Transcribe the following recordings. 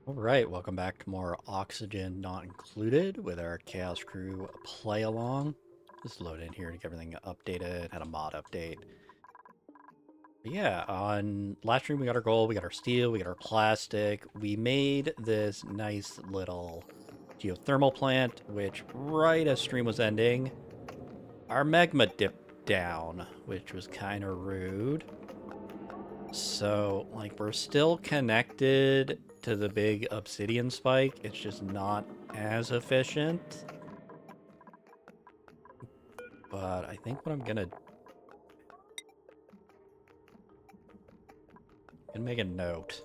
Alright, welcome back to more Oxygen Not Included with our Chaos Crew play along. Just load in here to get everything updated, had a mod update. But yeah, on last stream we got our gold, we got our steel, we got our plastic. We made this nice little geothermal plant, which right as stream was ending, our magma dipped down, which was kind of rude. So, like, we're still connected to the big obsidian spike. It's just not as efficient. But I think what I'm gonna make a note.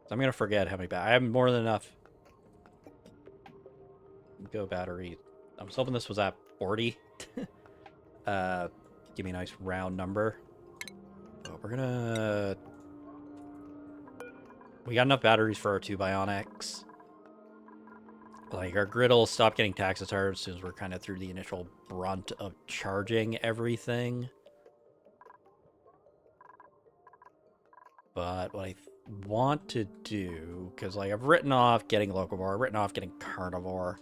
I'm gonna forget how many I have more than enough. Go battery. I was hoping this was at 40. Give me a nice round number. But we're gonna... We got enough batteries for our 2 bionics. Like, our grid will stop getting taxes hard as soon as we're kind of through the initial brunt of charging everything. But what I want to do, because, like, I've written off getting locavore, I've written off getting carnivore.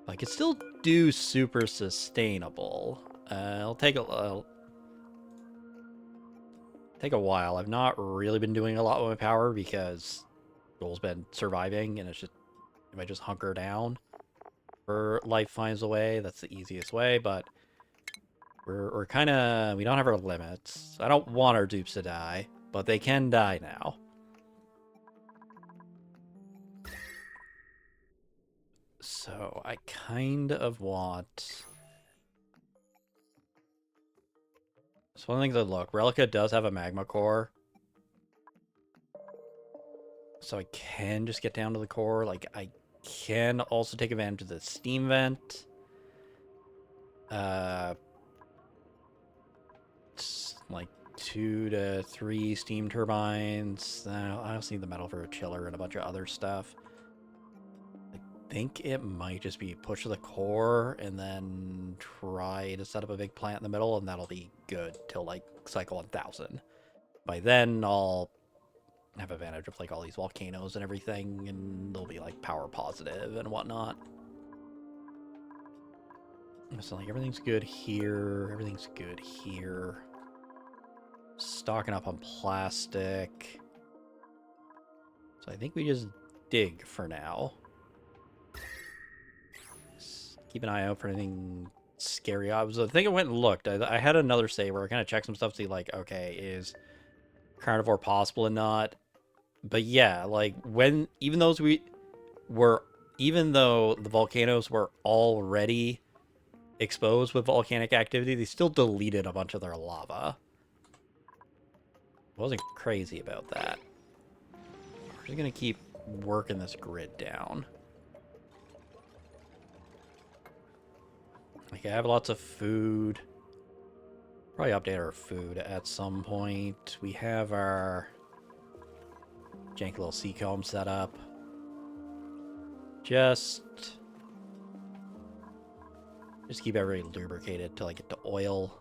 I could still do super sustainable. It'll take a while. I've not really been doing a lot with my power because Joel's been surviving, and it's just, if I just hunker down for life finds a way, that's the easiest way, but we're kind of, we don't have our limits. I don't want our dupes to die, but they can die now. So I kind of want... So one of the things I look, Relica does have a magma core. So I can just get down to the core. Like, I can also take advantage of the steam vent. Like 2 to 3 steam turbines. I also need the metal for a chiller and a bunch of other stuff. I think it might just be push to the core and then try to set up a big plant in the middle, and that'll be good till like cycle 1000. By then, I'll have advantage of like all these volcanoes and everything, and they'll be like power positive and whatnot. So like everything's good here, everything's good here. Stocking up on plastic. So I think we just dig for now. Just keep an eye out for anything scary. I think I went and looked. I had another save where I kind of checked some stuff to see like, okay, is carnivore possible or not? But yeah, like even though the volcanoes were already exposed with volcanic activity, they still deleted a bunch of their lava. Wasn't crazy about that. We're just gonna keep working this grid down. Like, I have lots of food. Probably update our food at some point. We have our janky little seacomb set up. Just keep everything lubricated till I get to oil.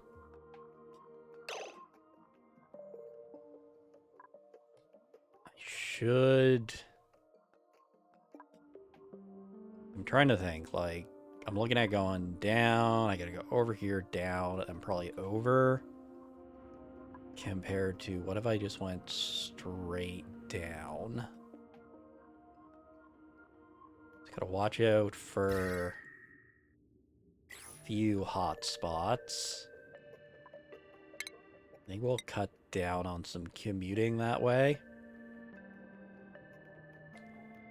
I'm trying to think, like, I'm looking at going down, I gotta go over here, down, and probably over. Compared to, what if I just went straight down? Just gotta watch out for a few hot spots. I think we'll cut down on some commuting that way.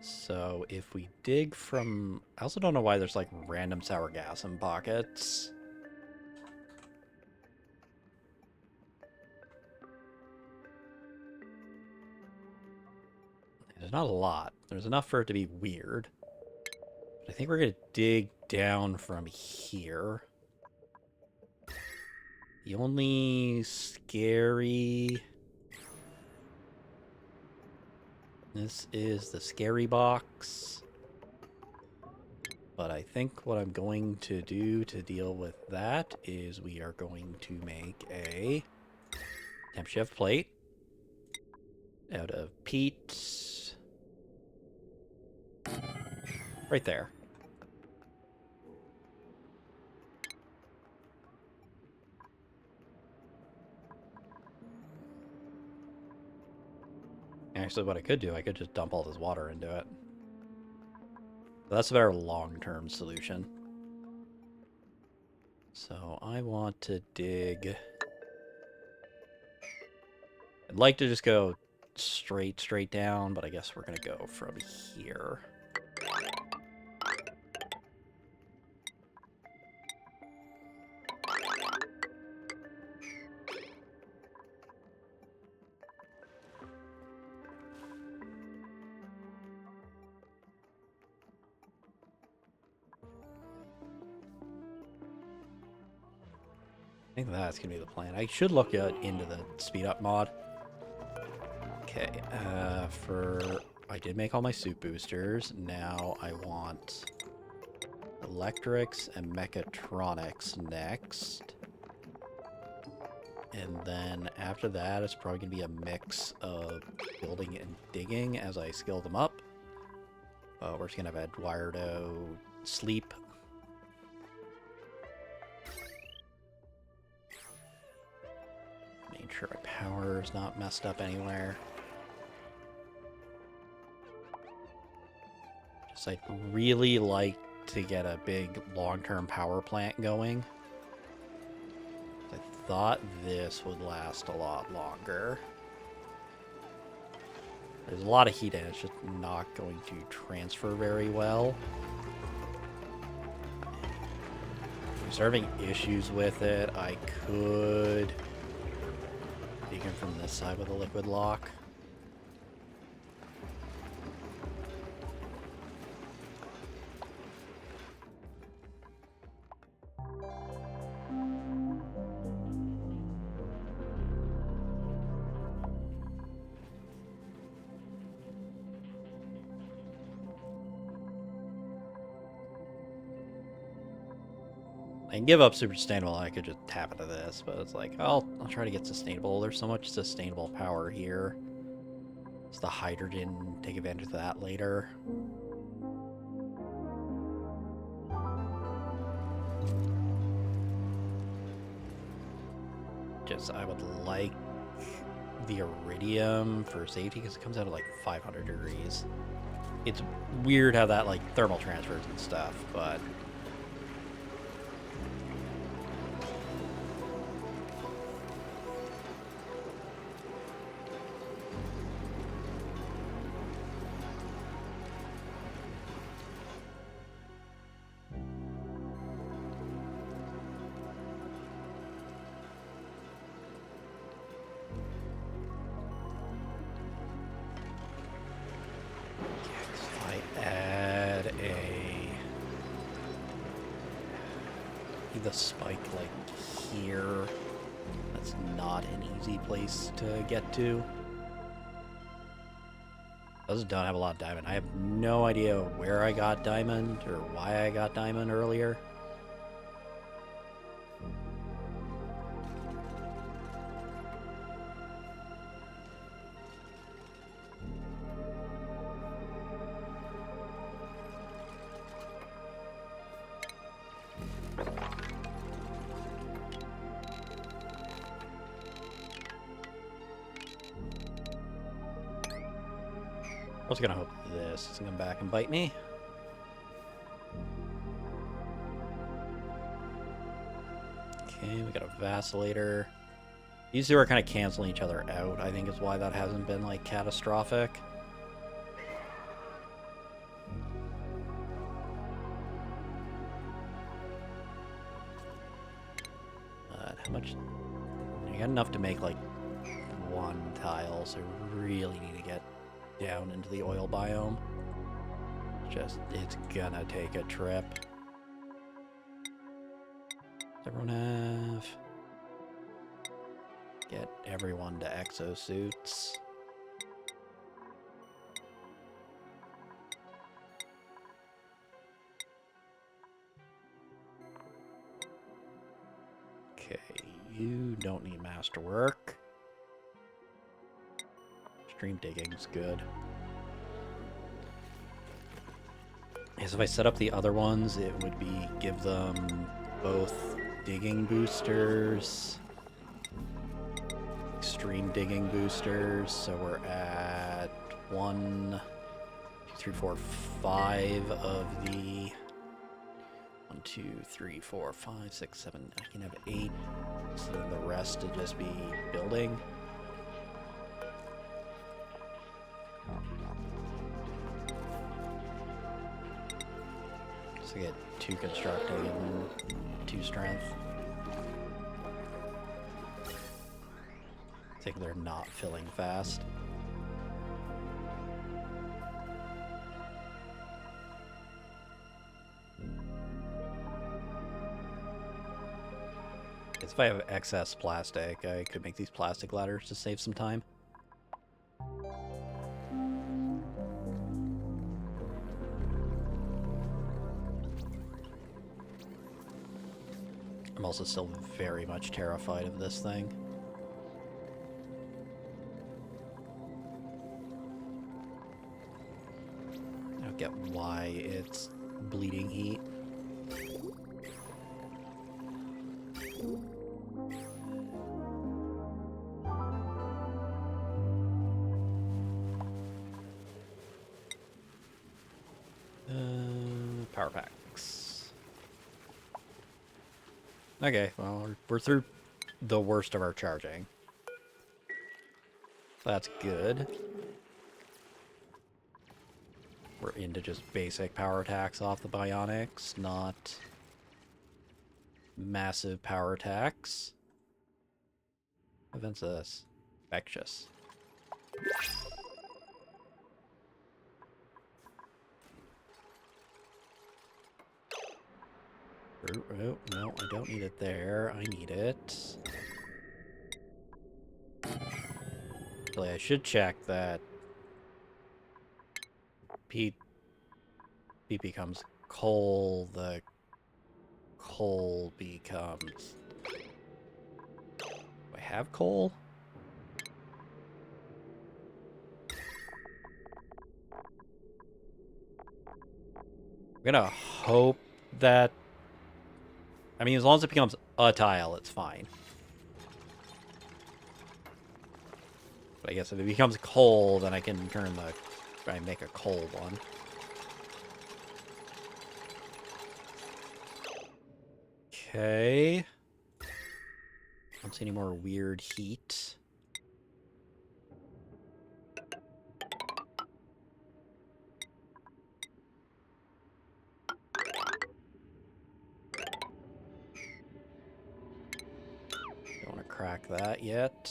So if we dig from... I also don't know why there's like random sour gas in pockets. There's not a lot. There's enough for it to be weird. But I think we're going to dig down from here. The only scary... This is the scary box. But I think what I'm going to do to deal with that is we are going to make a temp shift plate out of peat, Right there. Actually, what I could do, I could just dump all this water into it. But that's a better long-term solution. So I want to dig... I'd like to just go straight down, but I guess we're going to go from here. I think that's going to be the plan. I should look into the speed up mod. Okay, I did make all my suit boosters. Now I want electrics and mechatronics next. And then after that, it's probably going to be a mix of building and digging as I skill them up. We're just going to have Eduardo sleep. Make sure my power is not messed up anywhere. Just I'd really like to get a big long-term power plant going. I thought this would last a lot longer. There's a lot of heat in it, it's just not going to transfer very well. If I'm having issues with it, I could dig in from this side with a liquid lock. I can give up super sustainable, I could just tap into this, but it's like, I'll try to get sustainable. There's so much sustainable power here. It's the hydrogen, take advantage of that later. I would like the iridium for safety because it comes out at like 500 degrees. It's weird how that like thermal transfers and stuff, but the spike like here. That's not an easy place to get to. Those don't have a lot of diamond. I have no idea where I got diamond or why I got diamond earlier. I was gonna hope this doesn't come back and bite me. Okay, we got a vacillator. These two are kind of canceling each other out, I think is why that hasn't been like catastrophic. How much? I got enough to make like one tile, so I really need to get down into the oil biome. It's gonna take a trip. Does everyone have? Get everyone to exosuits. Okay, you don't need masterwork. Stream digging's good. Is if I set up the other ones, it would be give them both digging boosters, extreme digging boosters. So we're at 1, 2, 3, 4, 5 of the 1, 2, 3, 4, 5, 6, 7. I can have 8. So then the rest to just be building. So I get 2 constructing and 2 strength. I think they're not filling fast. If I have excess plastic, I could make these plastic ladders to save some time. I'm also still very much terrified of this thing. I don't get why it's bleeding heat. Power packs. Okay, well, we're through the worst of our charging. That's good. We're into just basic power attacks off the bionics, not massive power attacks. What event's this? Infectious. Oh, no, I don't need it there. I need it. Actually, I should check that Pete becomes coal, the coal becomes... Do I have coal? I'm gonna hope that... I mean, as long as it becomes a tile, it's fine. But I guess if it becomes coal, then I can turn the... I make a coal one. Okay. Don't see any more weird heat. Don't want to crack that yet.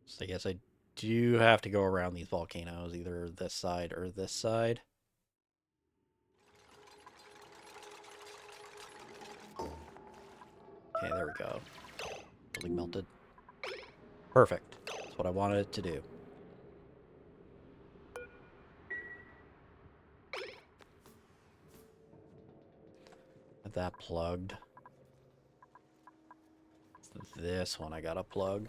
So I guess I do have to go around these volcanoes, either this side or this side. Okay, there we go. Building melted. Perfect. That's what I wanted it to do. Got that plugged. This one I gotta plug.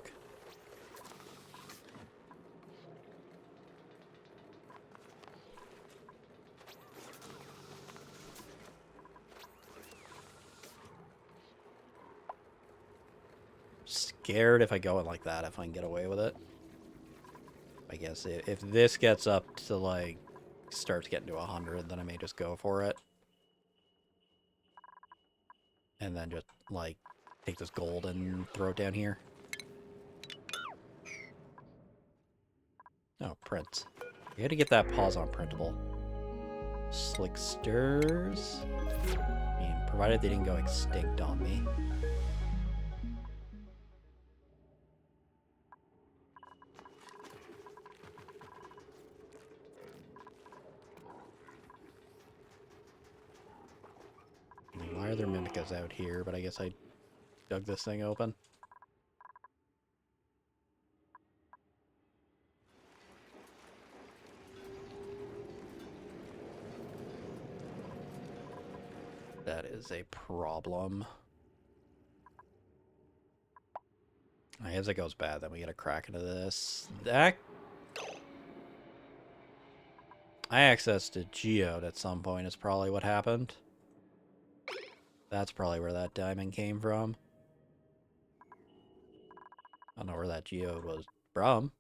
Scared if I go in like that, if I can get away with it. I guess if this gets up to, like, starts getting to 100, then I may just go for it. And then just, like, take this gold and throw it down here. Oh, print. You gotta get that pause on printable. Slicksters. I mean, provided they didn't go extinct on me. Why are there mimicas out here? But I guess I dug this thing open. That is a problem. As it goes bad, then we get a crack into this. That I accessed a geode at some point is probably what happened. That's probably where that diamond came from. I don't know where that geode was from.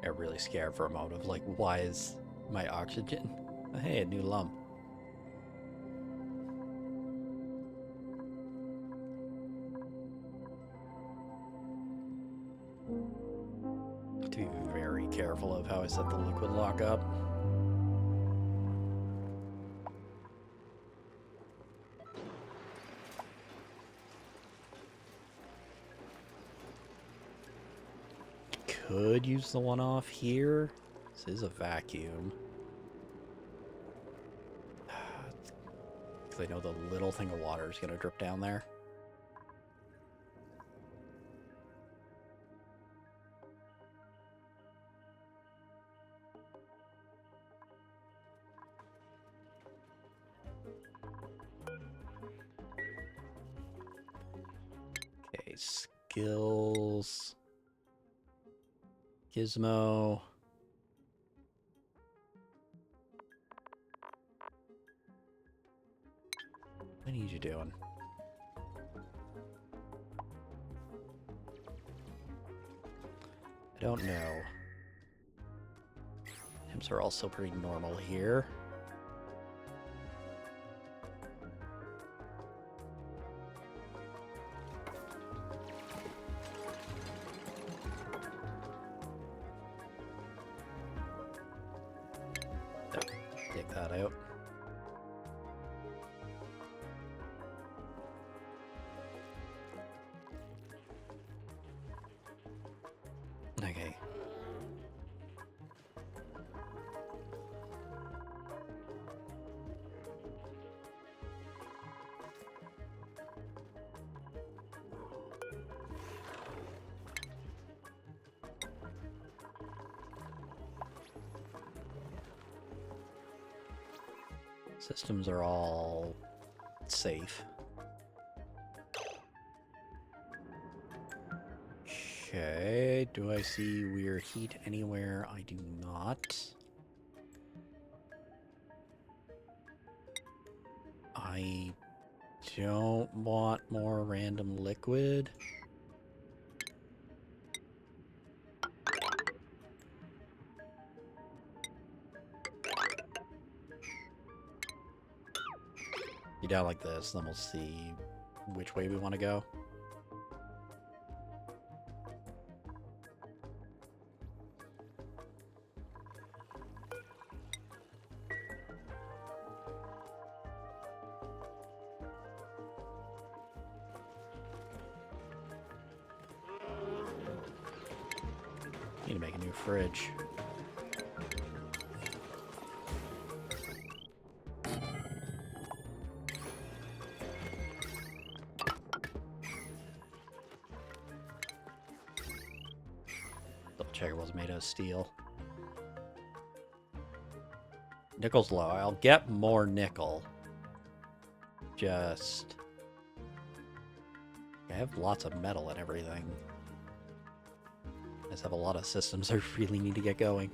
I got really scared for a moment of like, why is my oxygen? Oh, hey, a new lump. To be very careful of how I set the liquid lock up. Could use the one off here. This is a vacuum. Because I know the little thing of water is going to drip down there. Okay, skills. Gizmo. What are you doing? I don't know. Temps are also pretty normal here. Take that out. Okay. Systems are all safe. Okay, do I see weird heat anywhere? I do not. I don't want more random liquid. Be down like this, then we'll see which way we want to go. Need to make a new fridge. Double check it wasn't made of steel. Nickel's low. I'll get more nickel. Just... I have lots of metal and everything. I just have a lot of systems I really need to get going.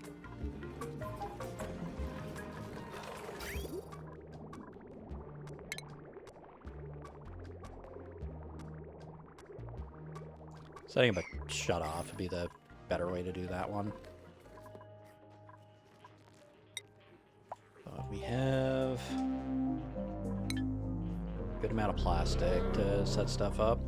Setting up a shut off would be the better way to do that one. We have a good amount of plastic to set stuff up.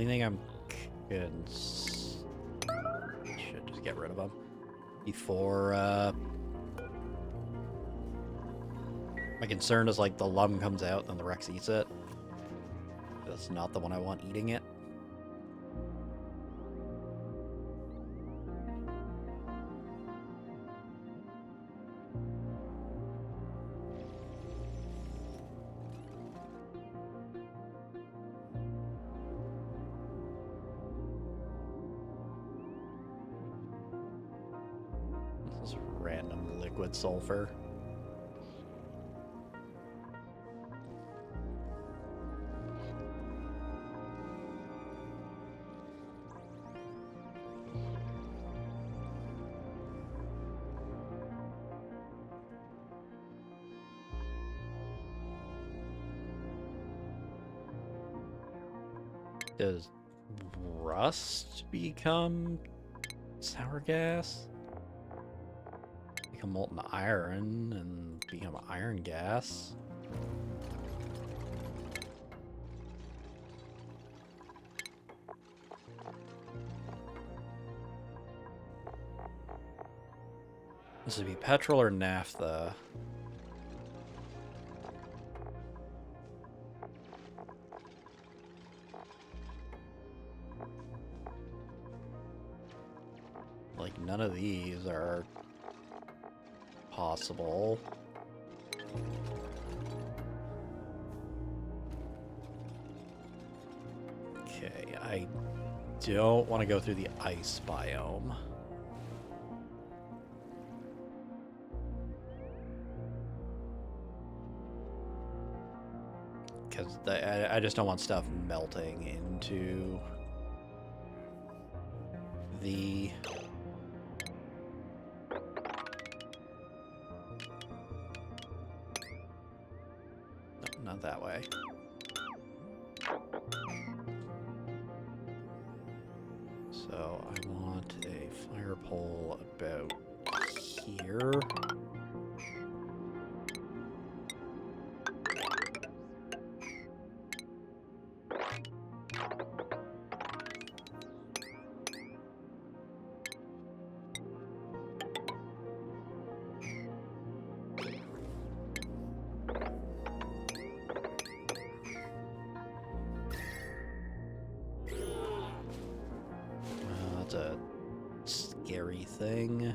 you think I'm should just get rid of them before my concern is like the lum comes out and the Rex eats it. That's not the one I want eating it. This is random liquid sulfur. Does rust become sour gas? Become molten iron and become iron gas? This would be petrol or naphtha. Like, none of these are possible. Okay, I don't want to go through the ice biome. Because I just don't want stuff melting into the... No, not that way. So I want a fire pole about here. That's a scary thing.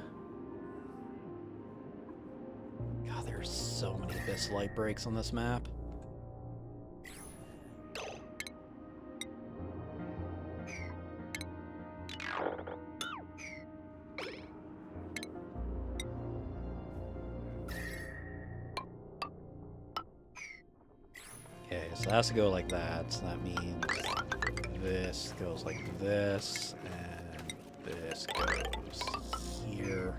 God, there's so many abyss light breaks on this map. Okay, so it has to go like that, so that means this goes like this, and this goes here.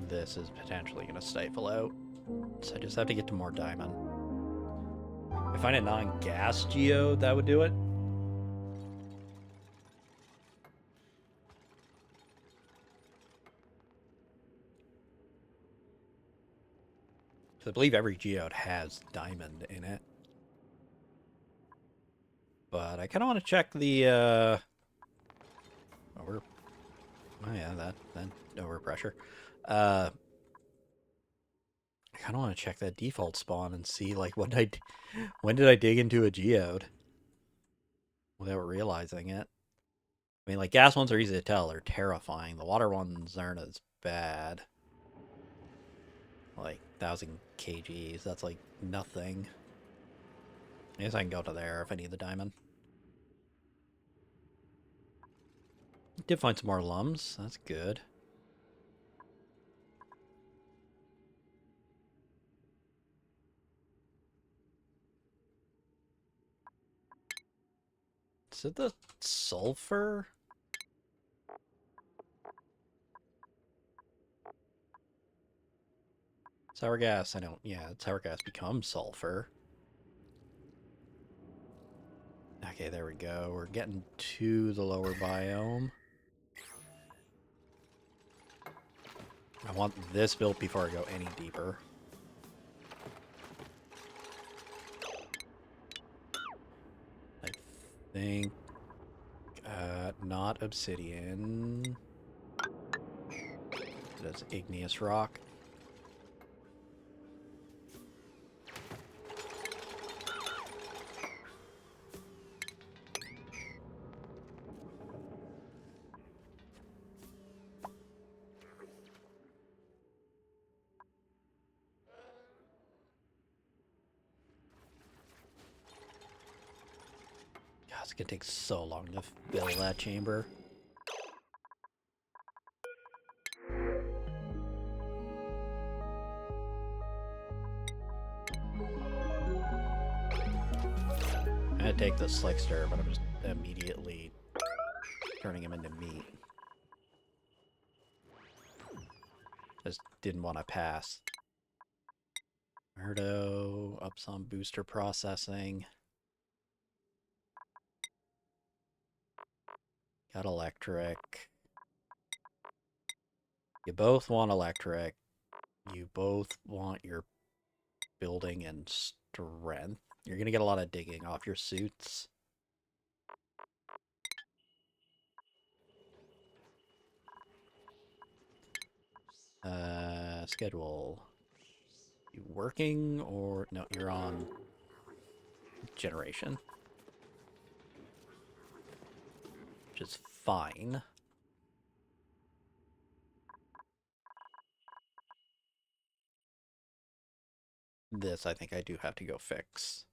This is potentially going to stifle out, so I just have to get to more diamond. If I find a non-gas geode, that would do it. So I believe every geode has diamond in it. But I kind of want to check the, oh yeah, that overpressure. I kind of want to check that default spawn and see, like, when did I dig into a geode without realizing it? I mean, like, gas ones are easy to tell. They're terrifying. The water ones aren't as bad. Like, 1,000 kgs. That's, like, nothing. I guess I can go to there if I need the diamond. Did find some more lums. That's good. Is it the sulfur? Sour gas, I don't... Yeah, sour gas becomes sulfur. Okay, there we go. We're getting to the lower biome. I want this built before I go any deeper. I think... not obsidian. That's igneous rock. God, it's gonna take so long to build that chamber. I'm gonna take the slickster, but I'm just immediately turning him into meat. Just didn't want to pass. Murdo, up some booster processing. Got electric. You both want electric. You both want your building and strength. You're gonna get a lot of digging off your suits. Schedule. You working or no, you're on generation. Which is fine. This I think I do have to go fix.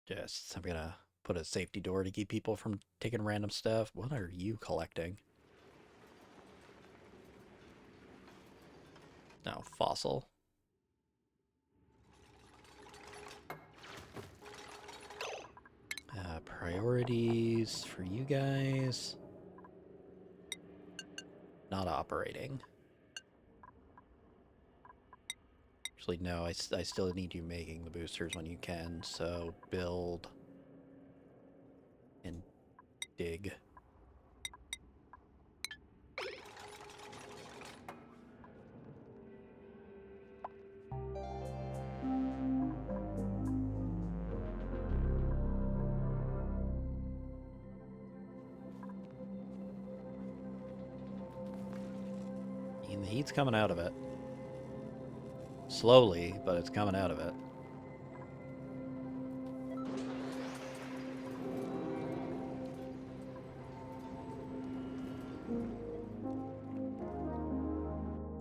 Just I'm gonna put a safety door to keep people from taking random stuff. What are you collecting? No, fossil. Priorities for you guys. Not operating. Actually, no, I still need you making the boosters when you can, so build and dig. And the heat's coming out of it. Slowly, but it's coming out of it.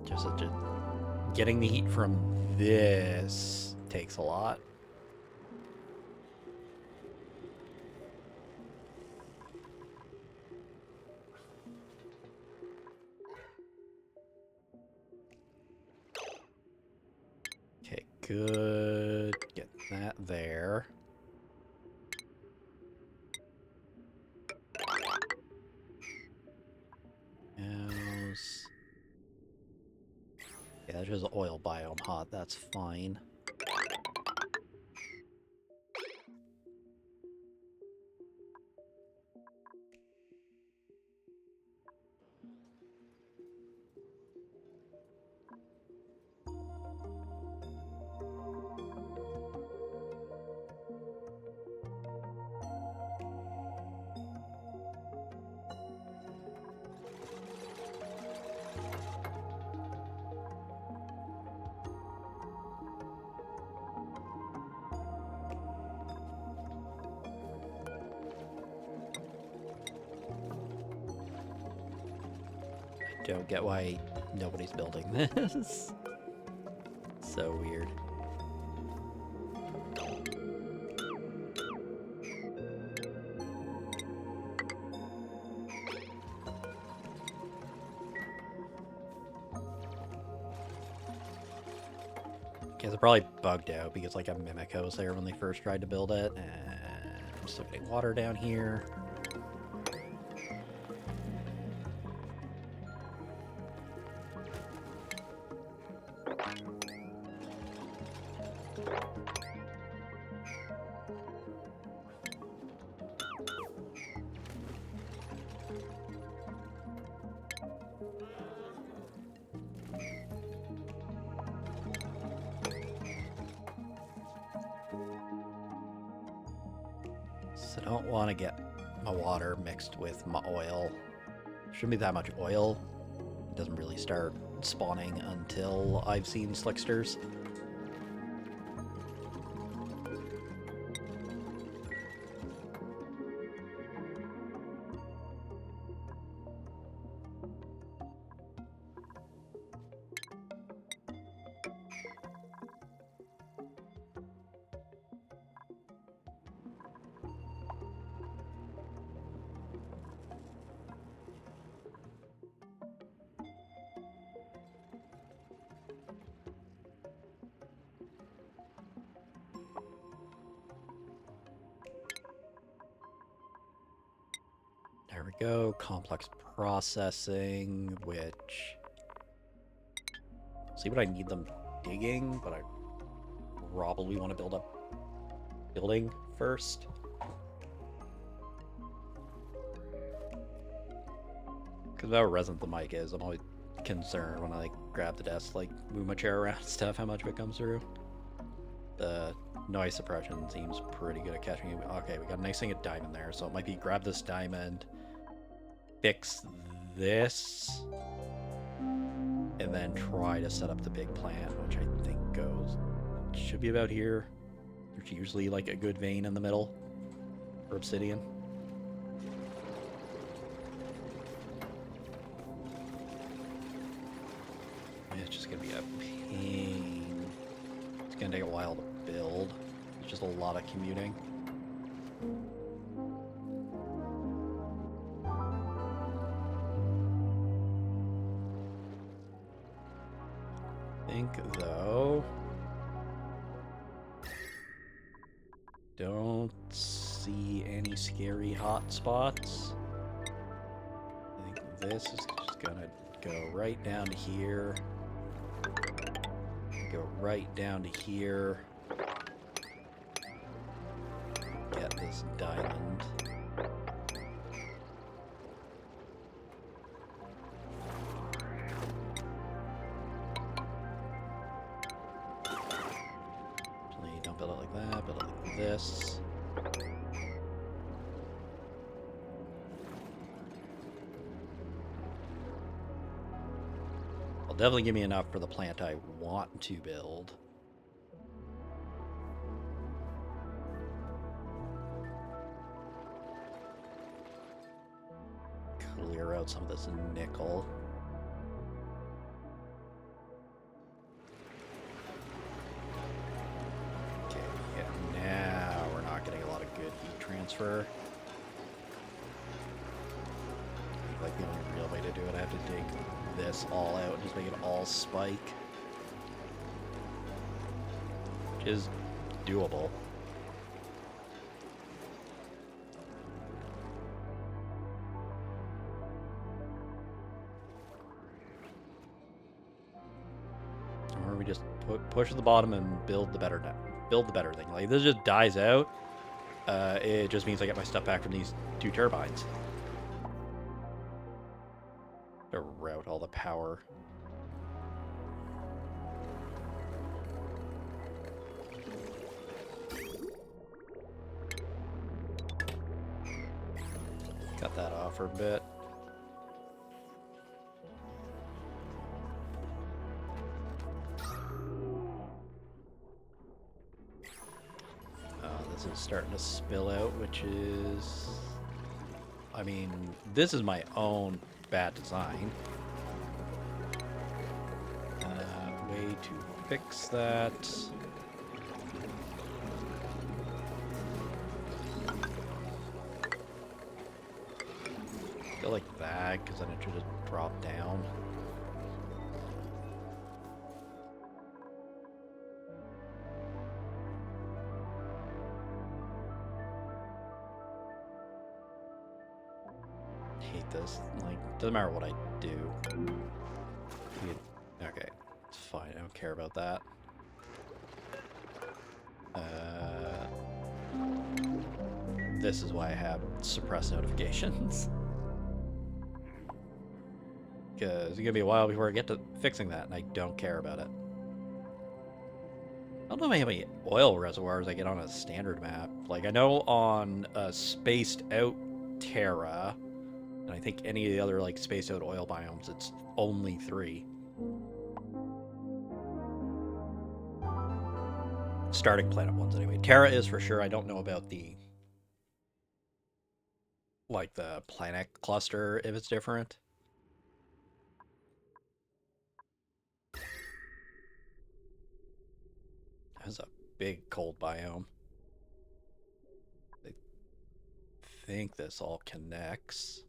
Just getting the heat from this takes a lot. Okay, good. Get that there. Else. Yeah, that's just oil biome hot. That's fine. Don't get why nobody's building this. So weird. Yeah, they're probably bugged out because like a Mimico was there when they first tried to build it, and I'm still getting water down here. So I don't want to get my water mixed with my oil. Shouldn't be that much oil. It doesn't really start spawning until I've seen slicksters. There we go, complex processing, which... See what I need them digging, but I probably want to build up building first. Because how resonant the mic is, I'm always concerned when I like grab the desk, like move my chair around and stuff, how much of it comes through. The noise suppression seems pretty good at catching it. Okay, we got a nice thing of diamond there, so it might be grab this diamond, fix this, and then try to set up the big plant, which I think should be about here. There's usually like a good vein in the middle for obsidian. It's just gonna be a pain. It's gonna take a while to build. It's just a lot of commuting. I think though, don't see any scary hot spots. I think this is just gonna go right down to here. Go right down to here. Get this diamond. Actually, don't build it like that, build it like this. Definitely give me enough for the plant I want to build. Clear out some of this nickel. Okay, yeah, now we're not getting a lot of good heat transfer. Like the only real way to do it, I have to dig this all out and just make it all spike, which is doable. Or we just push to the bottom and build the better thing. Like this just dies out. It just means I get my stuff back from these 2 turbines. To route all the power. Cut that off for a bit. This is starting to spill out, which is... I mean, this is my own bad design. Way to fix that. Go like that, because then it should just drop down. hate this. Like, doesn't matter what I do. Okay, it's fine. I don't care about that. This is why I have suppressed notifications. Because it's gonna be a while before I get to fixing that, and I don't care about it. I don't know how many oil reservoirs I get on a standard map. Like, I know on a spaced out Terra, and I think any of the other, like, spaced out oil biomes, it's only 3. Starting planet ones, anyway. Terra is for sure. I don't know about the, like, the planet cluster, if it's different. That's a big cold biome. I think this all connects.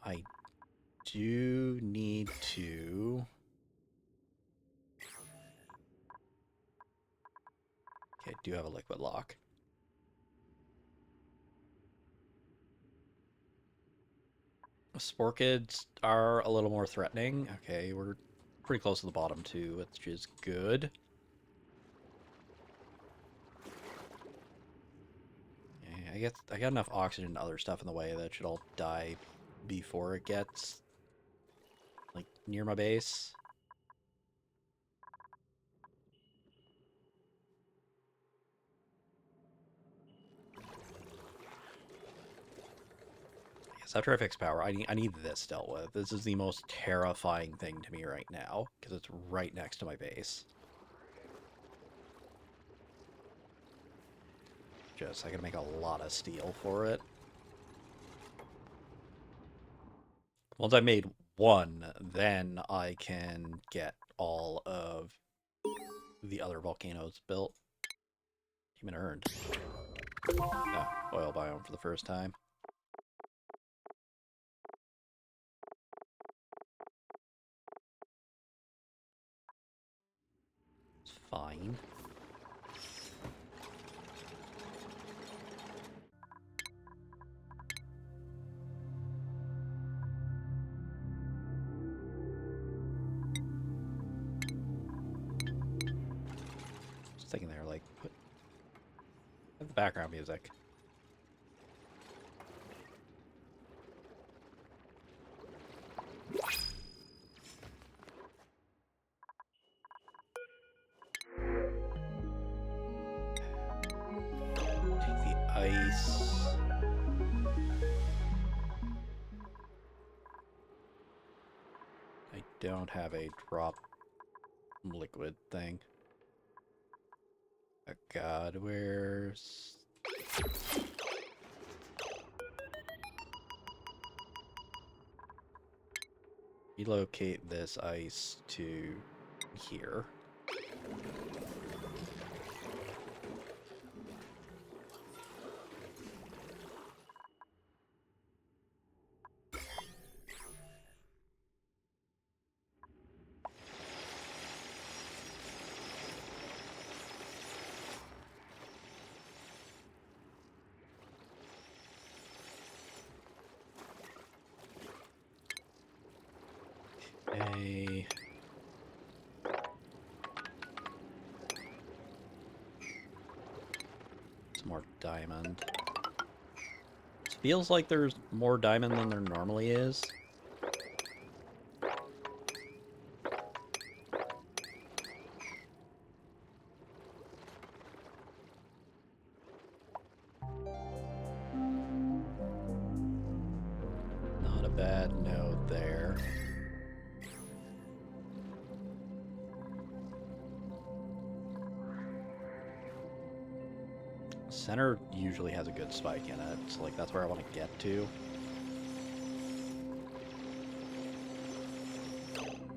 I do need to... Okay, I do have a liquid lock. Sporkids are a little more threatening. Okay, we're pretty close to the bottom too, which is good. Yeah, I got enough oxygen and other stuff in the way that should all die before it gets, like, near my base. After I fix power, I need this dealt with. This is the most terrifying thing to me right now, because it's right next to my base. I gotta make a lot of steel for it. Once I made one, then I can get all of the other volcanoes built. Even earned. Oh, oil biome for the first time. It's fine. Just thinking there, like, put the background music. Take the ice. I don't have a drop liquid thing. Oh god, where's... Relocate this ice to here. Some more diamond. It feels like there's more diamond than there normally is. Not a bad node there. Center usually has a good spike in it, so like that's where I want to get to.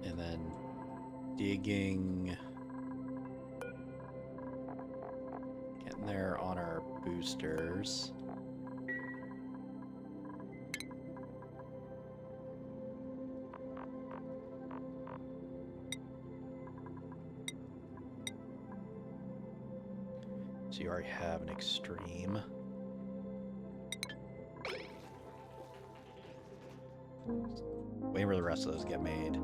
And then digging, getting there on our boosters. So you already have an extreme. Wait for the rest of those get made.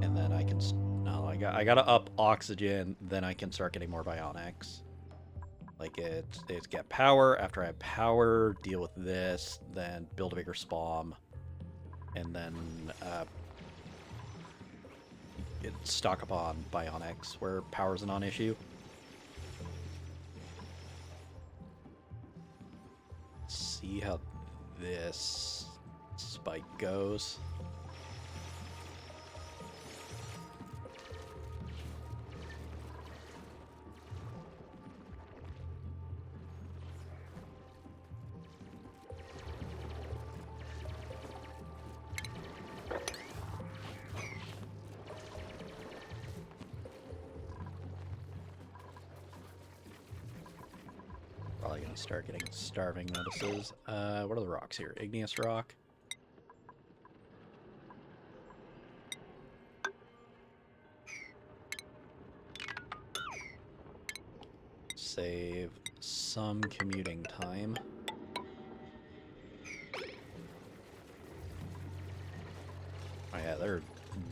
And then I can... No, I gotta up oxygen, then I can start getting more bionics. Like, it's get power. After I have power, deal with this, then build a bigger spawn. And then stock up on bionics, where power's a non-issue. See how this spike goes. Probably gonna start getting starving notices. What are the rocks here? Igneous rock. Save some commuting time. Oh yeah, there are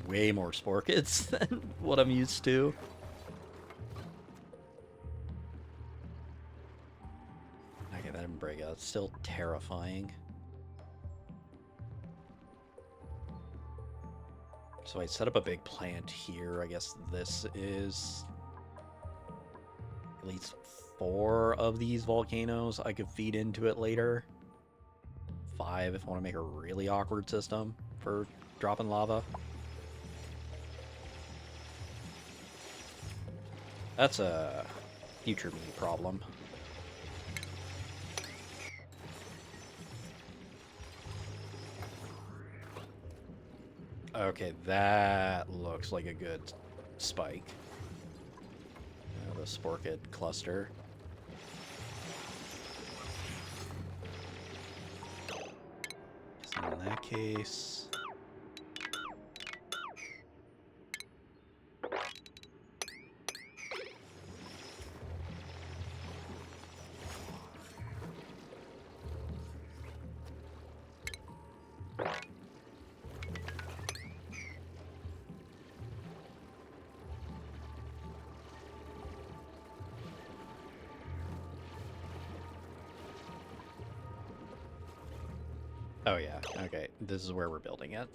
way more sporkets than what I'm used to. Okay, that didn't break out. It's still terrifying. So I set up a big plant here. I guess this is at least 4 of these volcanoes I could feed into it later. 5 if I want to make a really awkward system for dropping lava. That's a future me problem. Okay, that looks like a good spike. The sporkid cluster. So in that case... Oh yeah, okay, this is where we're building it.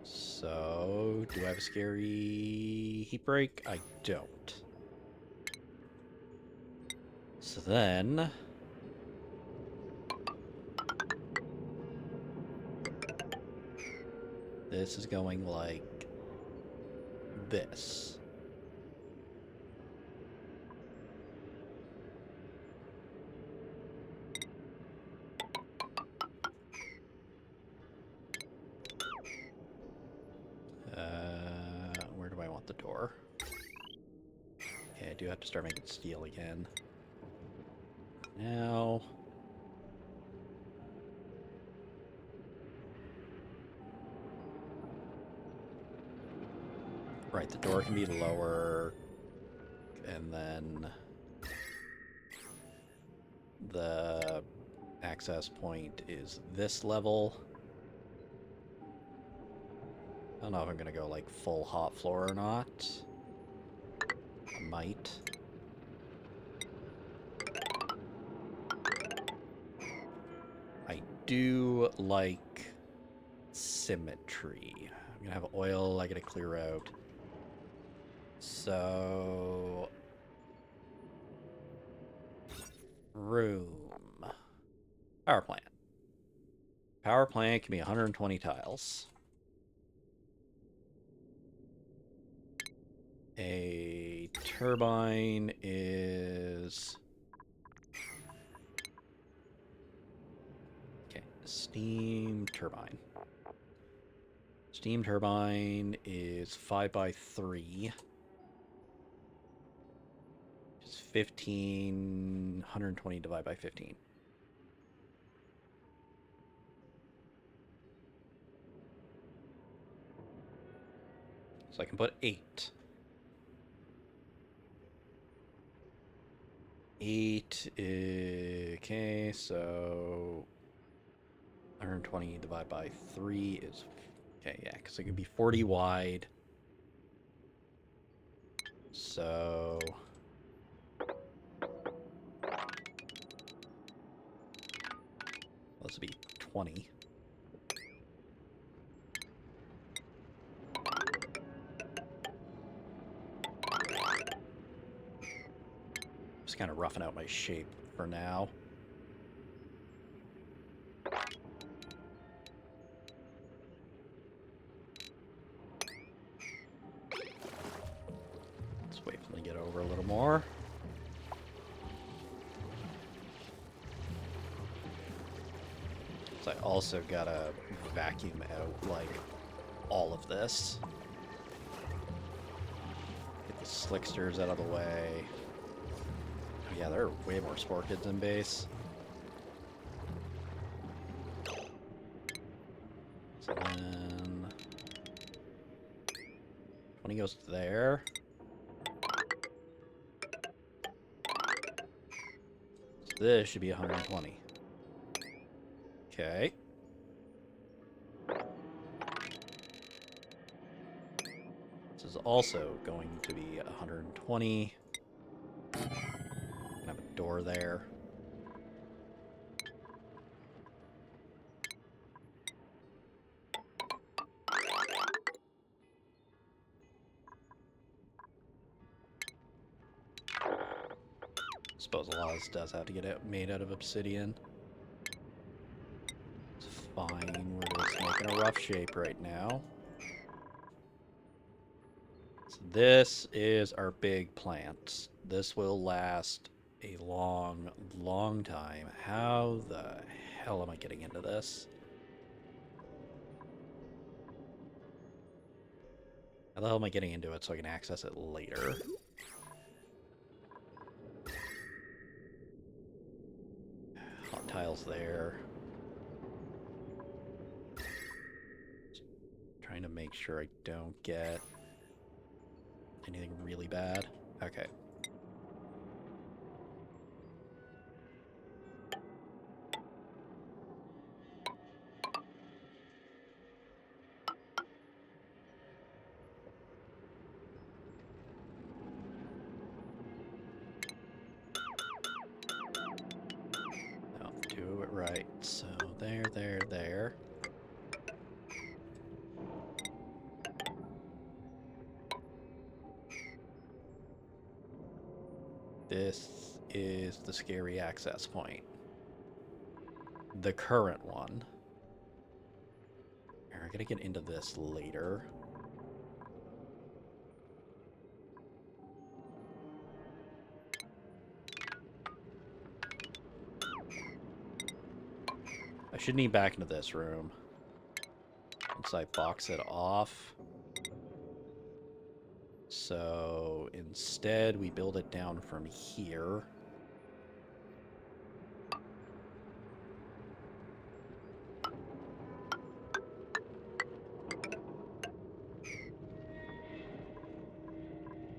So, do I have a scary heat break? I don't. So then... this is going like this. Where do I want the door? Okay, I do have to start making steel again. Now... right, the door can be lower, and then the access point is this level. I don't know if I'm gonna go like full hot floor or not. I might. I do like symmetry. I'm gonna have oil I gotta clear out. So... room. Power plant. Power plant can be 120 tiles. A turbine is... okay, steam turbine. Steam turbine is 5x3. It's 15... 120 divided by 15. So I can put 8. 8 is... Okay, so... 120 divided by 3 is... Okay, yeah, because it could be 40 wide. So... This would be 20. Just kind of roughing out my shape for now. Let's wait for them to get over a little more. So I also gotta vacuum out, like, all of this. Get the slicksters out of the way. Oh, yeah, there are way more spore kids in base. So then... 20 goes there. So this should be 120. Okay. This is also going to be 120. Gonna have a door there. Suppose a lot of this does have to get made out of obsidian. It's fine. We're just making a rough shape right now. So this is our big plant. This will last a long, long time. How the hell am I getting into this? How the hell am I getting into it so I can access it later? Hot tiles there. Just trying to make sure I don't get anything really bad. Okay. I'll do it right. So there. This is the scary access point. The current one. We're gonna get into this later. I should need back into this room. Once I box it off. So instead we build it down from here.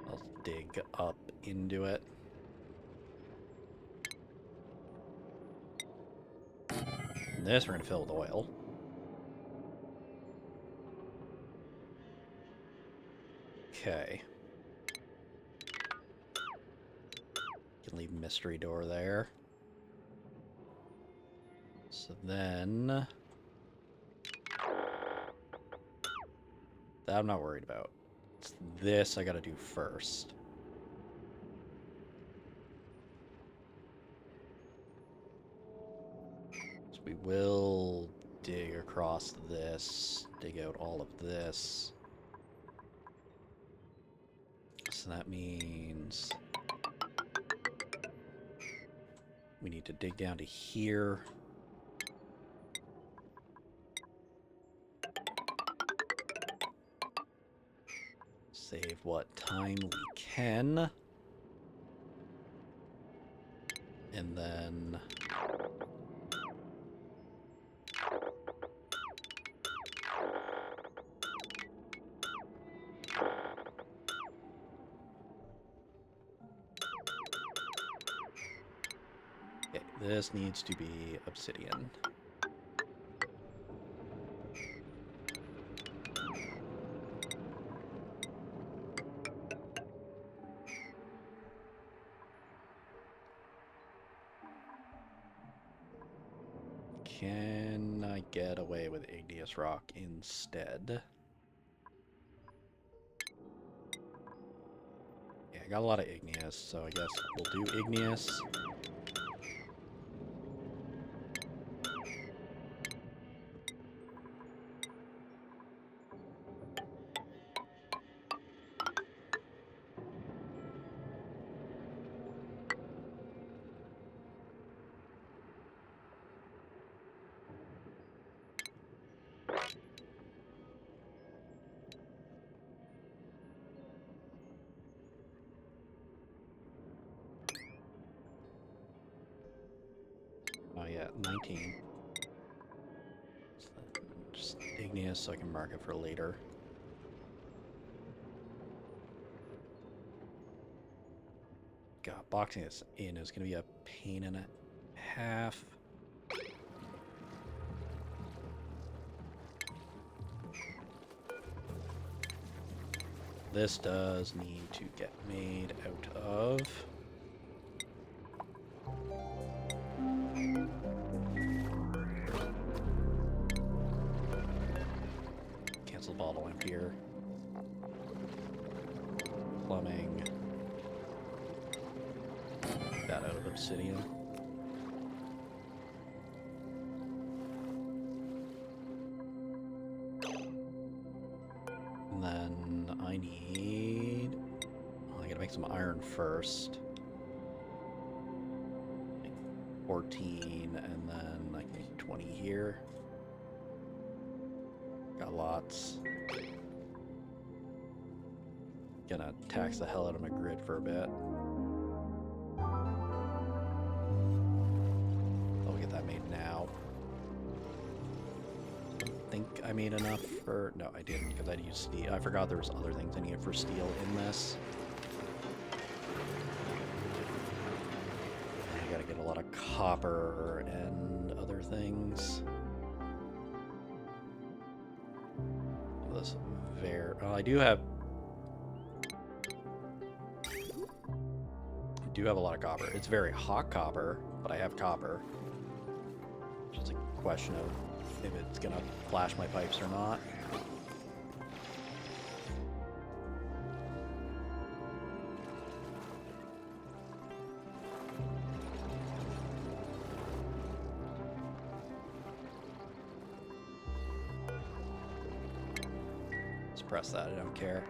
I'll dig up into it. And this we're going to fill with oil. Okay. Can leave mystery door there. So then... that I'm not worried about. It's this I gotta do first. So we will dig across this, dig out all of this. So that means we need to dig down to here. Save what time we can. And then... This needs to be obsidian. Can I get away with igneous rock instead? Yeah, I got a lot of igneous, so I guess we'll do igneous. Oh yeah, 19. Just igneous so I can mark it for later. God, boxing this in is going to be a pain and a half. This does need to get made out of... Cancel bottle lamp here. Plumbing. That out of obsidian. And then I need... Well, I gotta make some iron first. 14, and then I can make 20 here. Got lots. Gonna tax the hell out of my grid for a bit. I'll get that made now. I think I made enough for... No, I didn't, because I'd use steel. I forgot there was other things I needed for steel in this. I gotta get a lot of copper and other things. This I do have a lot of copper. It's very hot copper, but I have copper. Just a question of if it's gonna flash my pipes or not. Let's press that, I don't care.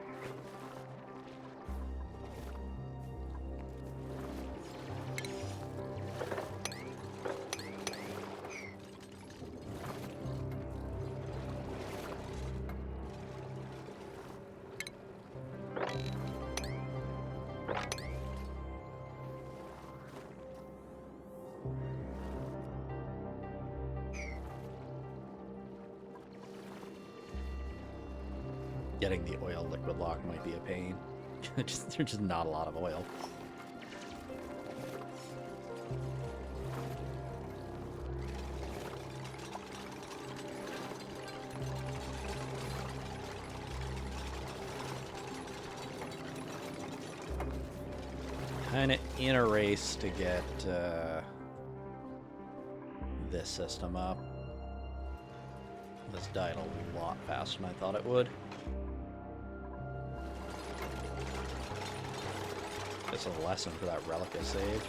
Getting the oil liquid lock might be a pain. There's just not a lot of oil. Kind of in a race to get this system up. This died a lot faster than I thought it would. It's a lesson for that Relica save.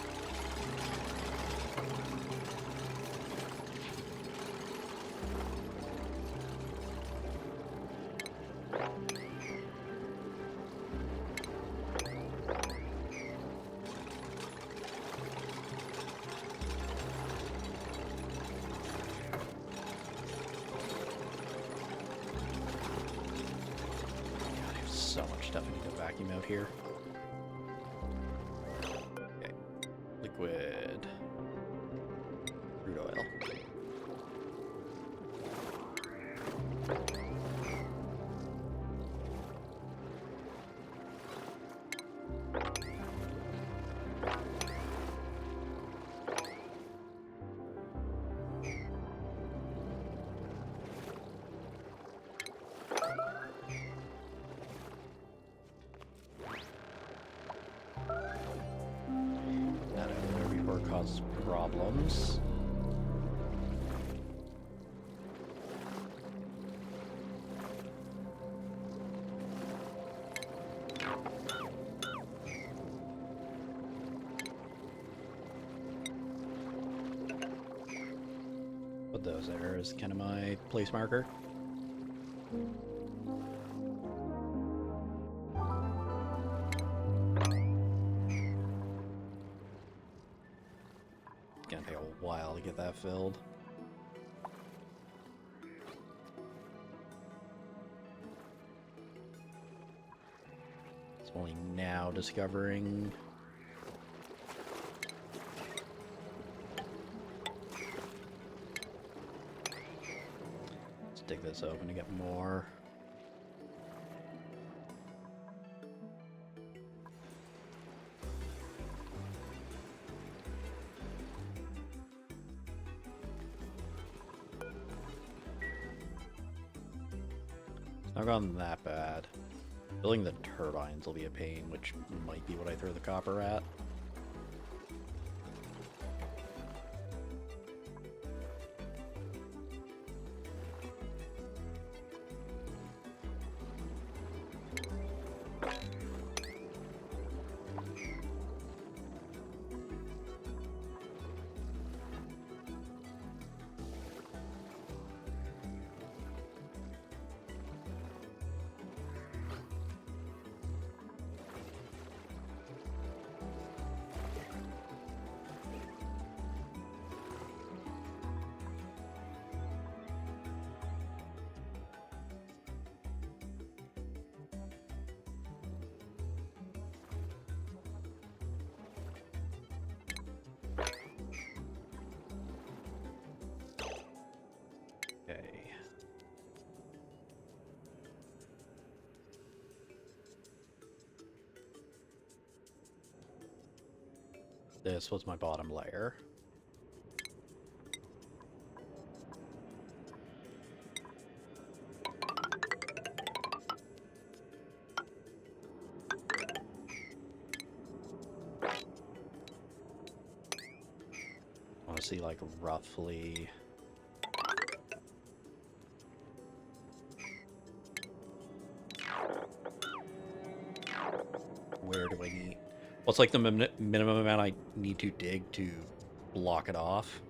God, there's so much stuff I need to vacuum out here. Liquid crude oil. problems. Put those there as kind of my place marker. Gonna take a while to get that filled. It's only now discovering. Let's dig this open to get more. It's not gone that bad. Building the turbines will be a pain, which might be what I throw the copper at. Okay. This was my bottom layer. I want to see like roughly where do I need? What's like the minimum amount I need to dig to block it off?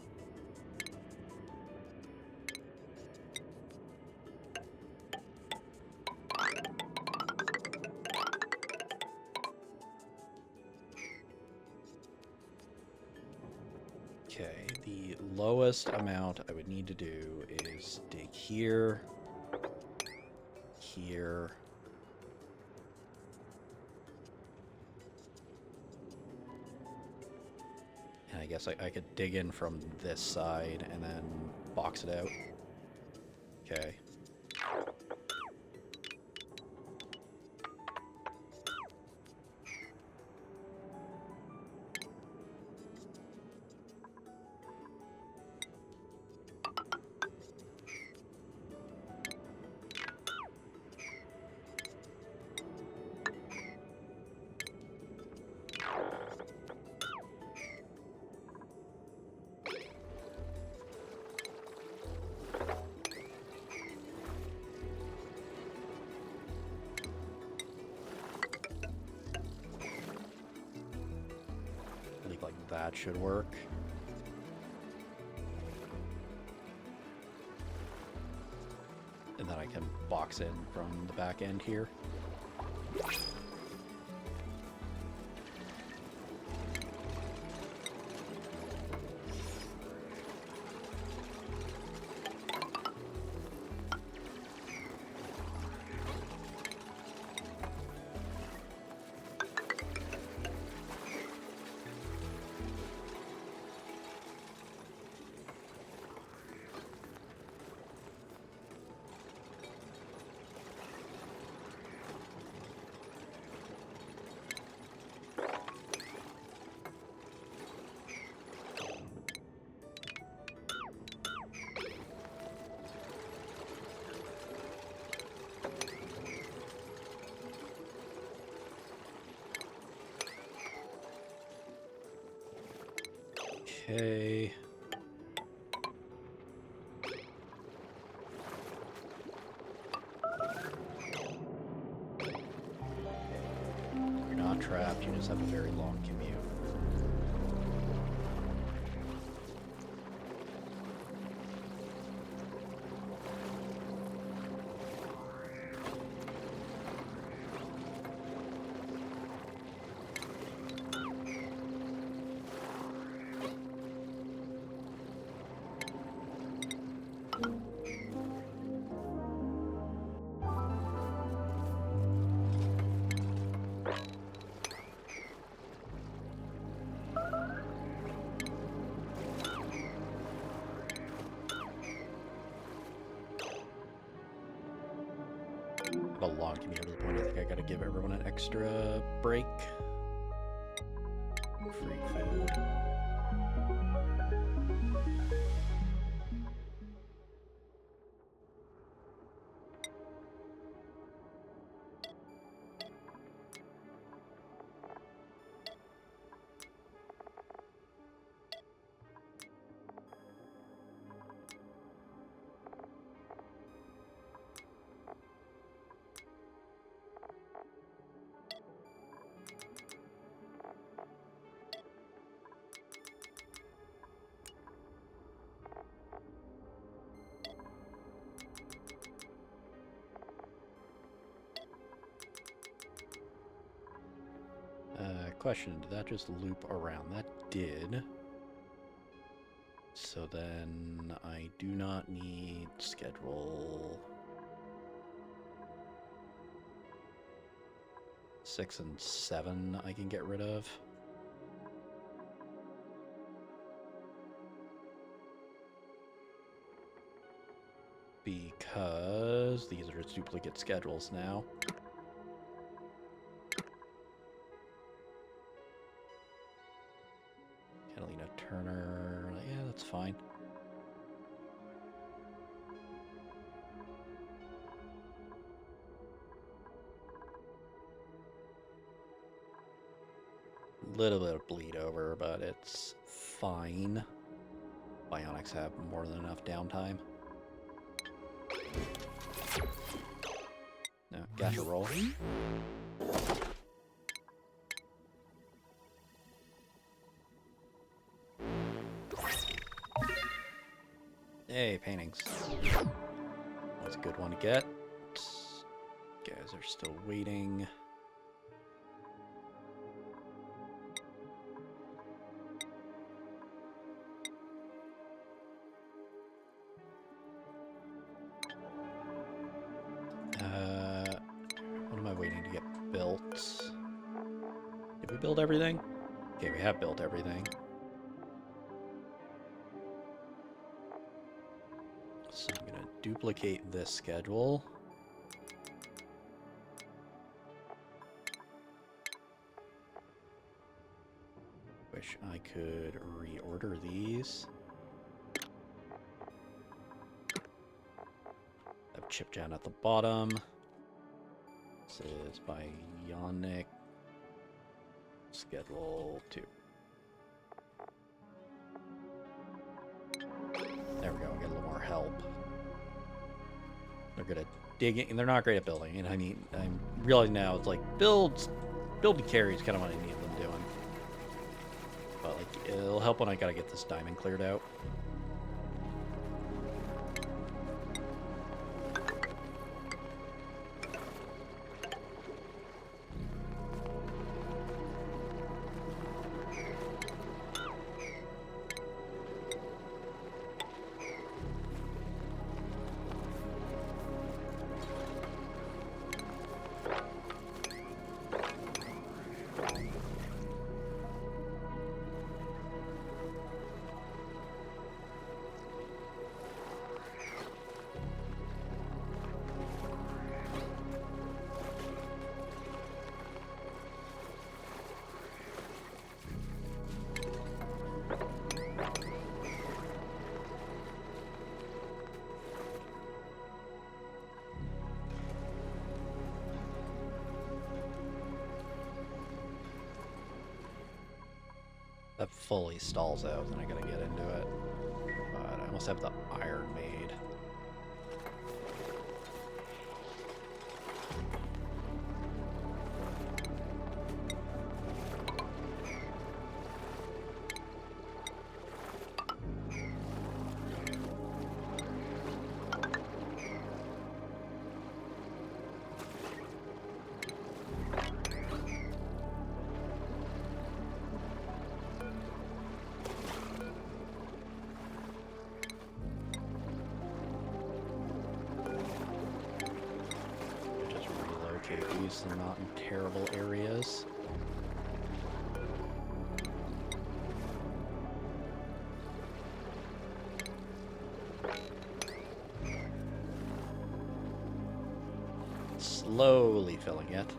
Okay, the lowest amount I would need to do is dig here, here, and I guess I could dig in from this side and then box it out. Okay. Like that should work. And then I can box in from the back end here. Okay. You're not trapped, you just have a very long commute. A long commute to the point I think I gotta give everyone an extra break. Free food. Question, did that just loop around? That did. So then I do not need schedule 6 and 7 I can get rid of. Because these are just duplicate schedules now. Turner, yeah, that's fine. Little bit of bleed over, but it's fine. Bionics have more than enough downtime. No, gotcha roll. Hey, paintings. That's a good one to get. Guys are still waiting. What am I waiting to get built? Did we build everything? Okay, we have built everything. So I'm going to duplicate this schedule. Wish I could reorder these. Have chip down at the bottom. This is Bionic Schedule 2. There we go, get a little more help. They're good at digging, and they're not great at building. And I mean, I'm realizing now it's like build and carry is kind of what I need them doing. But like, it'll help when I gotta get this diamond cleared out. That fully stalls out, then I gotta get into it. But I almost have the iron made. So they're not in terrible areas. Slowly filling it.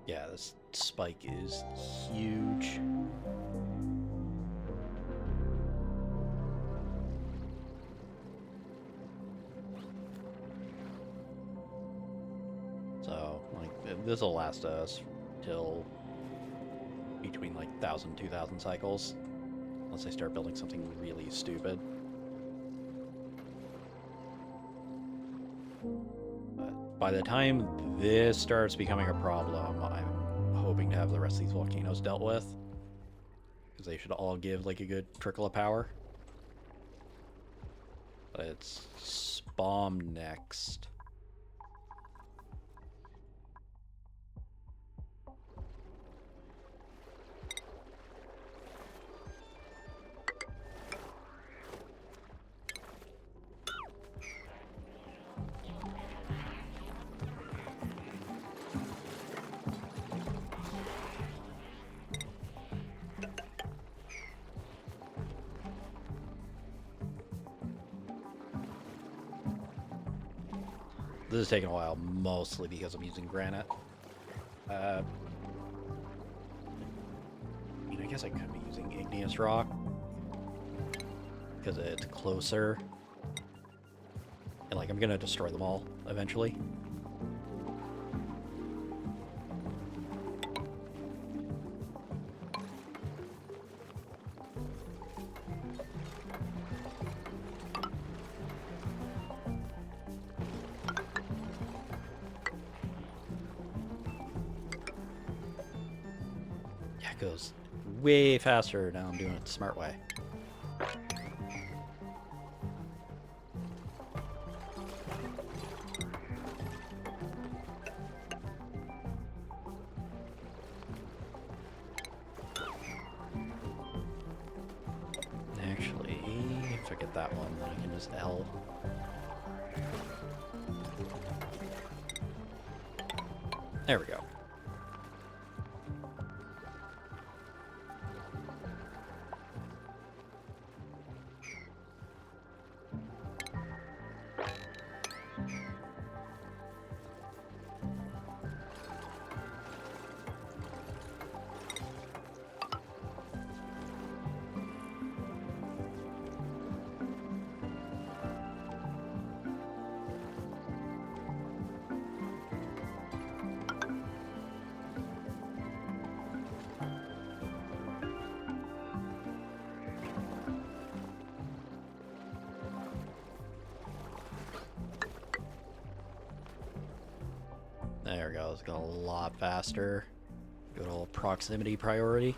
Yeah, this spike is huge. So, like, this will last us till between like 1,000, 2,000 cycles. Unless I start building something really stupid. But by the time this starts becoming a problem, I'm hoping to have the rest of these volcanoes dealt with. Because they should all give like a good trickle of power. But it's Spom next. This is taking a while, mostly because I'm using granite. I mean, I guess I could be using igneous rock because it's closer. And like, I'm gonna destroy them all eventually. Goes way faster now. I'm doing it the smart way. Actually, if I get that one, then I can just L. There we go. There we go, it's going a lot faster. Good old proximity priority.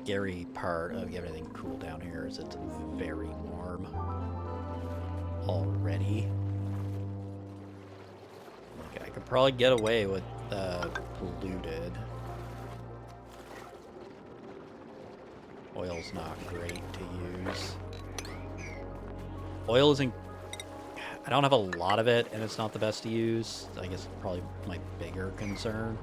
scary part of getting everything cool down here is it's very warm already. Like, I could probably get away with polluted. Oil's not great to use. Oil isn't... I don't have a lot of it, and it's not the best to use. I guess probably my bigger concern.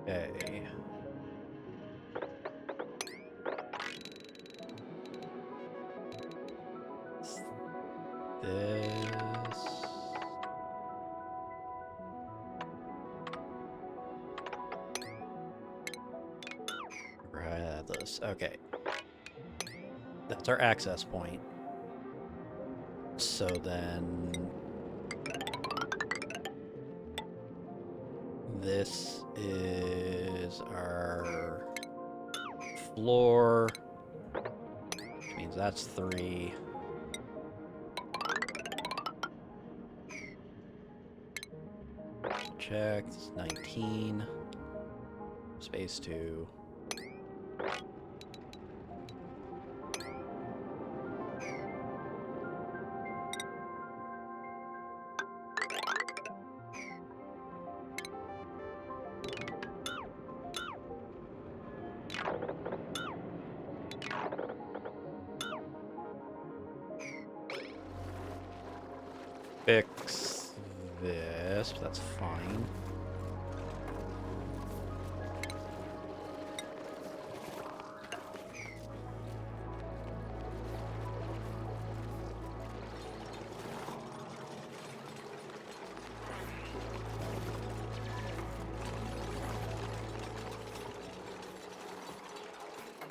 Okay. This. Right, this. Okay. That's our access point. So then this is our floor, which means that's 3. Check, this is 19. Space 2. Fix this, but that's fine.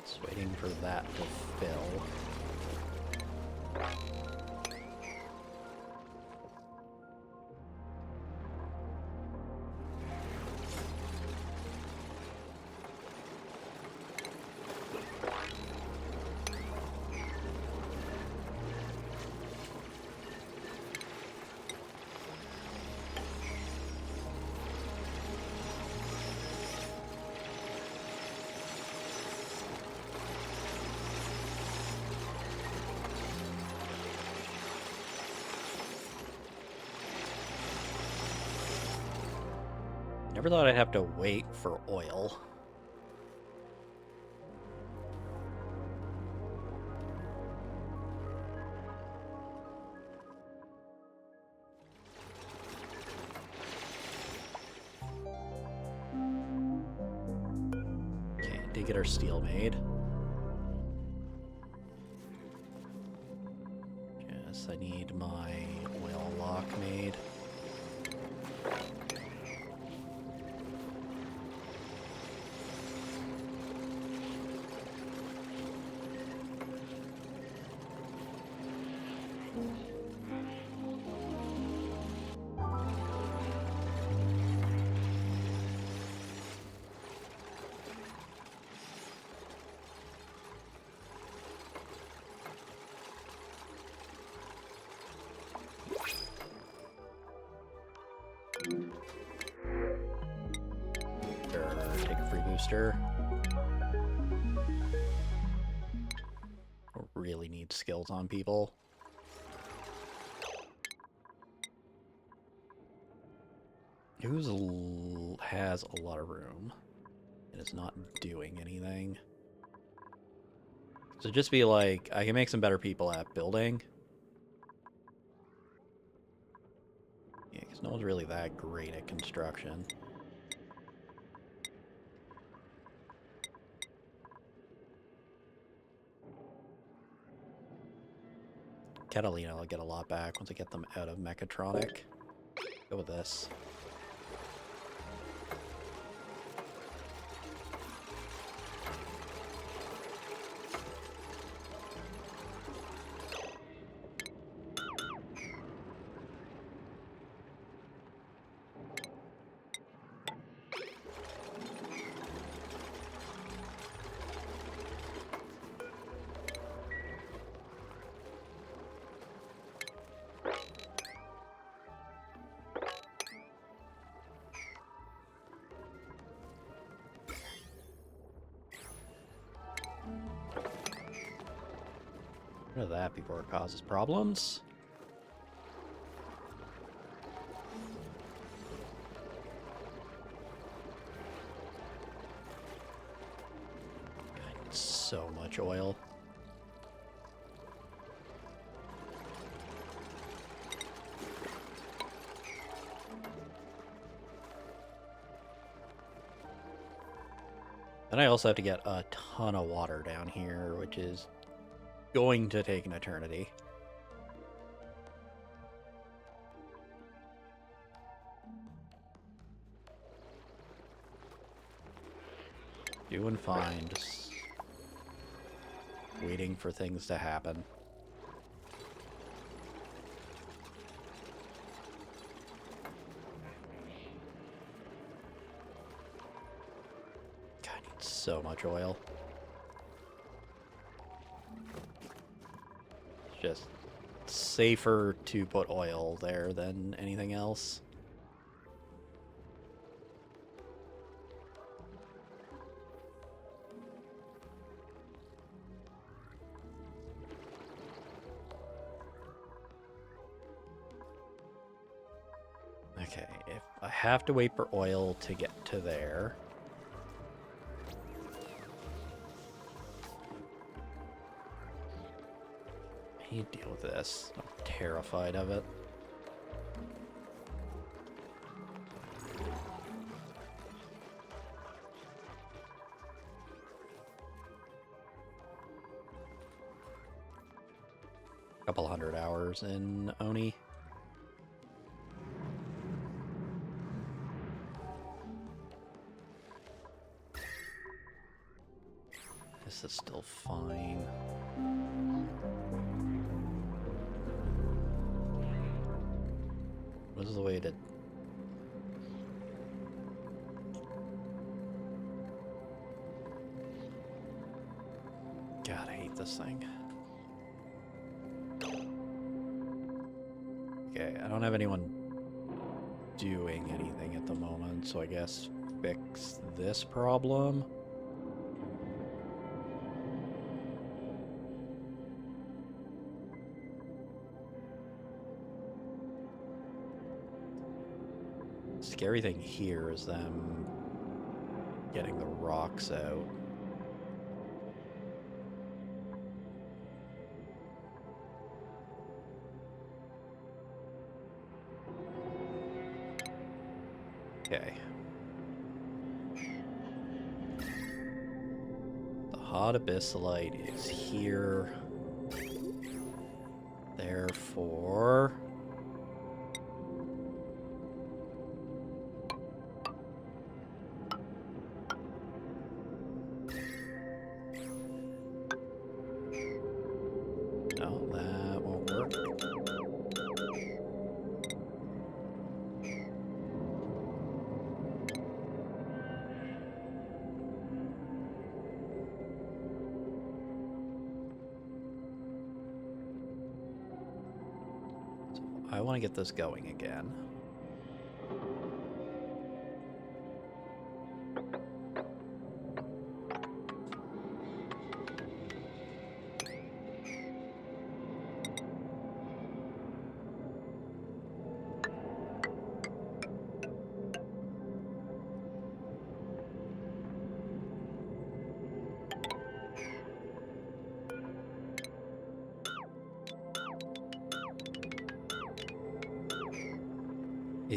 Just waiting for that to fill. Never thought I'd have to wait for oil. Okay, did get our steel made. Yes, I need my oil lock made. Take a free booster. really need skills on people. Who's has a lot of room and is not doing anything? So just be like, I can make some better people at building. Yeah, because no one's really that great at construction. Catalina will get a lot back once I get them out of mechatronic. Go with this. Rid of that before it causes problems. God, so much oil. And I also have to get a ton of water down here, which is going to take an eternity. Doing fine, just waiting for things to happen. God, I need so much oil. Just safer to put oil there than anything else. Okay, if I have to wait for oil to get to there. I need to deal with this. I'm terrified of it. Couple 100 hours in Oni. This is still fine. What is the way to... God, I hate this thing. Okay, I don't have anyone doing anything at the moment, so I guess fix this problem. Scary thing here is them getting the rocks out. Okay. The hot abyssalite is here. Therefore... no, that won't work. I want to get this going again.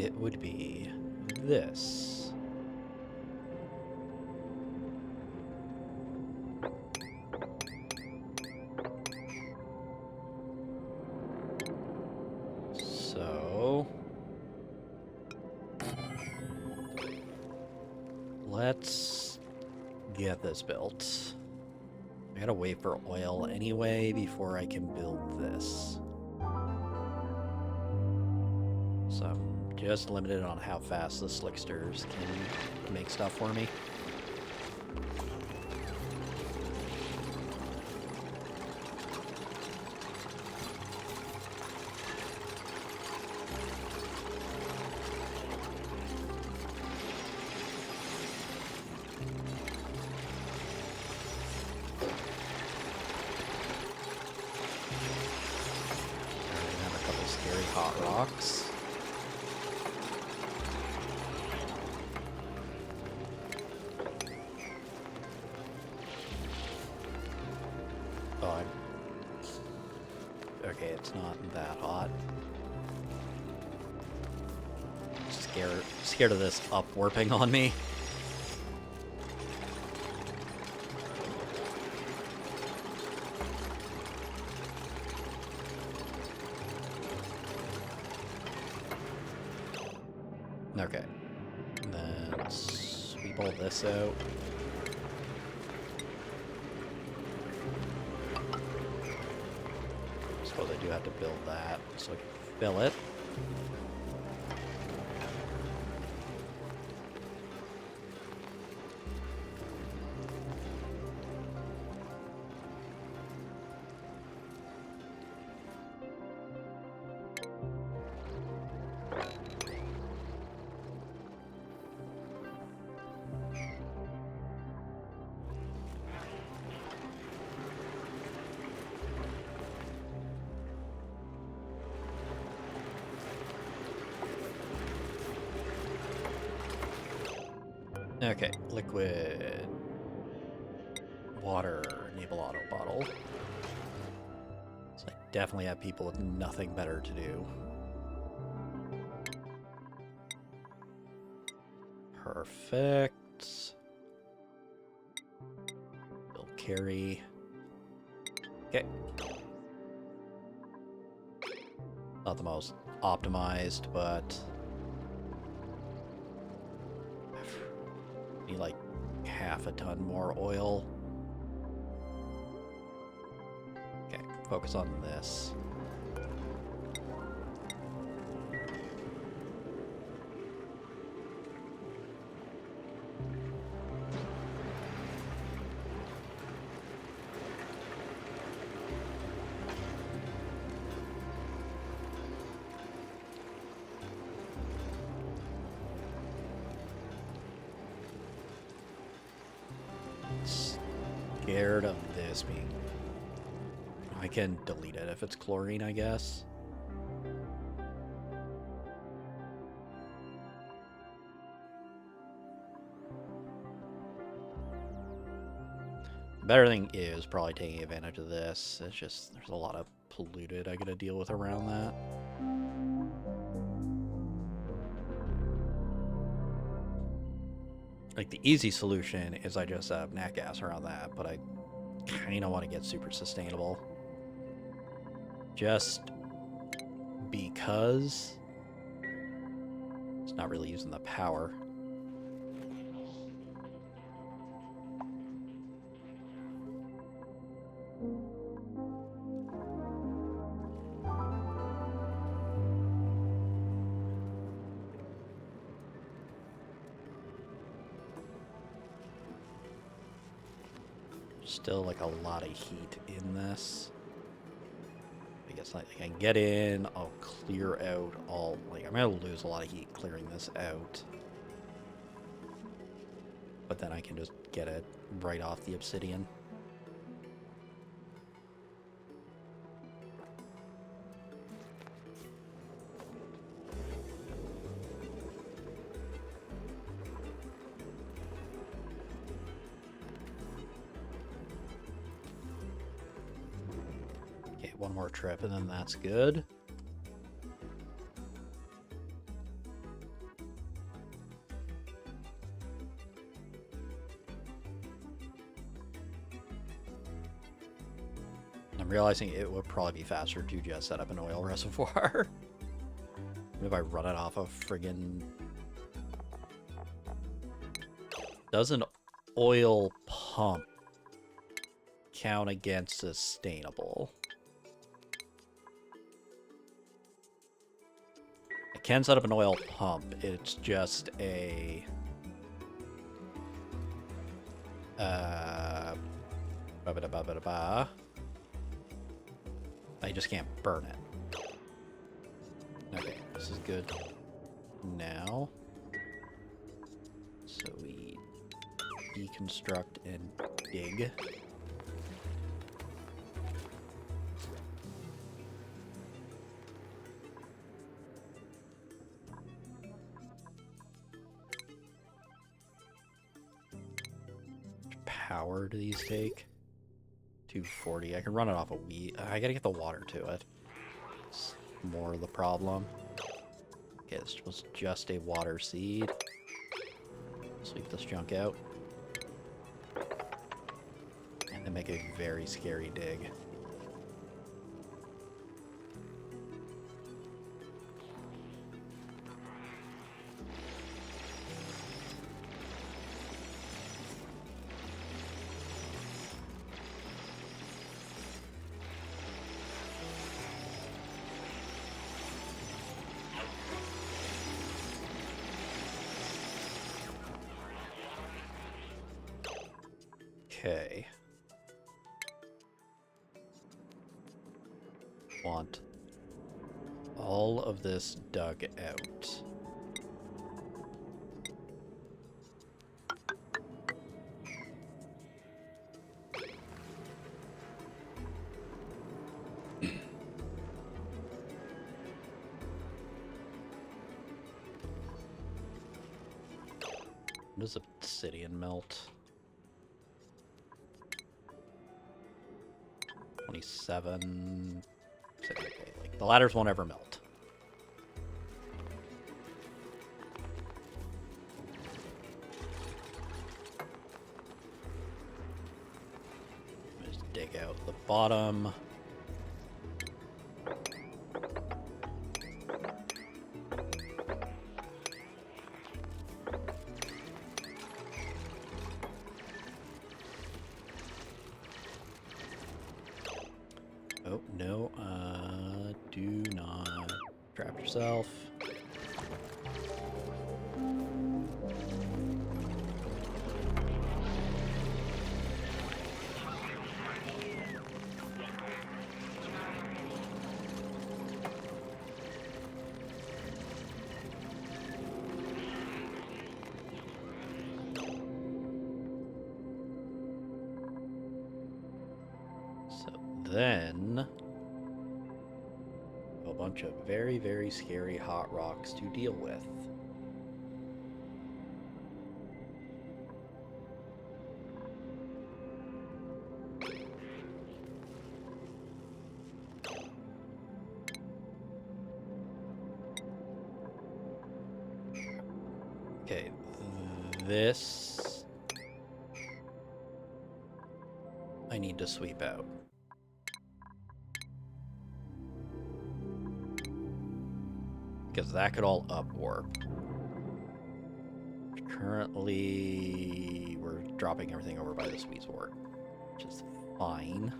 it would be this. So let's get this built. I gotta wait for oil anyway before I can build this. So I'm just limited on how fast the slicksters can make stuff for me. Hot rocks. Oh, okay, it's not that hot. Scared of this up warping on me. Okay, and then sweep all this out. Suppose I do have to build that so I can fill it. Okay, liquid water naval auto bottle. So I definitely have people with nothing better to do. Perfect. Build carry. Okay. Not the most optimized, but need like half a ton more oil. Okay, focus on this. Scared of this being... I can delete it if it's chlorine, I guess. The better thing is probably taking advantage of this. It's just, there's a lot of polluted I gotta deal with around that. Like, the easy solution is I just have nat gas around that, but I kind of want to get super sustainable. Just because it's not really using the power. Still like a lot of heat in this. I guess I can get in, I'll clear out all, like, I'm gonna lose a lot of heat clearing this out. But then I can just get it right off the obsidian. One more trip and then that's good. realizing it would probably be faster to just set up an oil reservoir. If I run it off a friggin'... Does an oil pump count against sustainable? I can set up an oil pump. It's just a... I just can't burn it. Okay, this is good now. So we deconstruct and dig. Power do these take? 240. I can run it off a wheat. I gotta get the water to it. It's more the problem. Okay, this was just a water seed. Sweep this junk out. And then make a very scary dig. Okay. Want all of this dug out. When does obsidian melt? 27. Okay, like the ladders won't ever melt. Just dig out the bottom. Oh, no, do not trap yourself. Then a bunch of very, very scary hot rocks to deal with. Okay, this I need to sweep out. Because that could all upwarp. Currently, we're dropping everything over by this weasel, which is fine.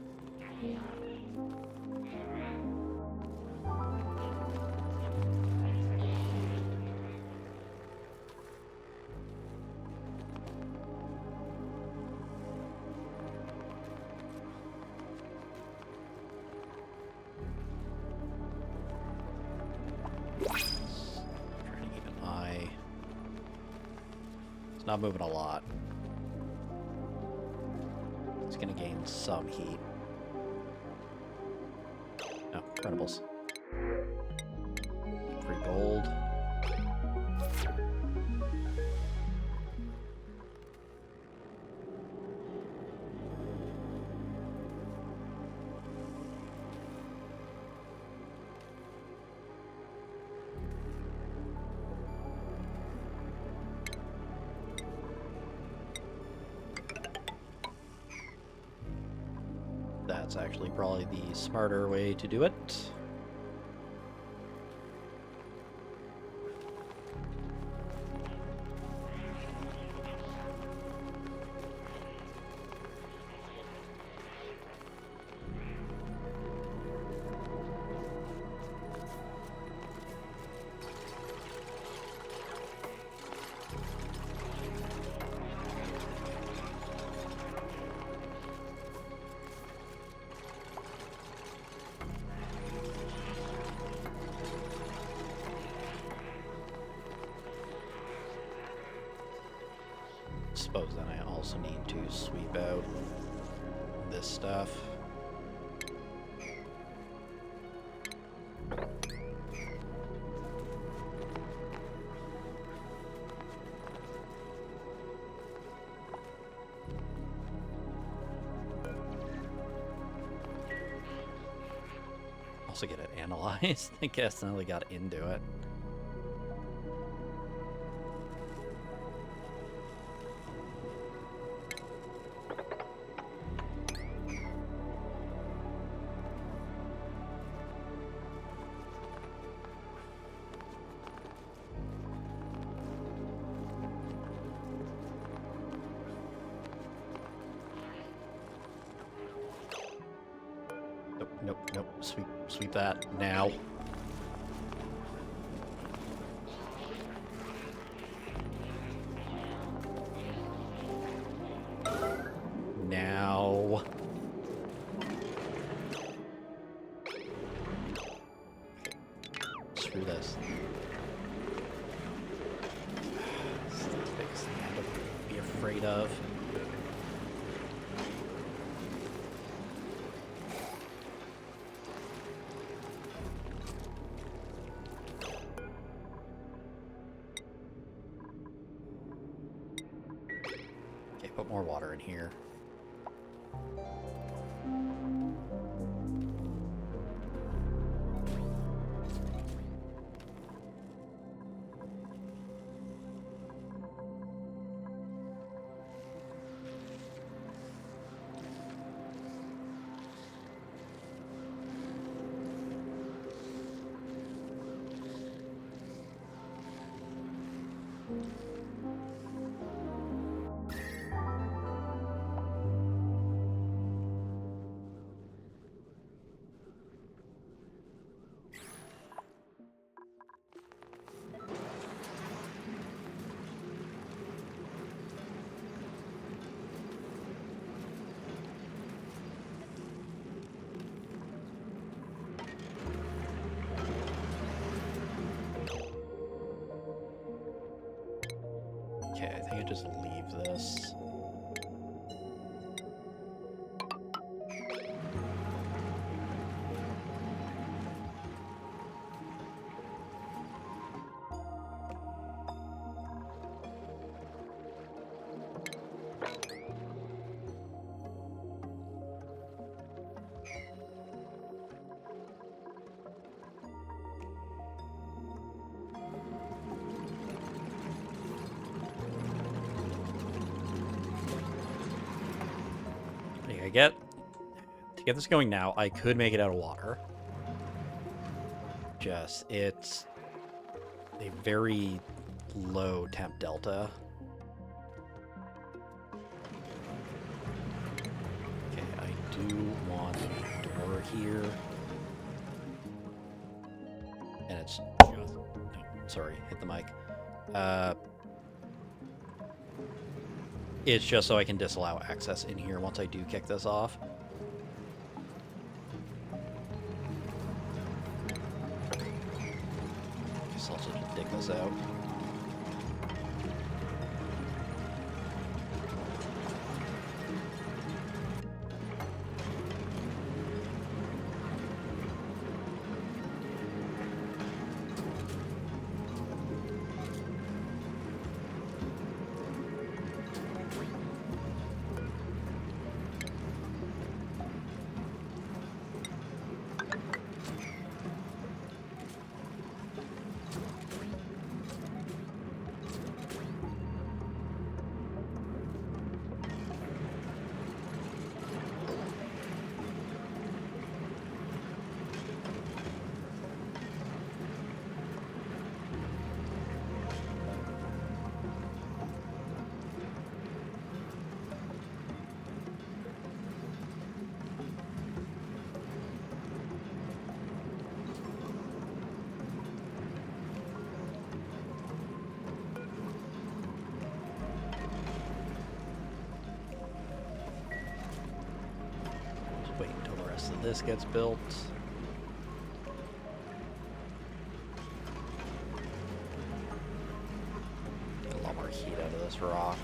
Not moving a lot. It's gonna gain some heat. No, printables. Free gold. That's actually probably the smarter way to do it. Suppose then I also need to sweep out this stuff. Also get it analyzed. I guess I only got into it. Nope. Sweep that now. Now. Screw this. This is the biggest thing I have to be afraid of. Put more water in here. Okay, I think I just leave this. To get this going now, I could make it out of water. Just, it's a very low temp delta. Okay, I do want a door here. And it's just, no, sorry, hit the mic. It's just so I can disallow access in here once I do kick this off. Guess I'll just dig this out. this gets built. Get a lot more heat out of this rock.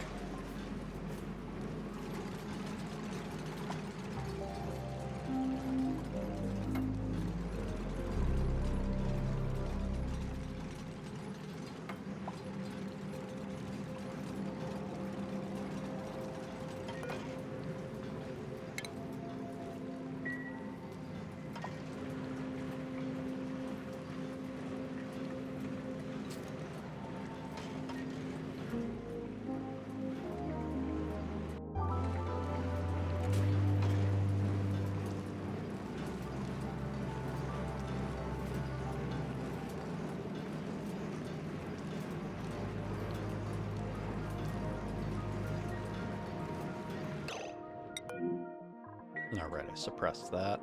Alright, I suppressed that.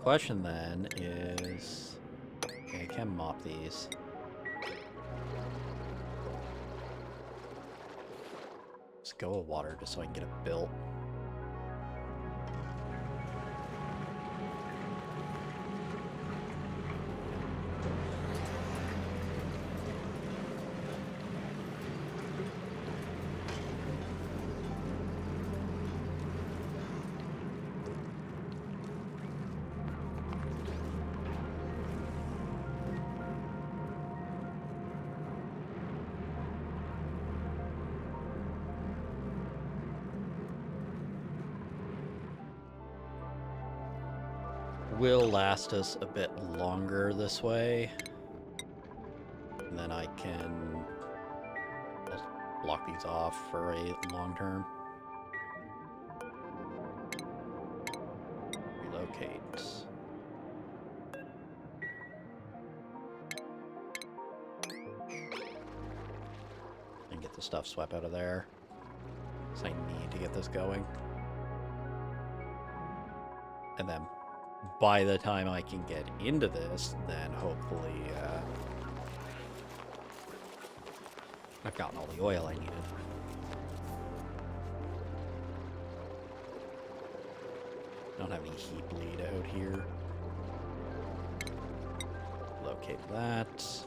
Question then is... Okay, I can mop these. Let's go with water just so I can get it built. Will last us a bit longer this way. And then I can just block these off for a long term. Relocate. And get the stuff swept out of there. So I need to get this going. And then by the time I can get into this, then hopefully I've gotten all the oil I needed. Don't have any heat bleed out here. Locate that.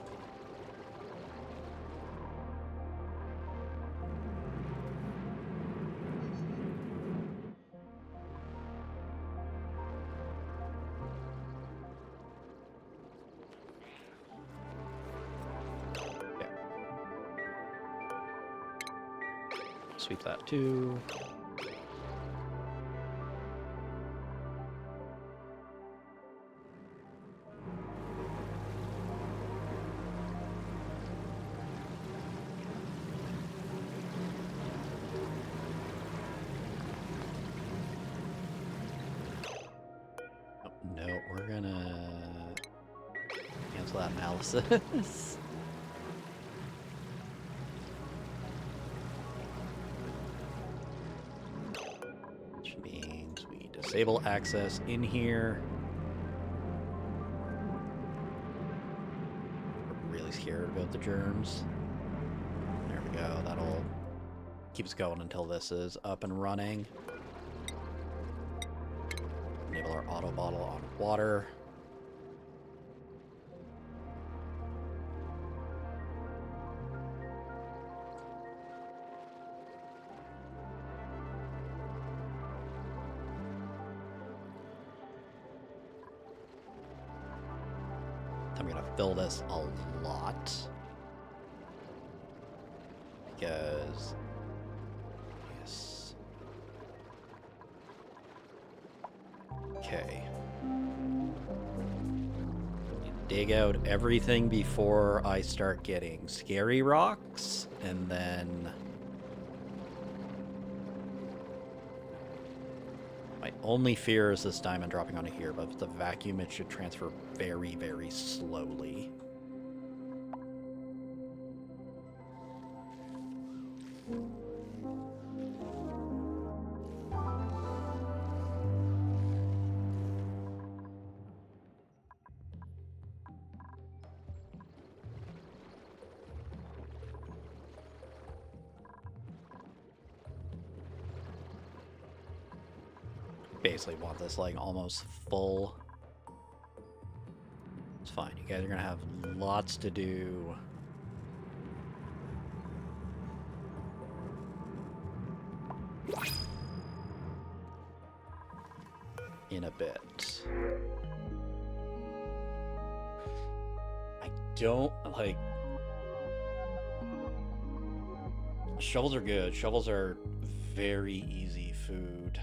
Sweep that too. Oh, no, we're gonna cancel that analysis. Disable access in here. I'm really scared about the germs. There we go. That'll keep us going until this is up and running. Enable our auto bottle on water. I'm gonna fill this a lot because yes. Okay. Dig out everything before I start getting scary rocks, and then my only fear is this diamond dropping onto here, but with the vacuum it should transfer very, very slowly. basically want this like almost full. It's fine. You guys are gonna have lots to do. In a bit. I don't like. Shovels are good. Shovels are very easy food.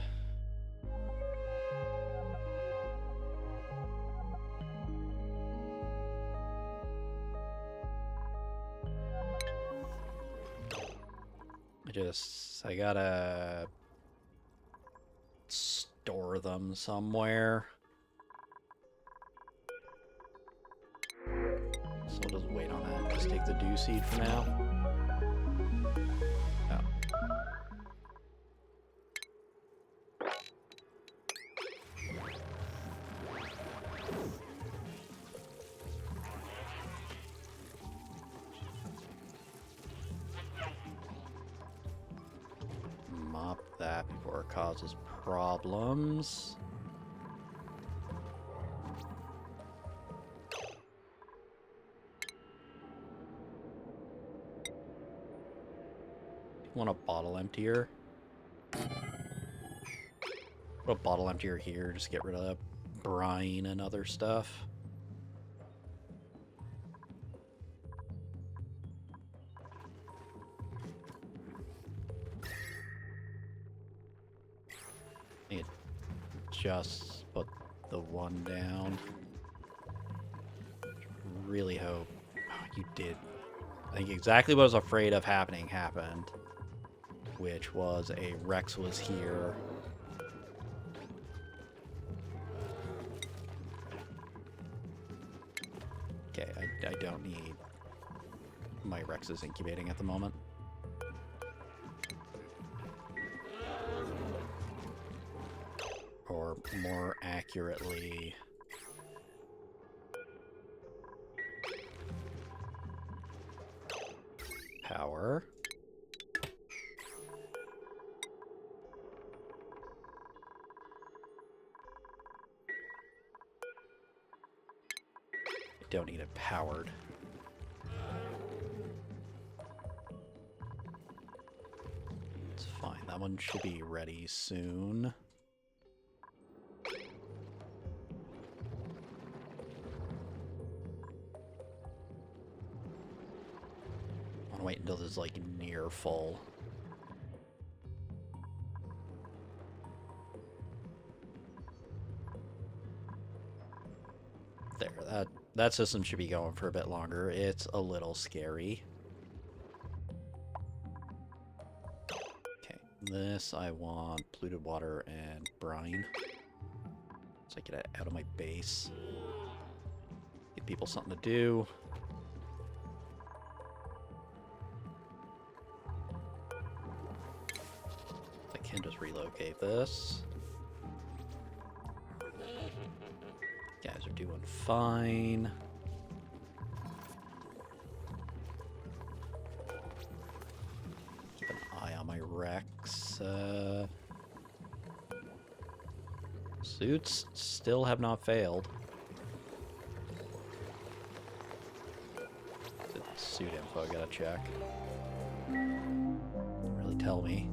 I gotta store them somewhere. So we'll just wait on that. Just take the dew seed for now. Oh. Mop that before it causes problems. Want a bottle emptier? Put a bottle emptier here, just get rid of brine and other stuff. It just put the one down. Really hope you did. I think exactly what I was afraid of happening happened. Which was a Rex was here. Okay, I don't need my Rexes incubating at the moment. Or more accurately, power. Don't need it powered. It's fine. That one should be ready soon. I want to wait until this is like near full. There, that system should be going for a bit longer. It's a little scary. Okay, this I want polluted water and brine. So I get it out of my base. Give people something to do. I can just relocate this. Guys are doing fine. Keep an eye on my Rex. Suits still have not failed. It's suit info I gotta check. Doesn't really tell me.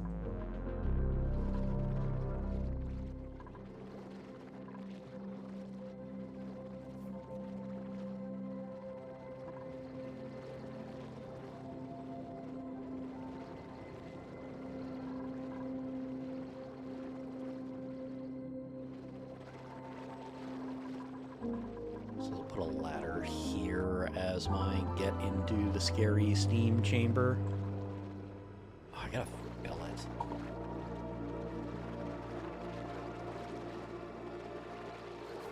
Put a ladder here as my get into the scary steam chamber. Oh, I gotta fill it.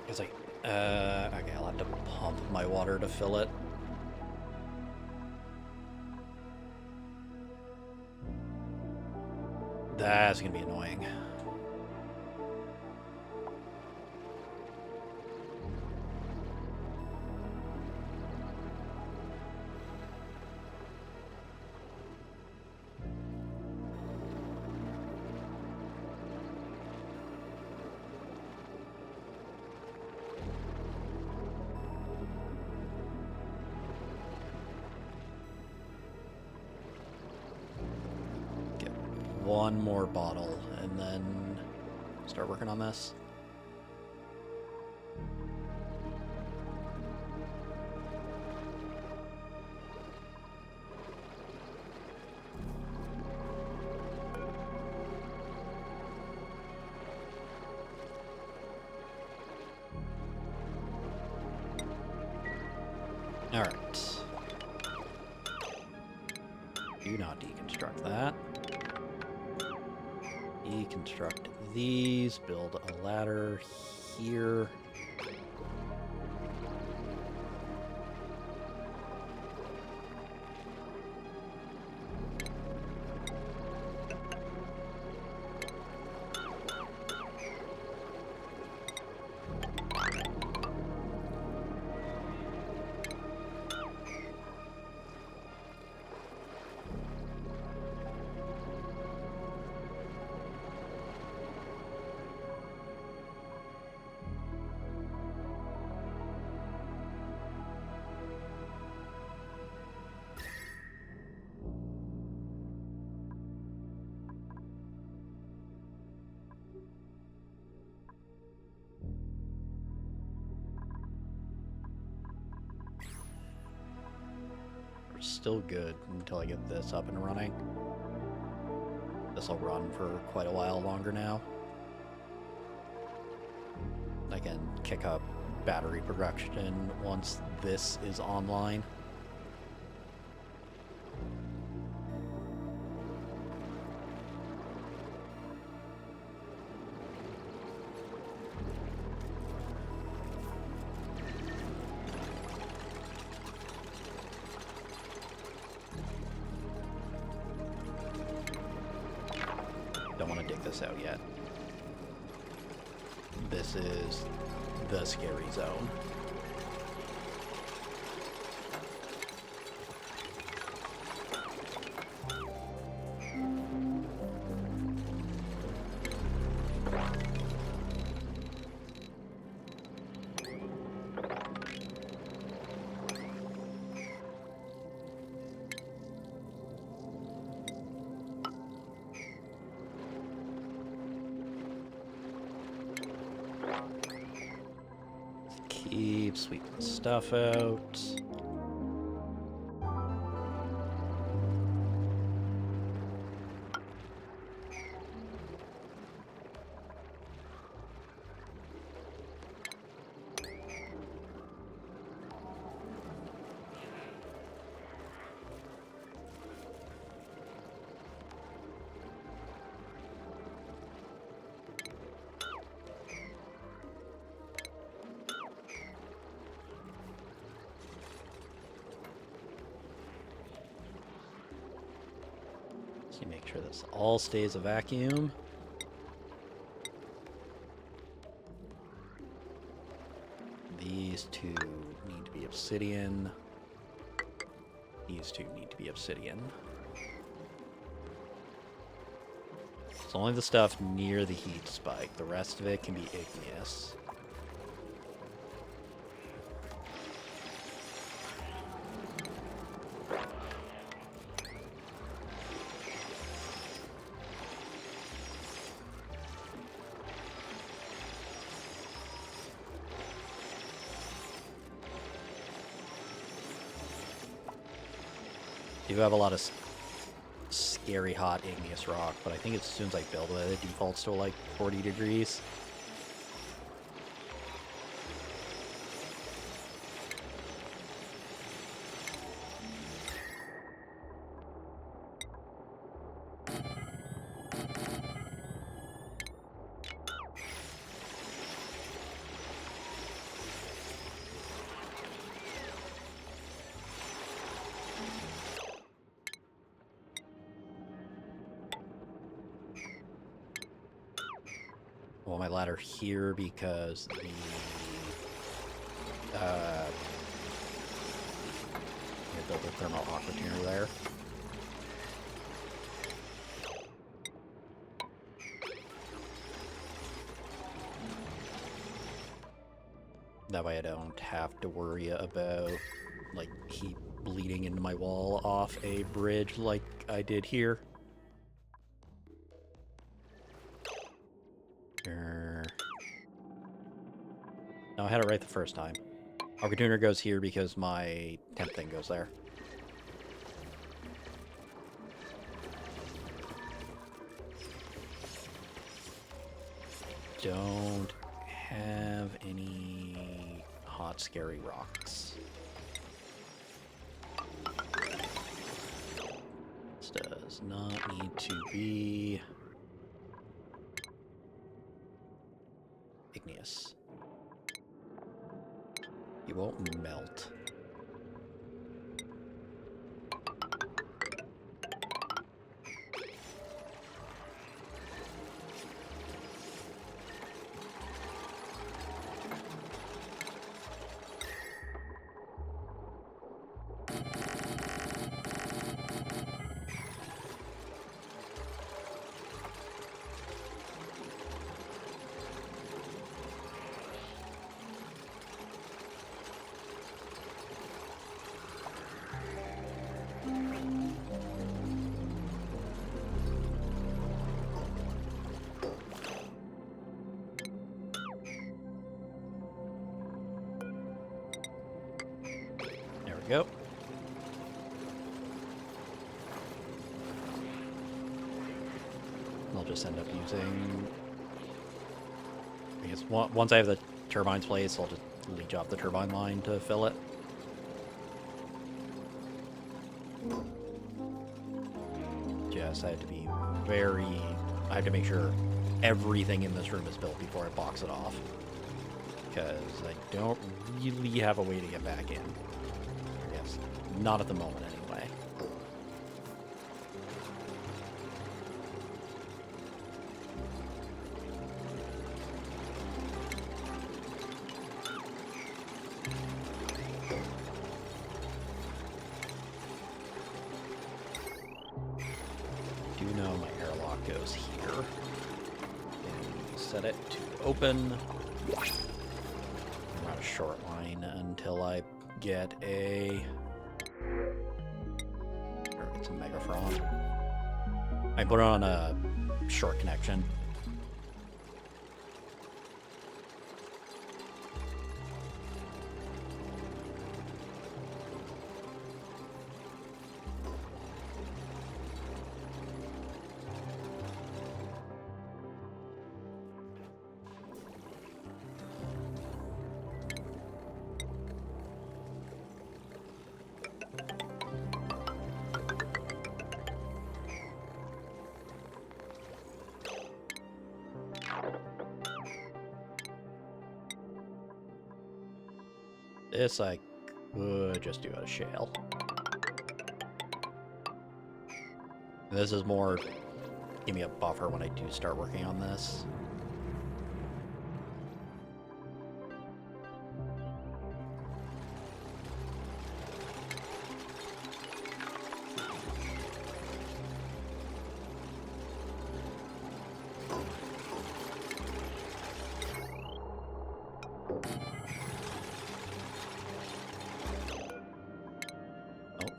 It's like, okay, I'll have to pump my water to fill it. That's gonna be annoying. one more bottle and then start working on this. Alright. Do not deconstruct that. Deconstruct these, build a ladder here. Still good until I get this up and running. This will run for quite a while longer now. I can kick up battery production once this is online. Don't want to dig this out yet. This is the scary zone. Keep sweeping stuff out. So you make sure this all stays a vacuum. These two need to be obsidian. These two need to be obsidian. It's only the stuff near the heat spike. The rest of it can be igneous. You have a lot of scary hot igneous rock, but I think as soon as I build it, it defaults to like 40 degrees. Well, my ladder here because the I built a thermal aqua tuner there. That way I don't have to worry about like heat bleeding into my wall off a bridge like I did here. No, I had it right the first time. Our tuner goes here because my temp thing goes there. Don't have any hot, scary rocks. This does not need to be igneous. It won't melt. Go. I'll just end up using... I guess once I have the turbines placed, I'll just leech off the turbine line to fill it. Just I have to be very... I have to make sure everything in this room is built before I box it off. Because I don't really have a way to get back in. Not at the moment, anyway. Do know my airlock goes here. And set it to open. I'm on a short line until I get a... It's a Megafron. I put it on a short connection. This I could just do out of shale. This is more, give me a buffer when I do start working on this.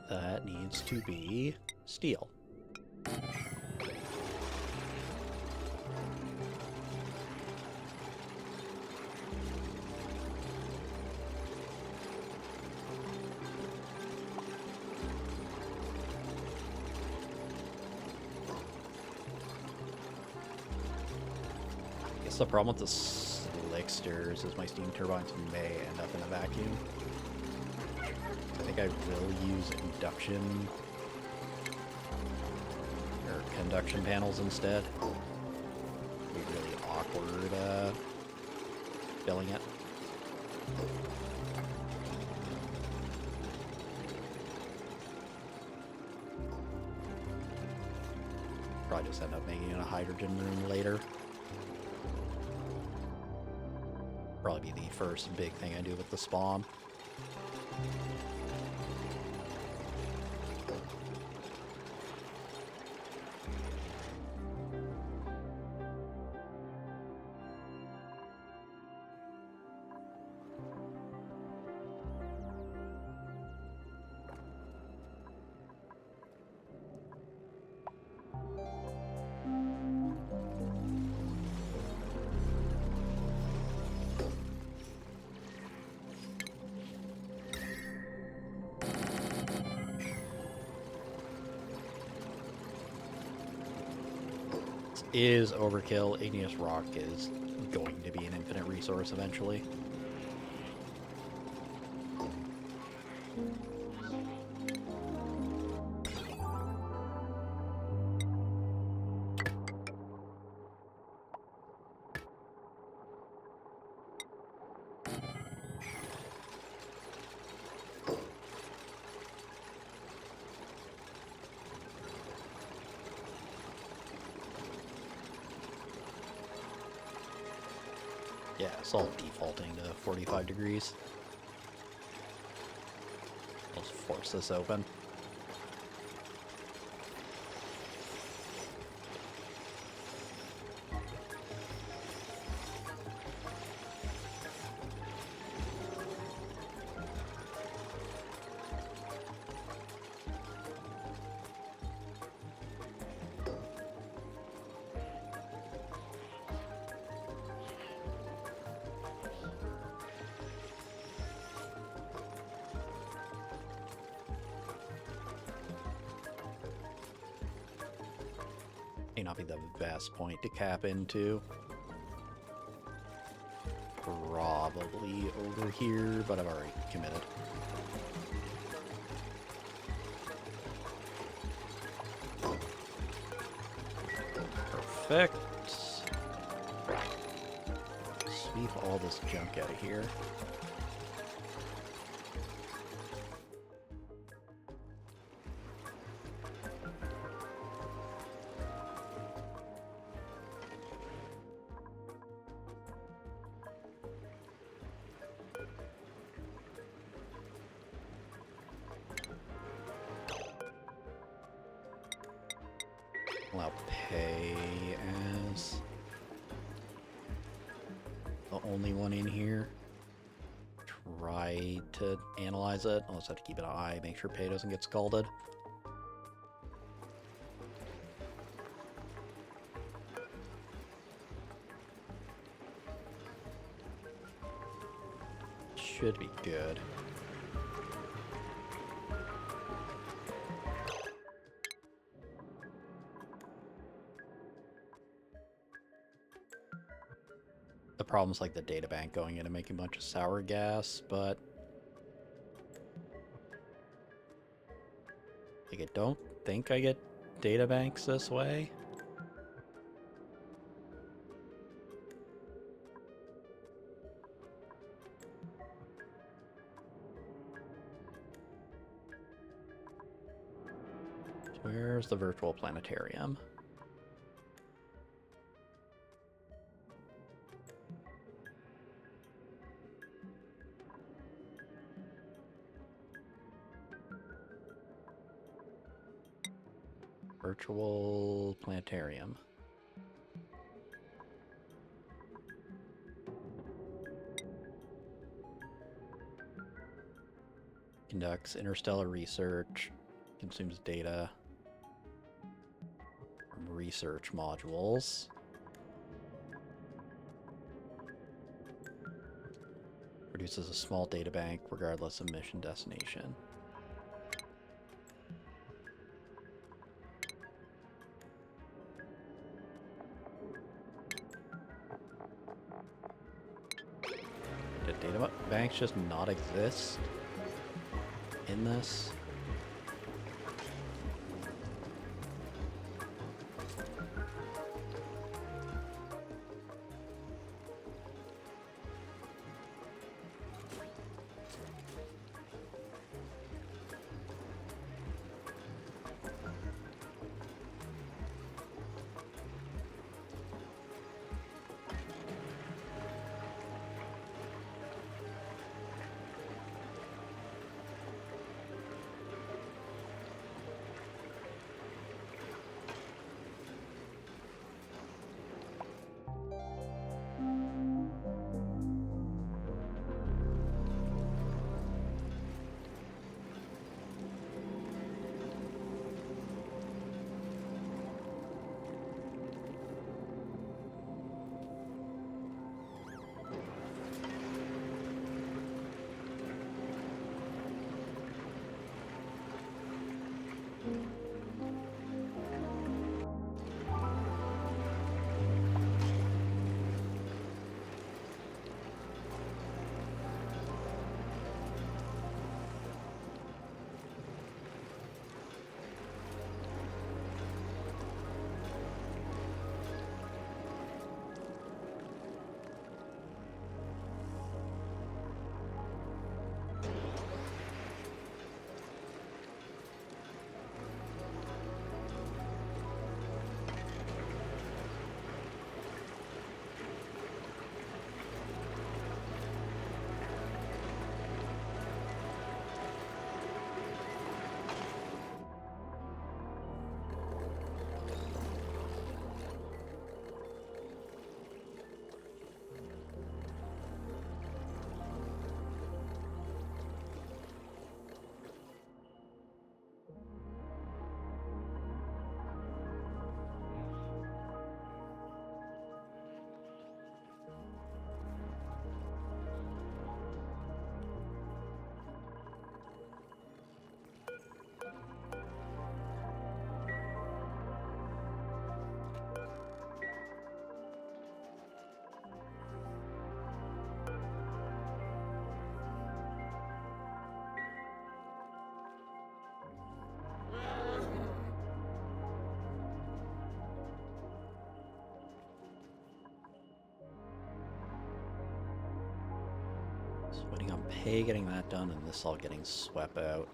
That needs to be steel. I guess the problem with the slicksters is my steam turbines may end up in a vacuum. I think I will use induction or conduction panels instead. It'd be really awkward filling it. Probably just end up making it a hydrogen room later. Probably be the first big thing I do with the spawn. is overkill. Igneous rock is going to be an infinite resource eventually. Yeah, it's all defaulting to 45 degrees. Let's force this open. May not be the best point to cap into. Probably over here, but I've already committed. Perfect. Sweep all this junk out of here. Allow pay as the only one in here. Try to analyze it. I'll just have to keep an eye, make sure pay doesn't get scalded. Should be good. The problem's like the data bank going in and making a bunch of sour gas, but like I don't think I get data banks this way. Where's the virtual planetarium? Virtual planetarium. Conducts interstellar research, consumes data from research modules. Produces a small data bank regardless of mission destination. Did data banks just not exist in this? So waiting on pay, getting that done, and this all getting swept out.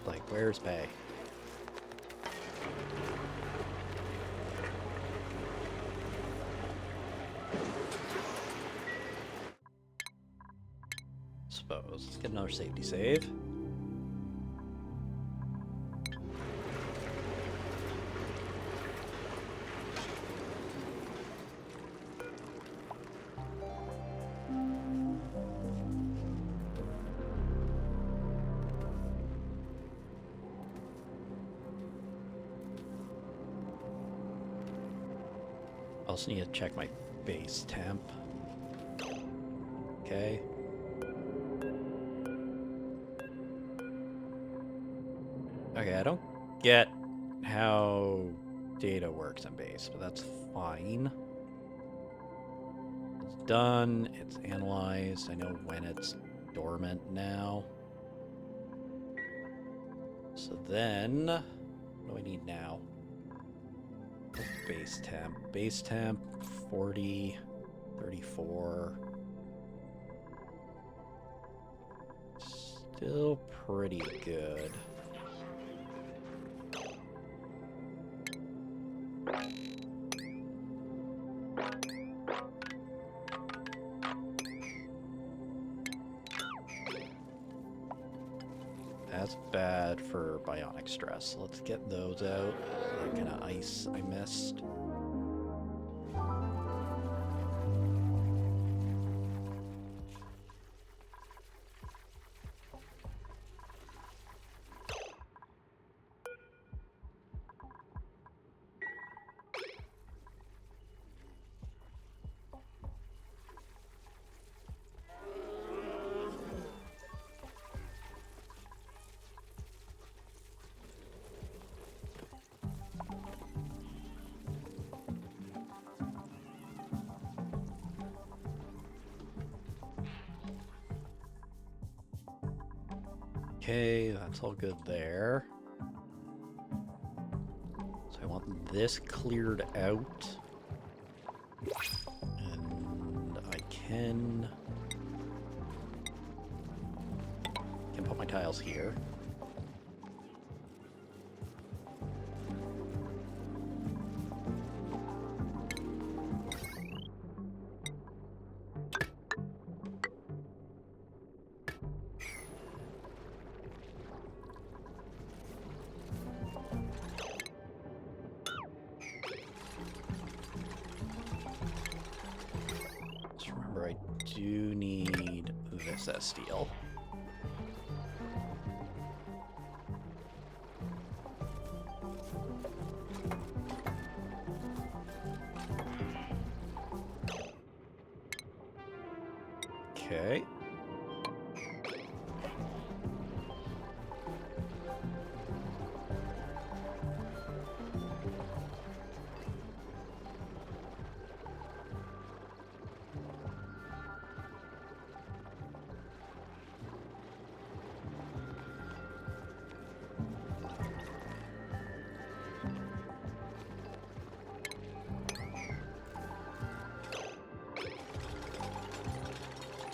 Like, where's pay? Suppose. Let's get another safety save. I also need to check my base temp. Okay. Okay, I don't get how data works in base, but that's fine. It's done, it's analyzed, I know when it's dormant now. So then, what do I need now? Base temp. Base temp, 40, 34. Still pretty good. That's bad for bionic stress. Let's get those out. That kind of ice I missed. Okay, that's all good there. So I want this cleared out. And I can put my tiles here. I do need this as steel. Okay.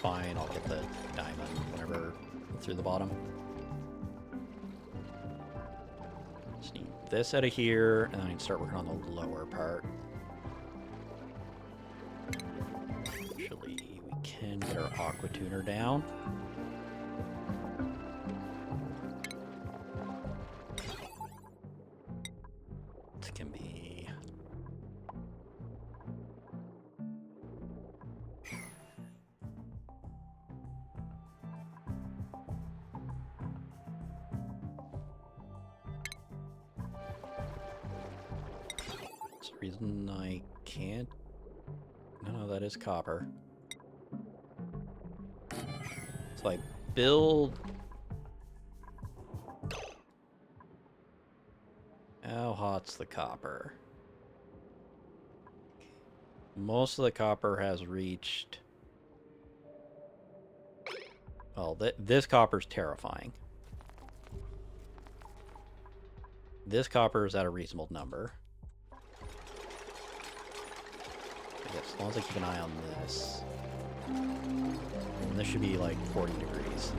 Fine, I'll get the diamond whenever through the bottom. Just need this out of here, and then I can start working on the lower part. Actually, we can get our aqua tuner down. That's the reason I can't... No, that is copper. So I build... How hot's the copper? Most of the copper has reached... Well, this copper's terrifying. This copper is at a reasonable number. I guess as long as I keep an eye on this. And this should be like 40 degrees.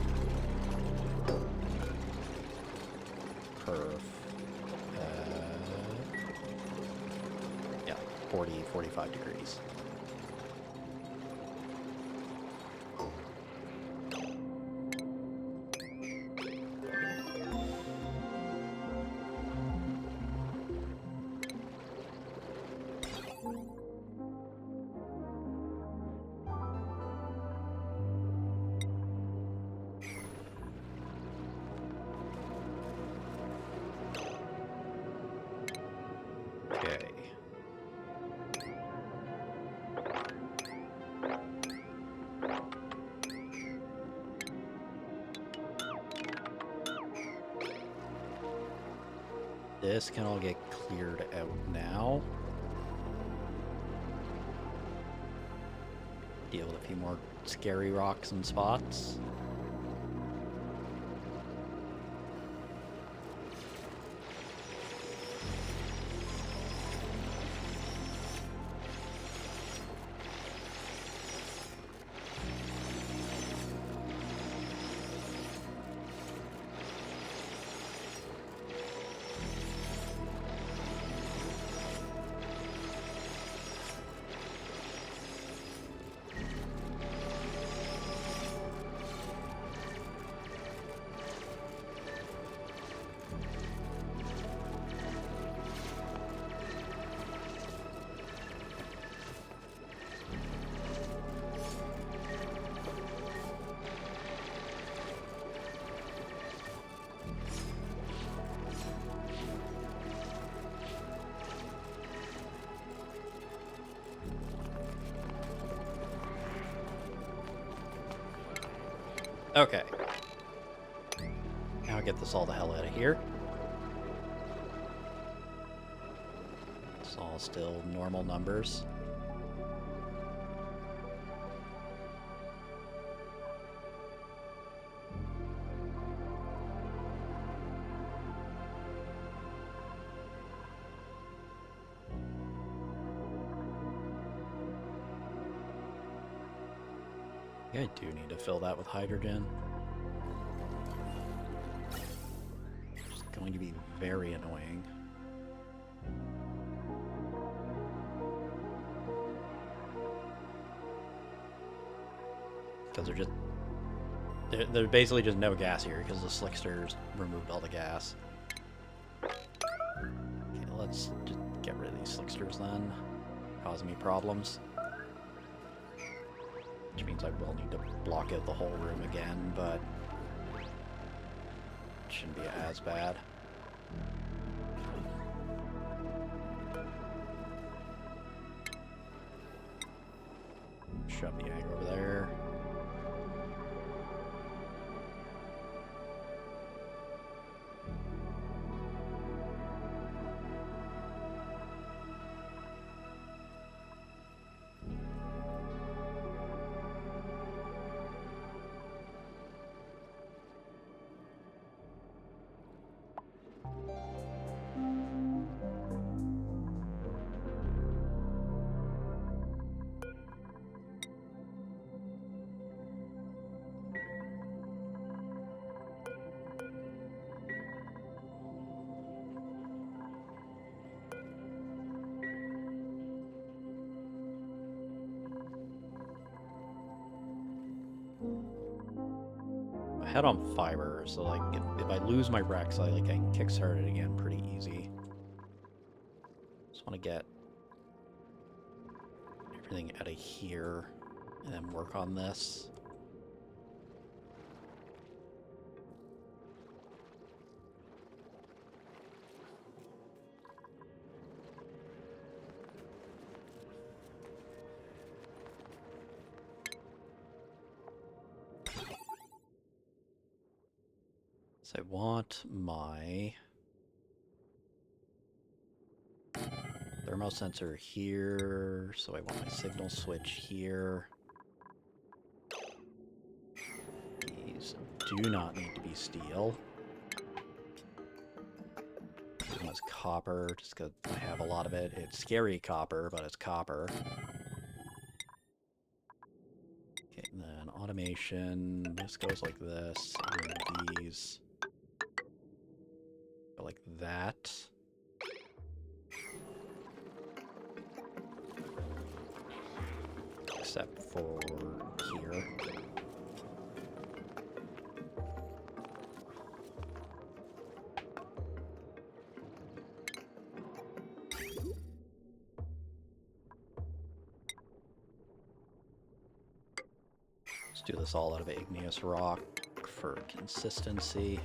Perf. Yeah, 40, 45 degrees. Okay. This can all get cleared out now. Deal with a few more scary rocks and spots. Okay. Now get this all the hell out of here. It's all still normal numbers. I do need to fill that with hydrogen. It's going to be very annoying. Because there's basically just no gas here because the slicksters removed all the gas. Okay, let's just get rid of these slicksters then. Causing me problems. Which means I will need to block out the whole room again, but it shouldn't be as bad. Shove the egg over there. Head on fiber, so like if I lose my Rex, I can kickstart it again pretty easy. Just want to get everything out of here and then work on this. So I want my thermosensor here, so I want my signal switch here. These do not need to be steel. This one is copper, just because I have a lot of it. It's scary copper, but it's copper. Okay, and then automation, this goes like this, and these go like that. Except for here. Let's do this all out of igneous rock for consistency.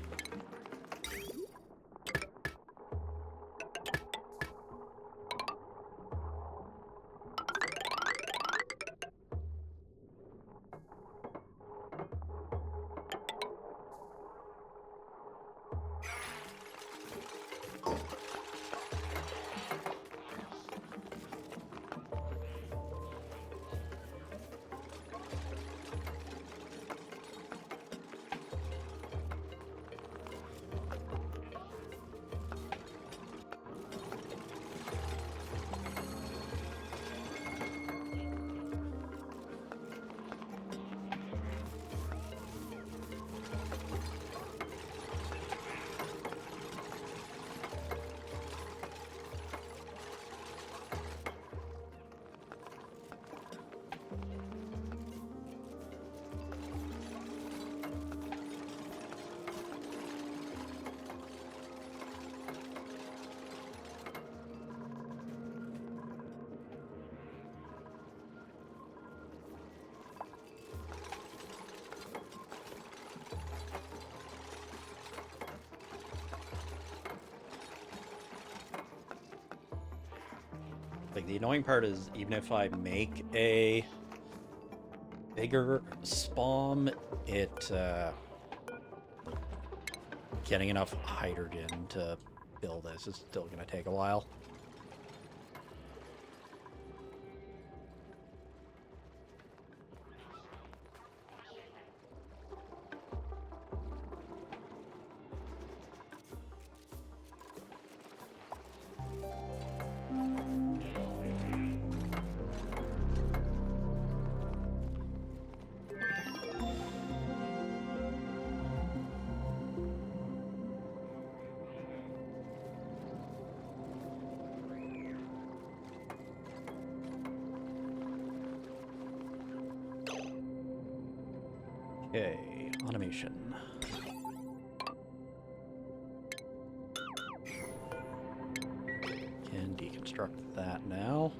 Like, the annoying part is, even if I make a bigger spawn, getting enough hydrogen to build this is still going to take a while. Okay, automation. Can deconstruct that now.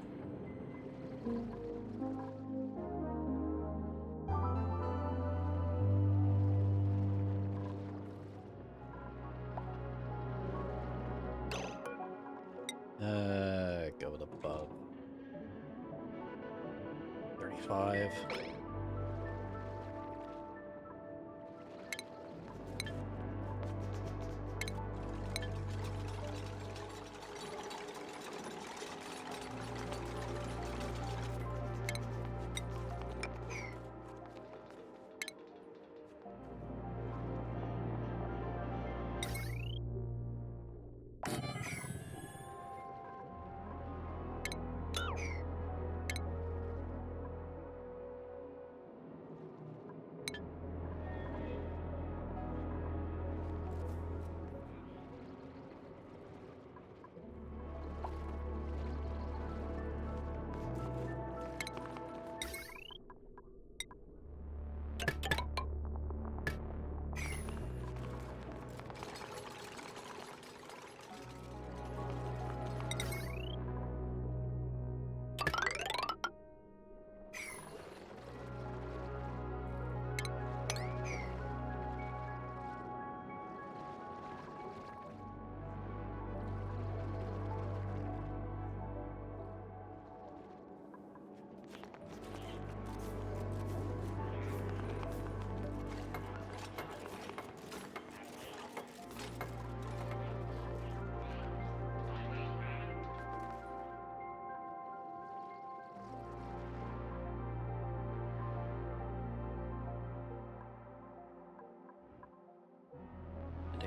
Go with above 35.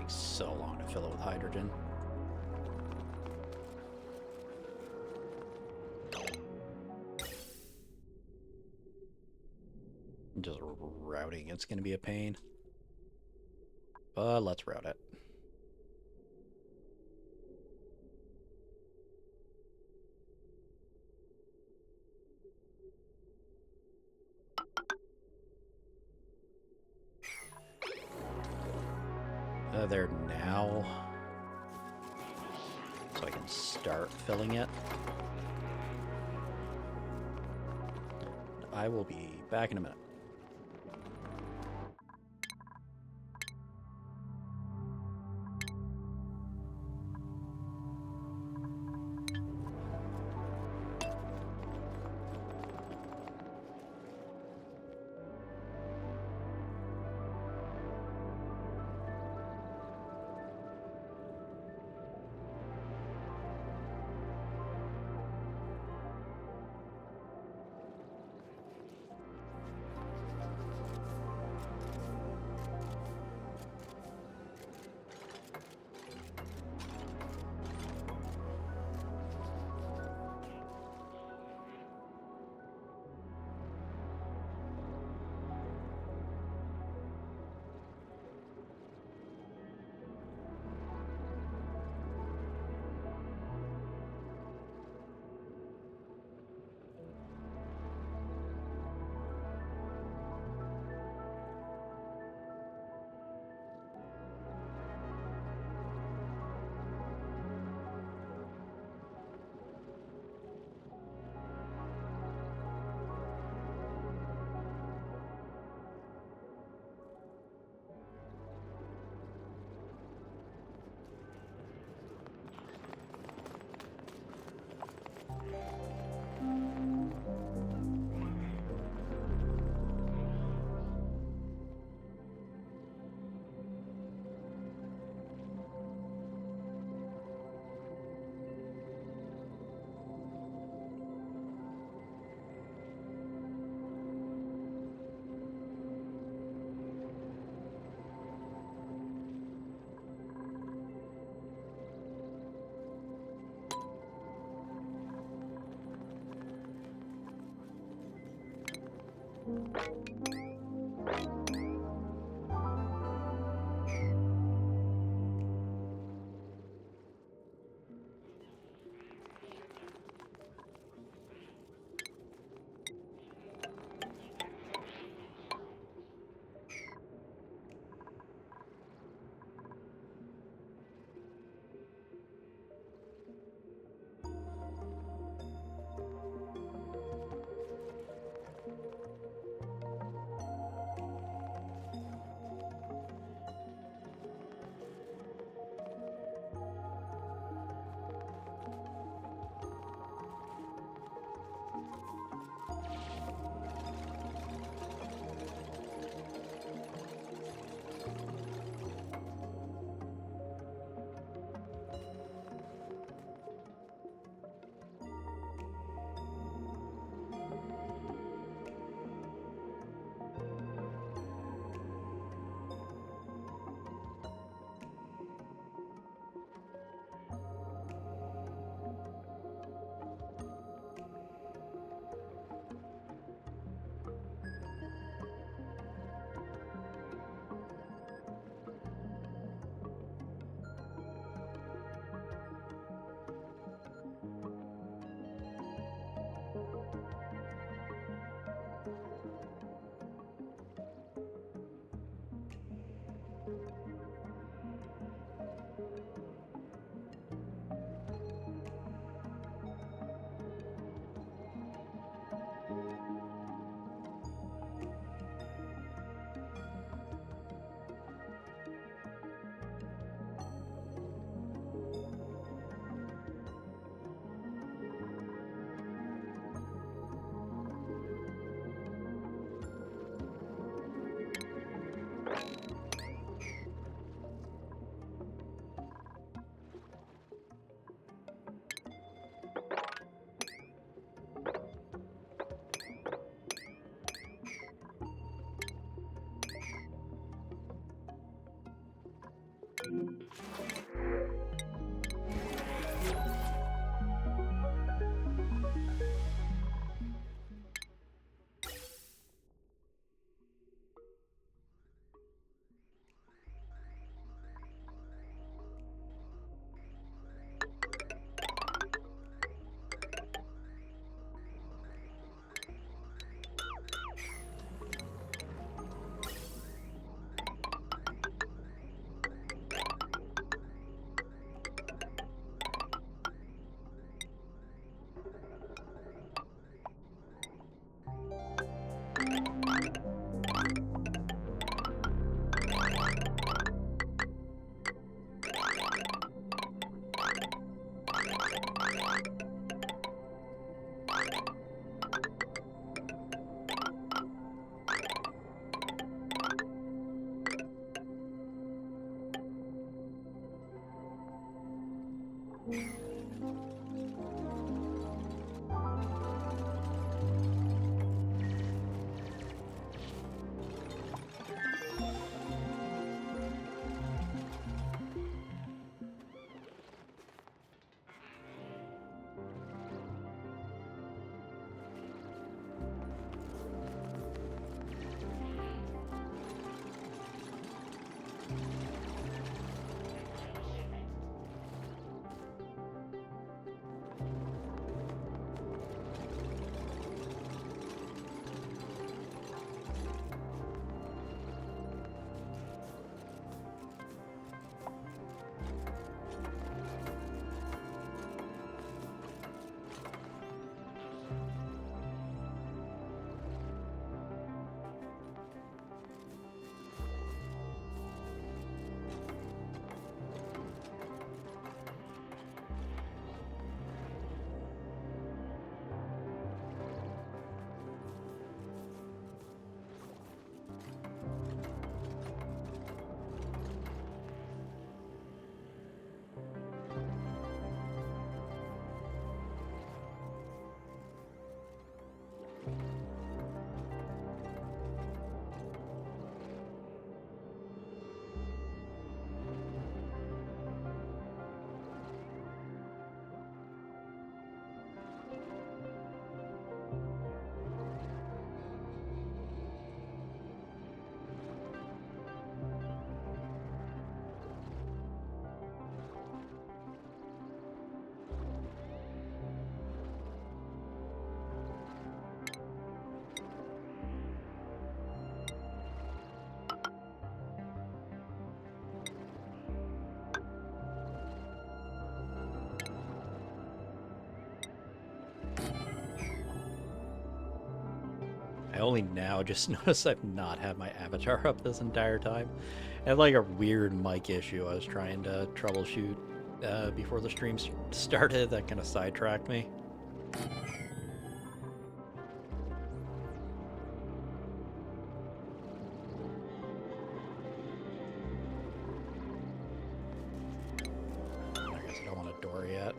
take so long to fill it with hydrogen. Just routing it's going to be a pain. But let's route it. There now. So I can start filling it. I will be back in a minute. I only now just noticed I've not had my avatar up this entire time. I had like a weird mic issue I was trying to troubleshoot before the stream started that kind of sidetracked me. I guess I don't want a door yet.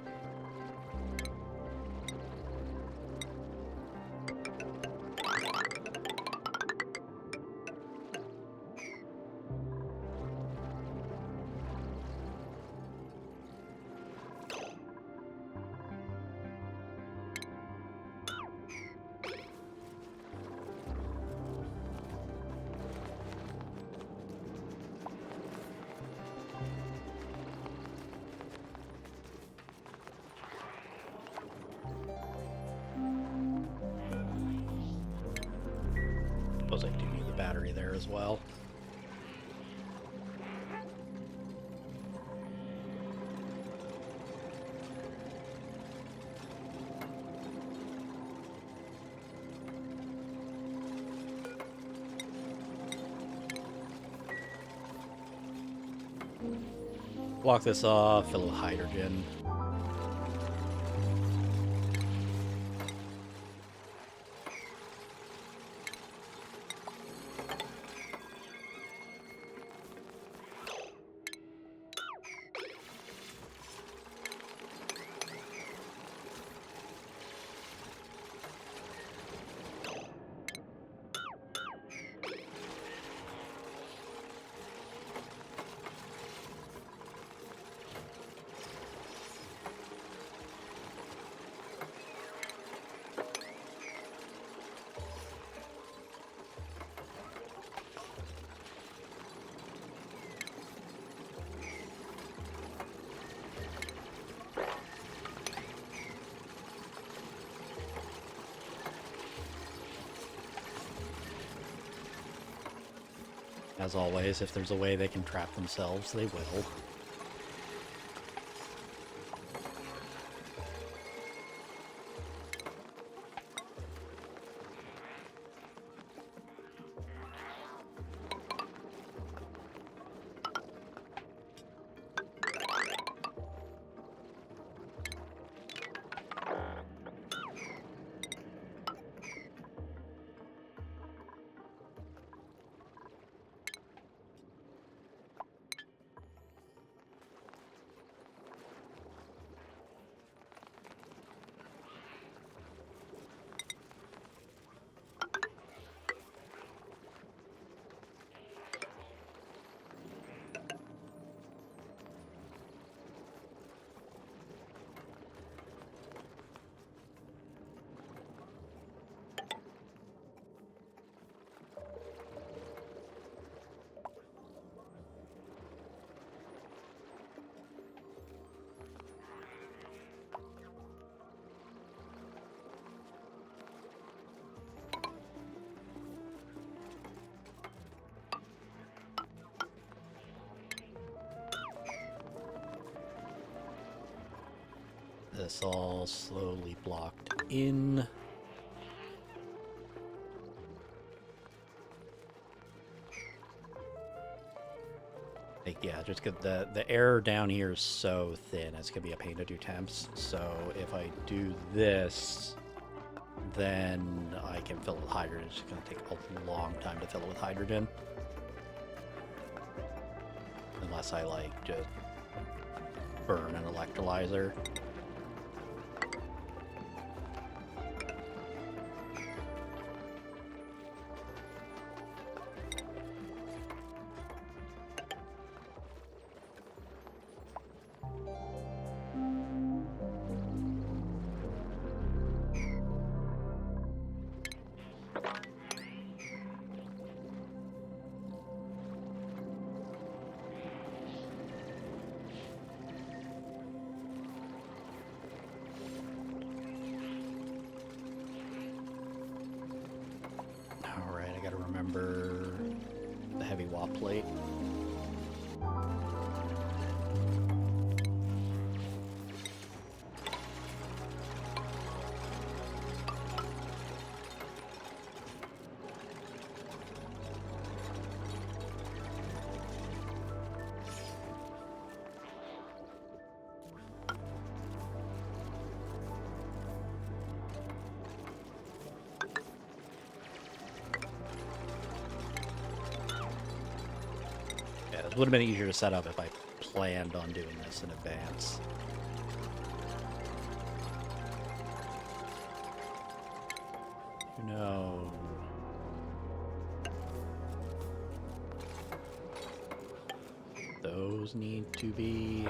Suppose I do need the battery there as well. Block this off, fill it with hydrogen. As always, if there's a way they can trap themselves, they will. this all slowly blocked in. Like, yeah, just because the air down here is so thin, it's gonna be a pain to do temps. So if I do this, then I can fill it with hydrogen. It's gonna take a long time to fill it with hydrogen. Unless I, like, just burn an electrolyzer. Remember the heavy watt plate. It would have been easier to set up if I planned on doing this in advance. No. Those need to be...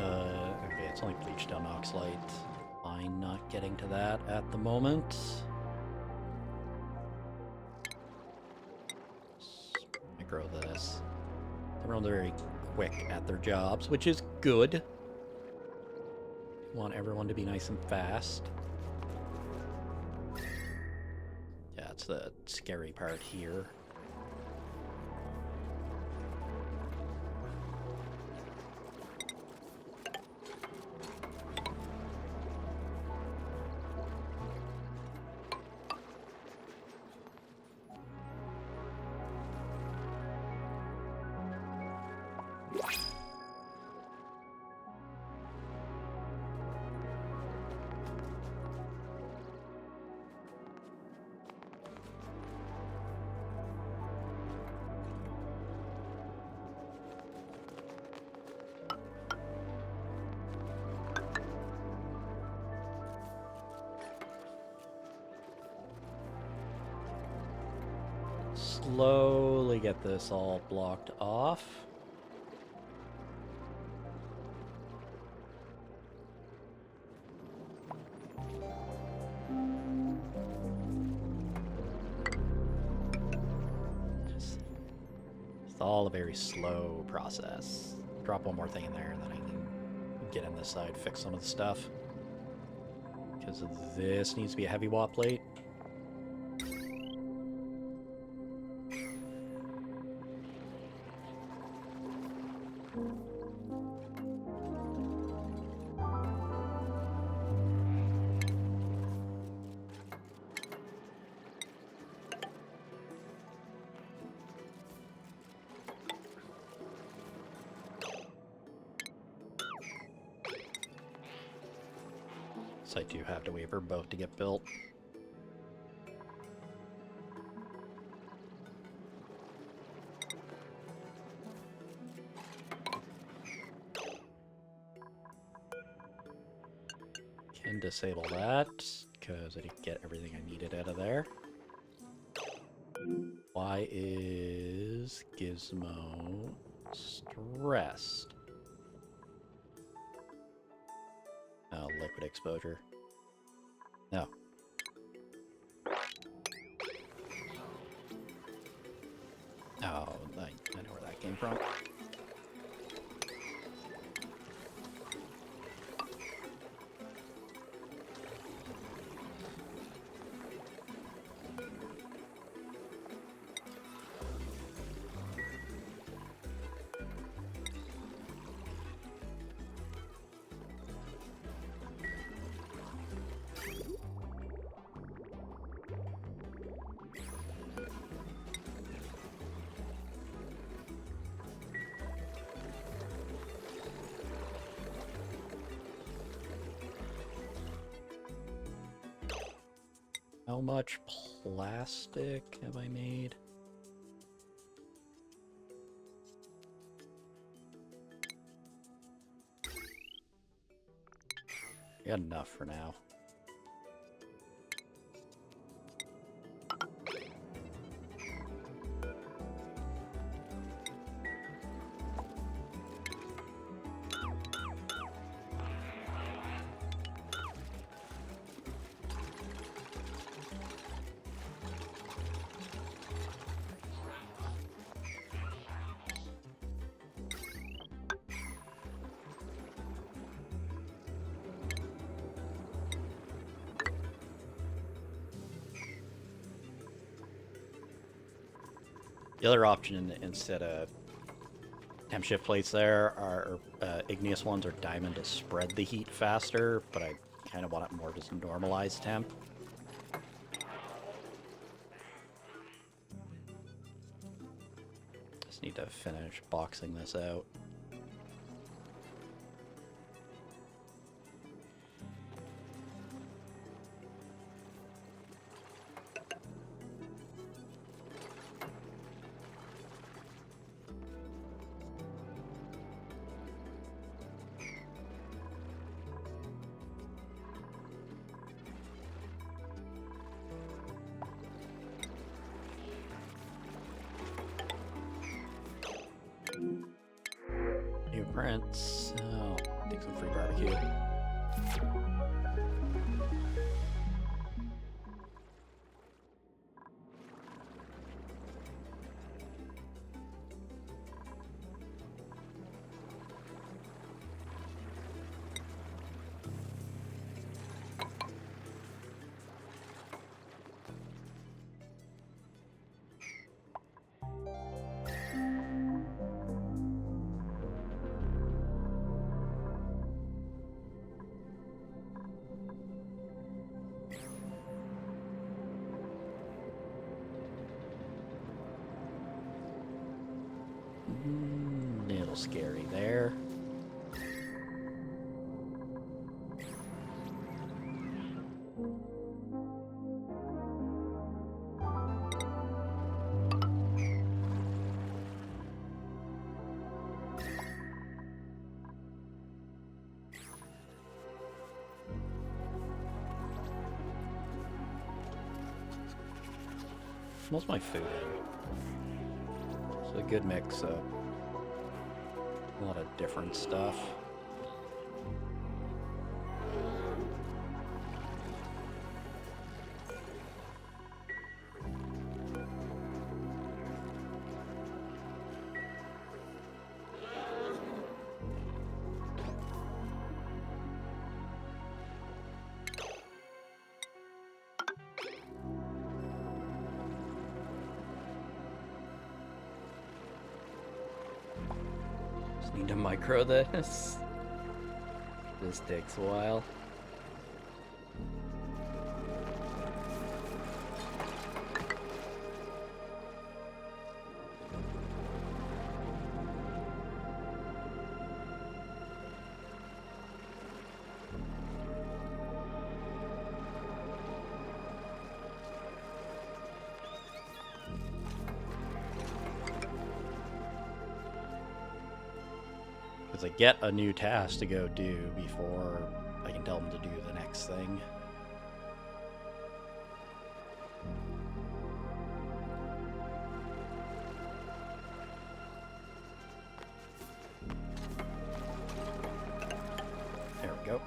Okay, it's only bleached down oxalate. Fine, not getting to that at the moment. Micro this. Everyone's very quick at their jobs, which is good. Want everyone to be nice and fast. Yeah, it's the scary part here. Slowly get this all blocked off. It's all a very slow process. Drop one more thing in there and then I can get in this side, fix some of the stuff. Because this needs to be a heavy watt plate. So I do have to wait for both to get built. and disable that, because I didn't get everything I needed out of there. Why is Gizmo stressed? Oh, liquid exposure. No. Oh, I know where that came from. How much plastic have I made? I got enough for now. The other option instead of temp shift plates there are igneous ones or diamond to spread the heat faster, but I kind of want it more just normalized temp. Just need to finish boxing this out. New prints. Oh, take some free barbecue. Little scary there. Smells my food in. It's a good mix of a lot of different stuff. Need to micro this. This takes a while. I get a new task to go do before I can tell them to do the next thing. There we go.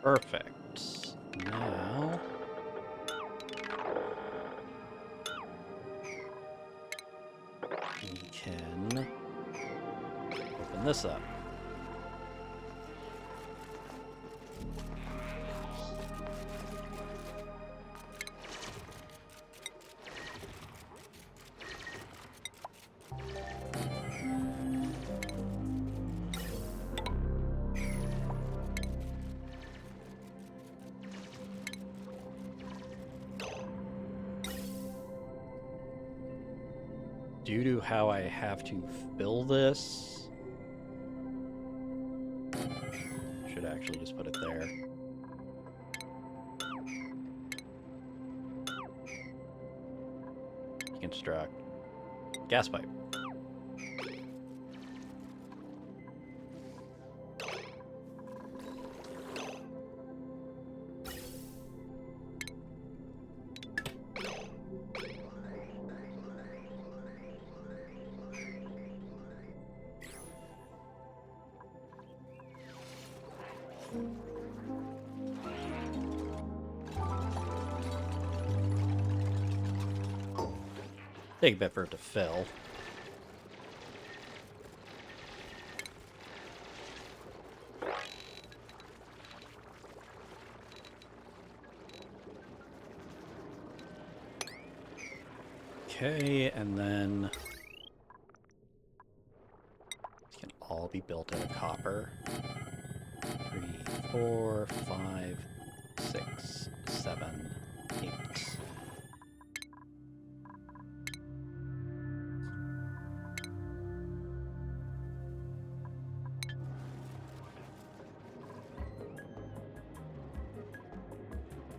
Perfect. Now we can open this up. Due to how I have to fill this, should actually just put it there. Construct gas pipe. Take a bit for it to fill. Okay, and then these can all be built out of copper. 3, 4, 5, 6, 7, 8.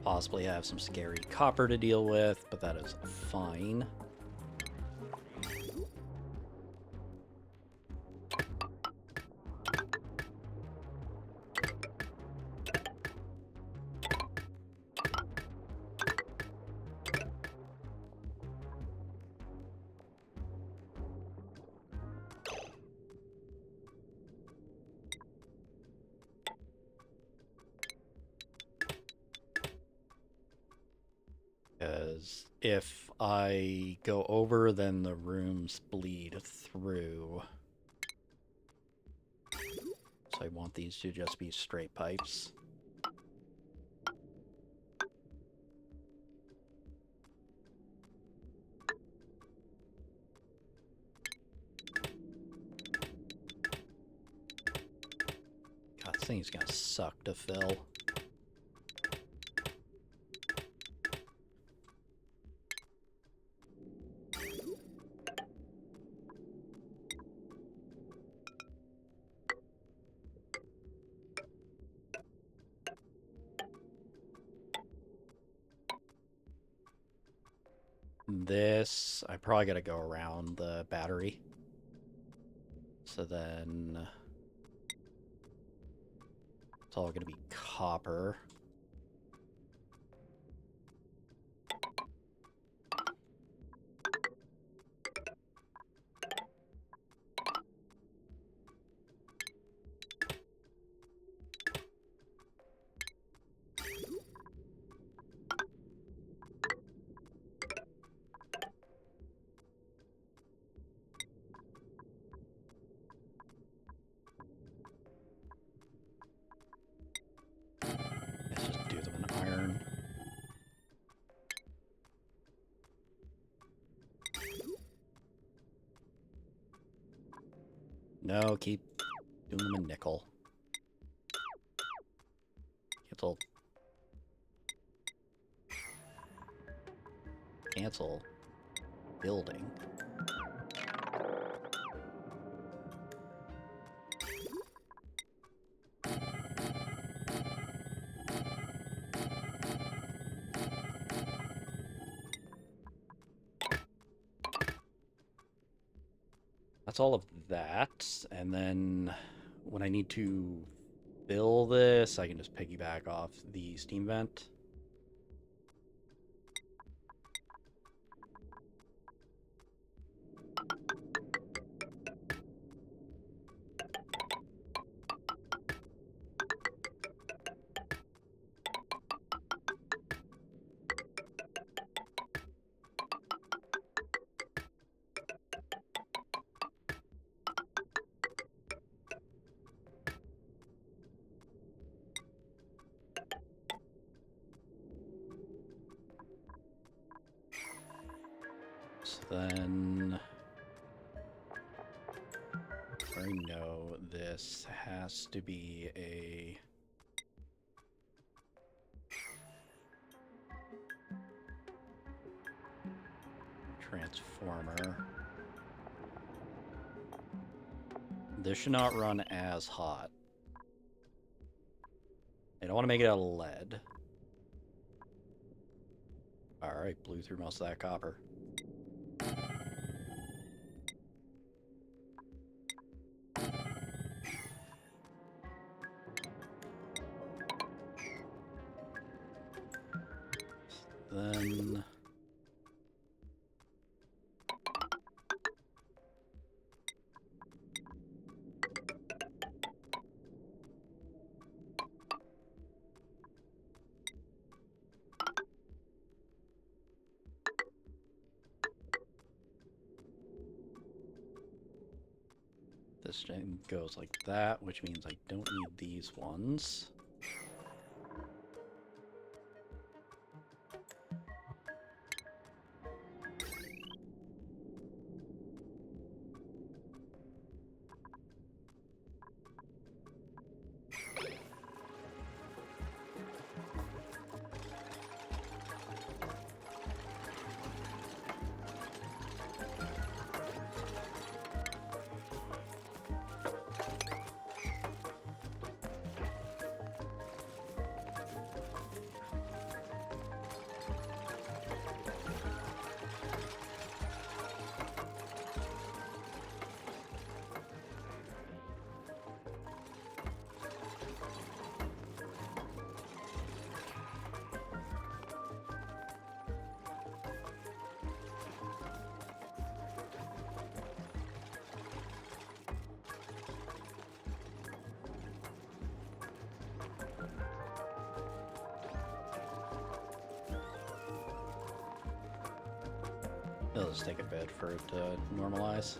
Possibly have some scary copper to deal with, but that is fine. Because if I go over, then the rooms bleed through. So I want these to just be straight pipes. God, this thing's gonna suck to fill. This, I probably gotta go around the battery. So then it's all gonna be copper. no, keep doing them in nickel. Cancel. Cancel. Building. That's all of that, and then when I need to fill this, I can just piggyback off the steam vent. So then I know this has to be a transformer. This should not run as hot. I don't want to make it out of lead. Alright, blew through most of that copper. Then this thing goes like that, which means I don't need these ones. It'll just take a bit for it to normalize.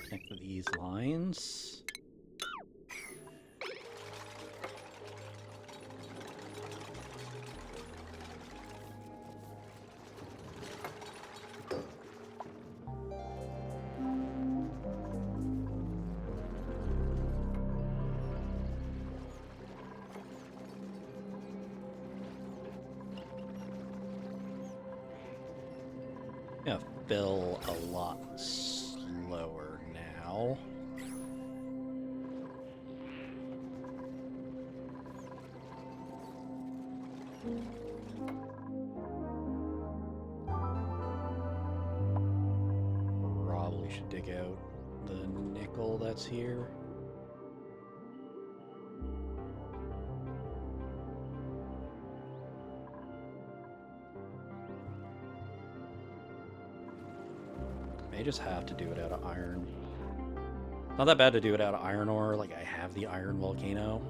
Connect these lines. Gonna fill a lot slower now. we should dig out the nickel that's here. May just have to do it out of iron. Not that bad to do it out of iron ore, like I have the iron volcano.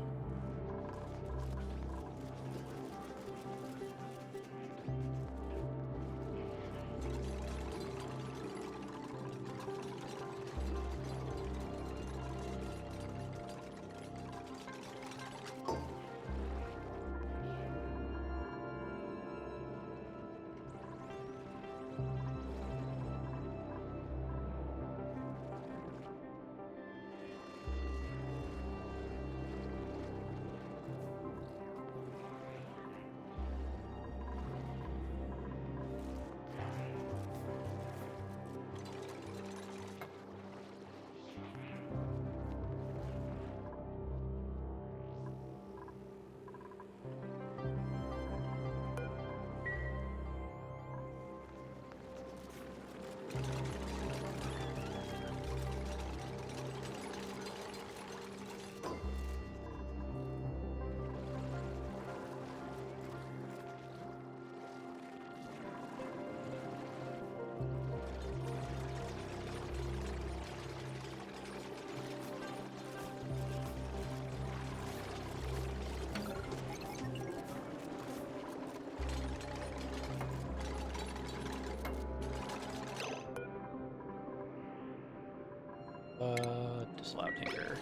Disallow tinker.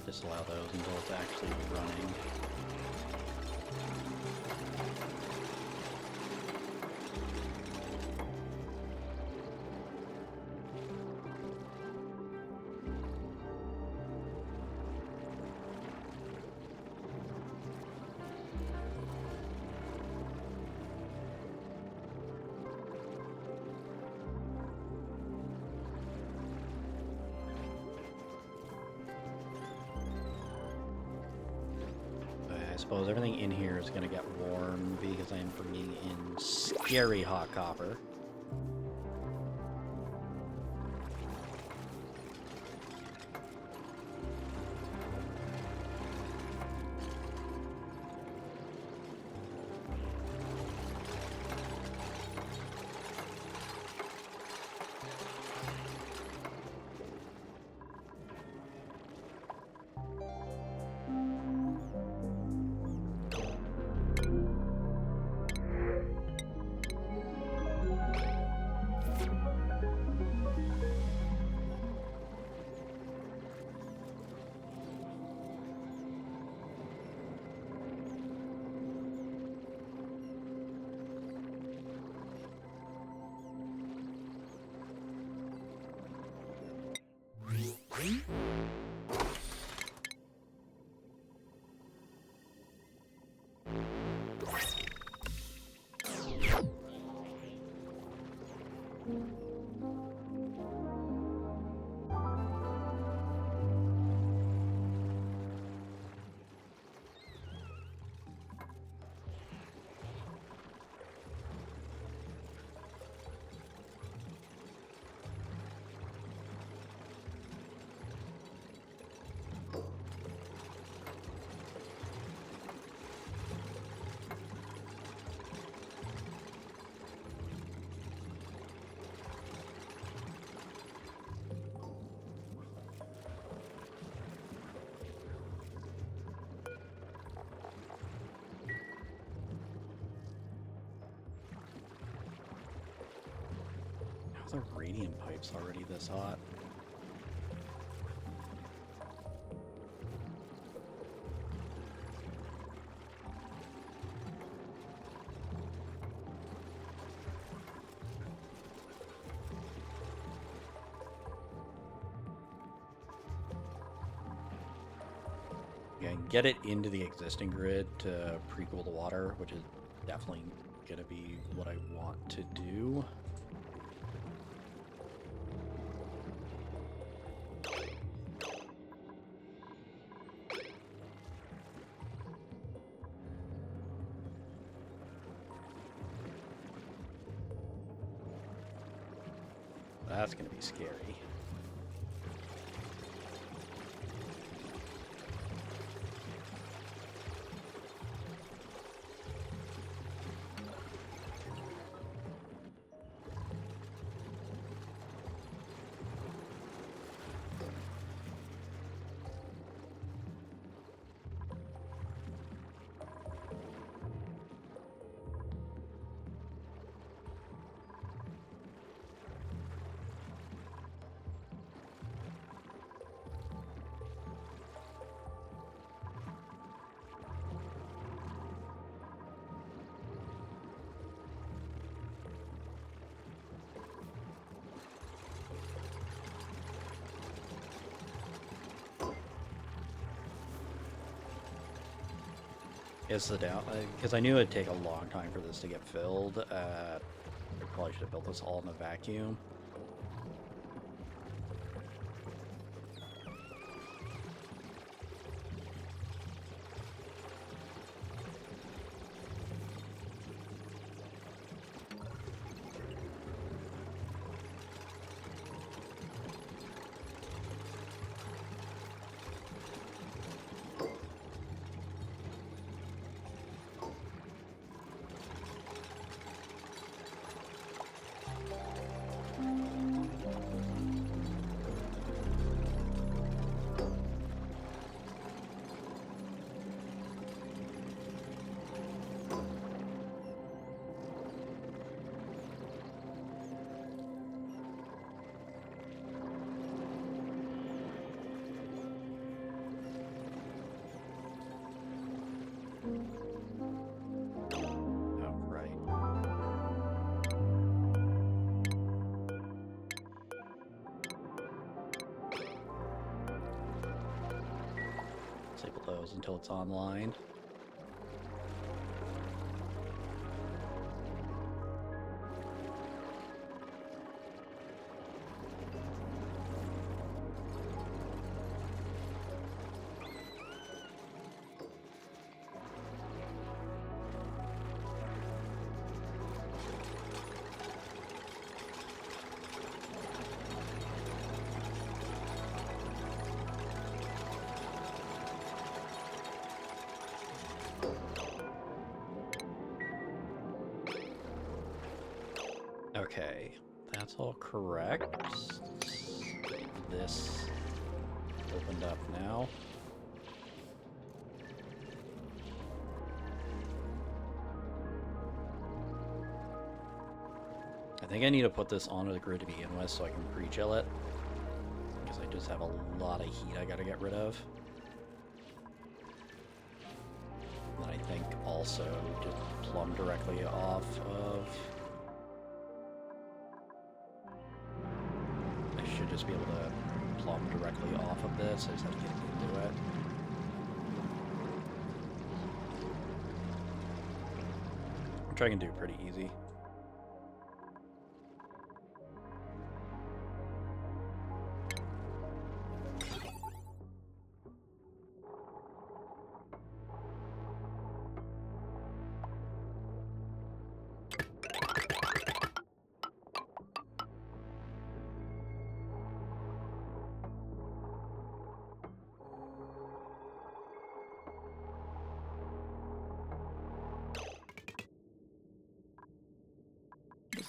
Disallow those until it's actually running. I suppose everything in here is going to get warm because I'm bringing in scary hot copper. The radium pipe's already this hot. Yeah, and get it into the existing grid to pre-cool the water, which is definitely gonna be what I want to do. that's gonna be scary. It's the down, because I knew it'd take a long time for this to get filled. I probably should have built this all in a vacuum. Until it's online. Okay, that's all correct. This opened up now. I think I need to put this onto the grid to begin with so I can pre-chill it, because I just have a lot of heat I gotta get rid of. And I think also just plumb directly off of... should just be able to plumb directly off of this. I just have to get into it. Which I can do pretty easy.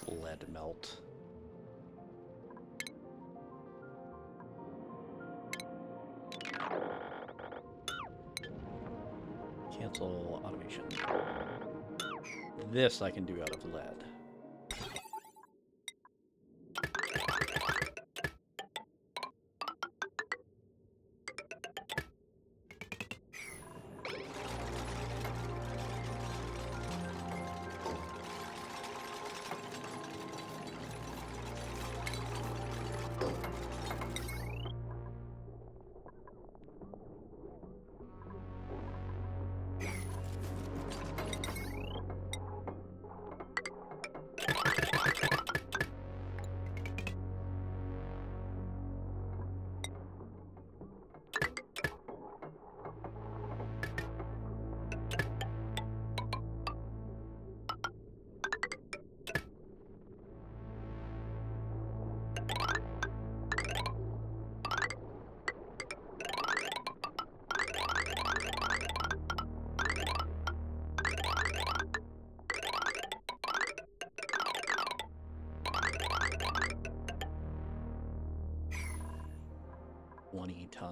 Lead melt. Cancel automation. This I can do out of lead.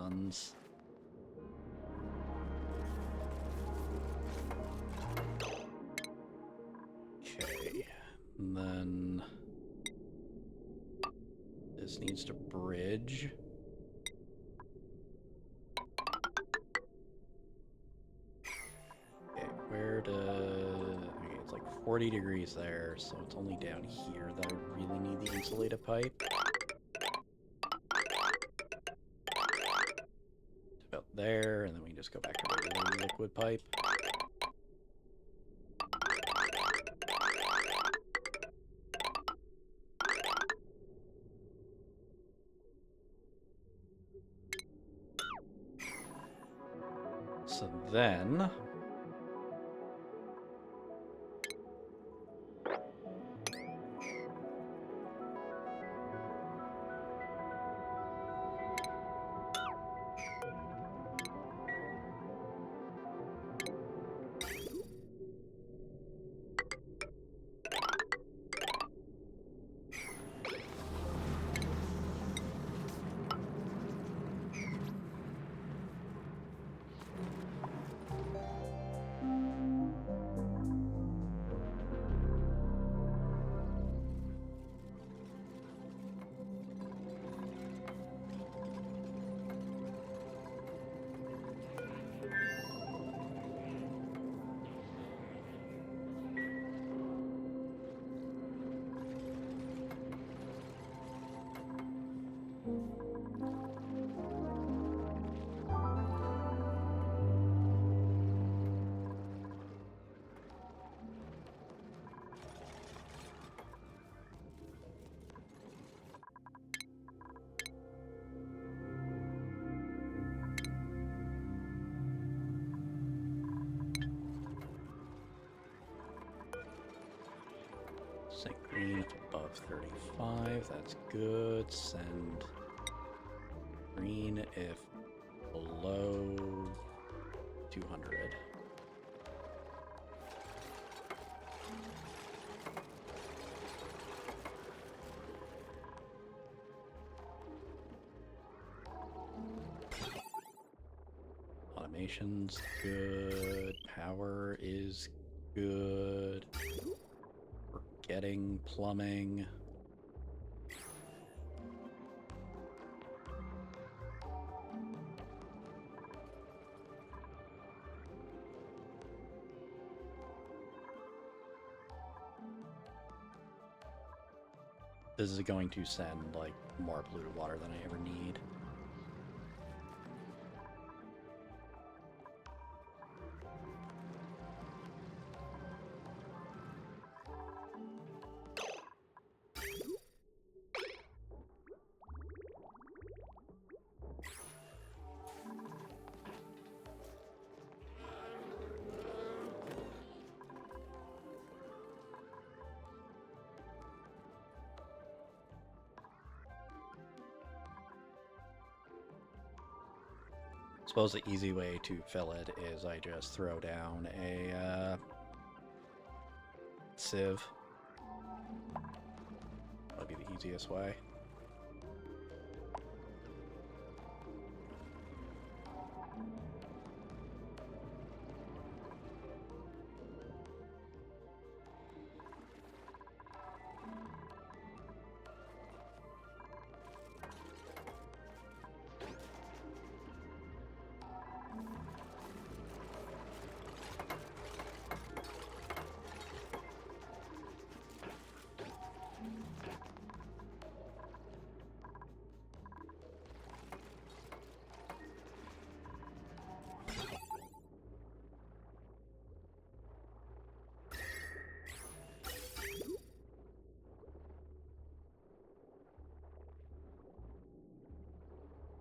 tons. Okay, and then this needs to bridge. Okay, okay, it's like 40 degrees there, so it's only down here that I really need the insulated pipe. It's about there, and then we can just go back to regular liquid pipe. So then set green if above 35, that's good. Send green if below 200. Automation's good. Power is good. We're getting plumbing. This is going to send, like, more polluted water than I ever need. I suppose the easy way to fill it is I just throw down a sieve. That'll be the easiest way.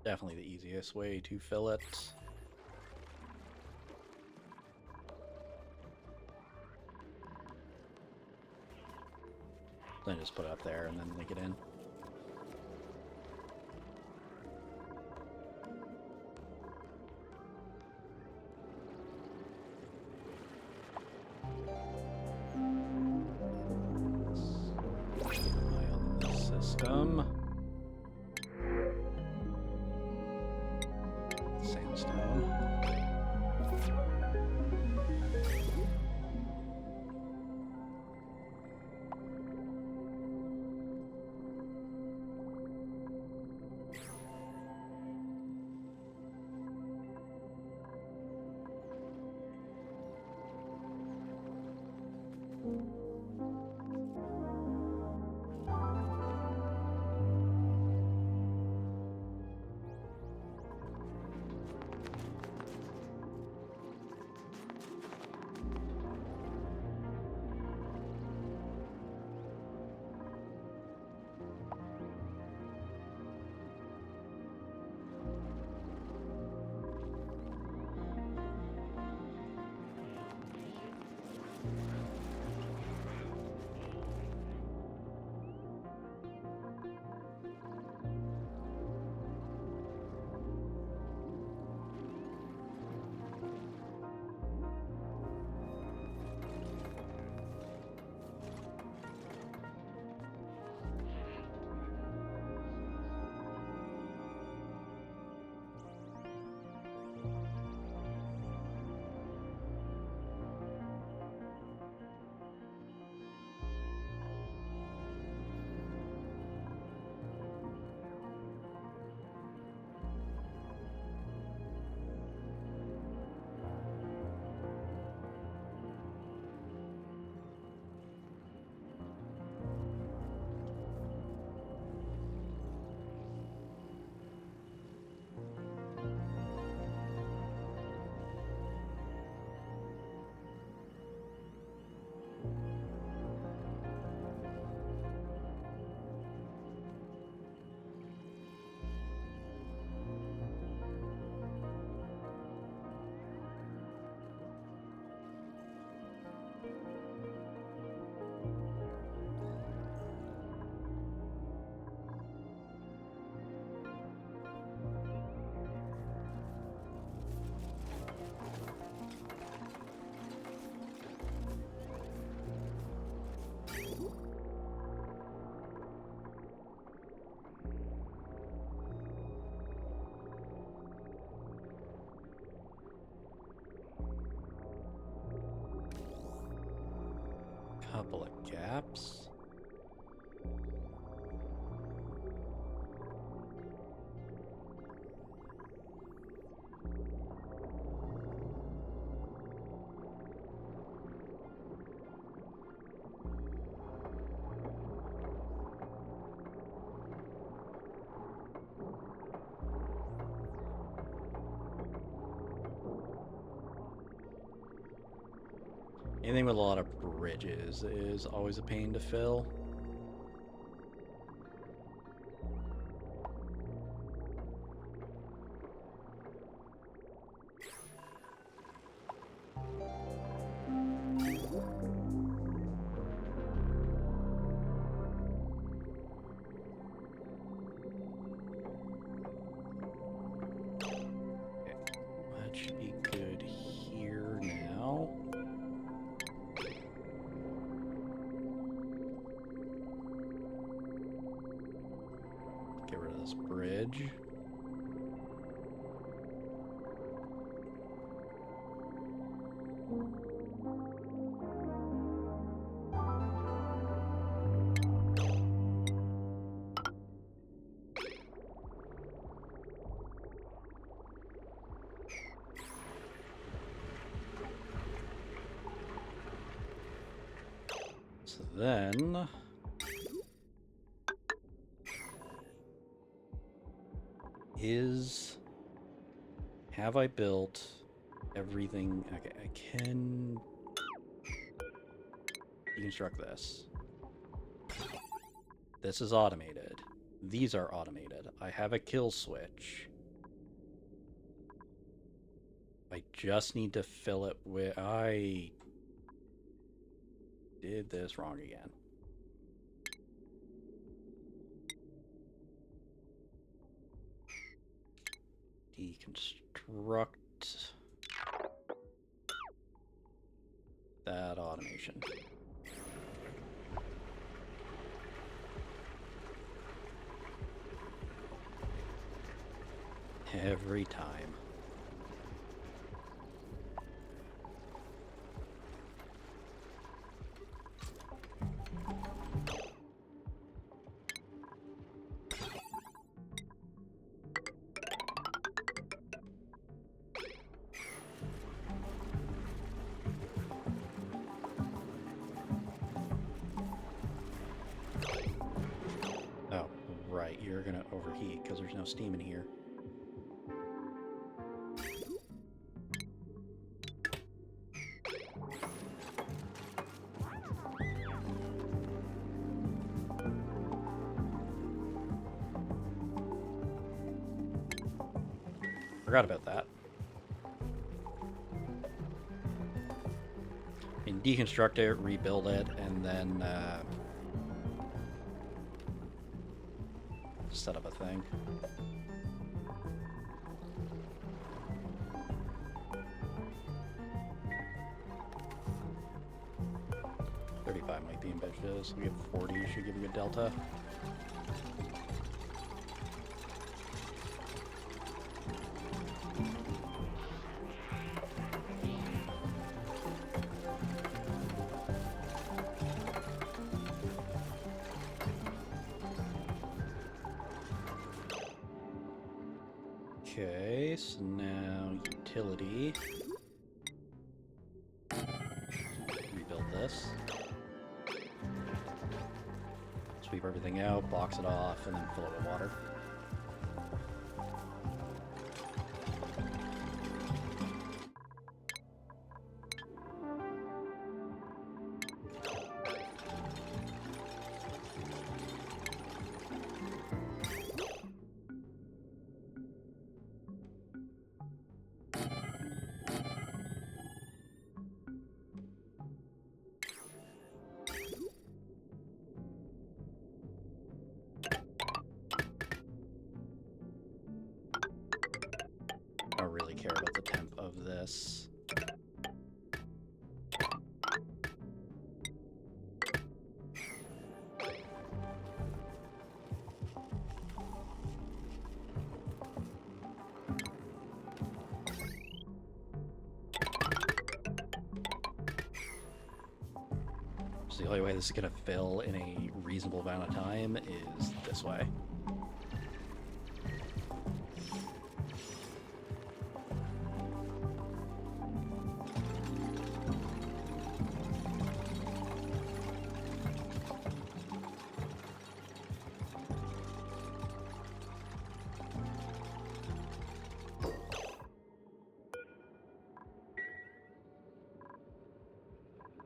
Definitely the easiest way to fill it. Then just put it up there and then link it in. System. Couple of gaps. Anything with a lot of bridges is always a pain to fill. That should be good here now. Get rid of this bridge. So then have I built everything? Okay, I can deconstruct this. This is automated. These are automated. I have a kill switch. I just need to fill it with... I did this wrong again. Deconstruct that automation. Every time. overheat because there's no steam in here. Forgot about that. I mean, deconstruct it, rebuild it, and then set up a thing. $35 might be ambitious. We have 40, should give you a delta. Okay, so now utility. Rebuild this. Sweep everything out, box it off, and then fill it with water. I don't really care about the temp of this. So the only way this is going to fill in a reasonable amount of time is this way.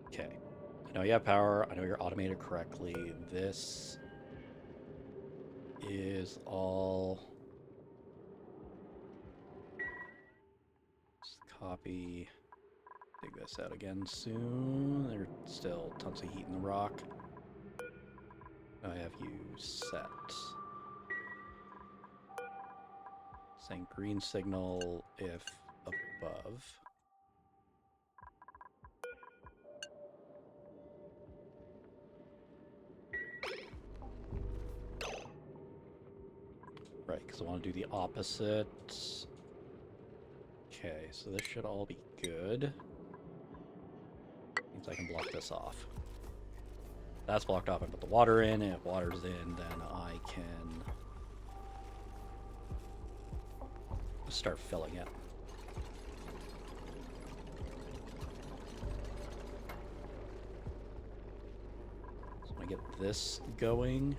Okay. I know you have power. I know you're automated correctly. This is all... Just copy. Dig this out again soon. There's still tons of heat in the rock. I have you set. Saying green signal if above. Right, because I want to do the opposite. Okay, so this should all be good. Means I can block this off. That's blocked off. I put the water in, and if water's in, then I can start filling it. So I'm gonna get this going.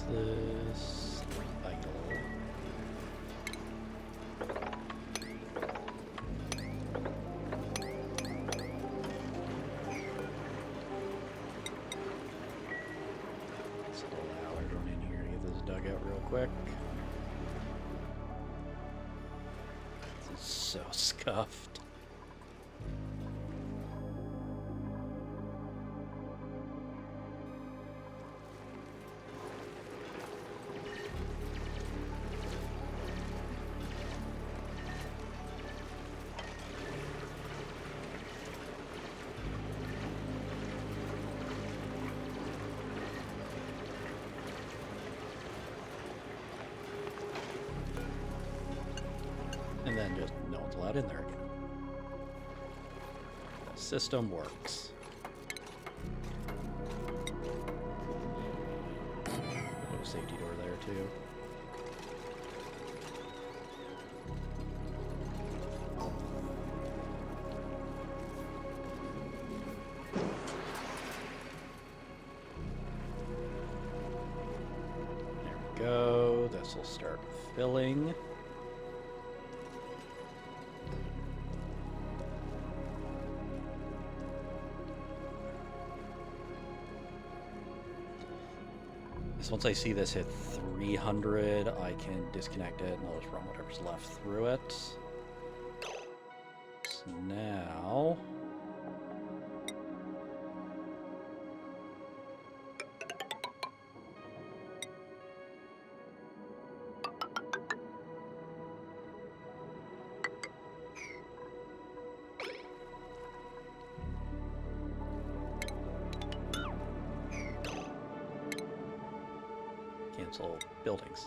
This idle. Let's allow everyone in here to get this dug out real quick. This is so scuffed. And then just no one's allowed in there again. The system works. Oh, safety door there too. Go. This will start filling. So once I see this hit 300, I can disconnect it and I'll just run whatever's left through it. So now... cancel buildings.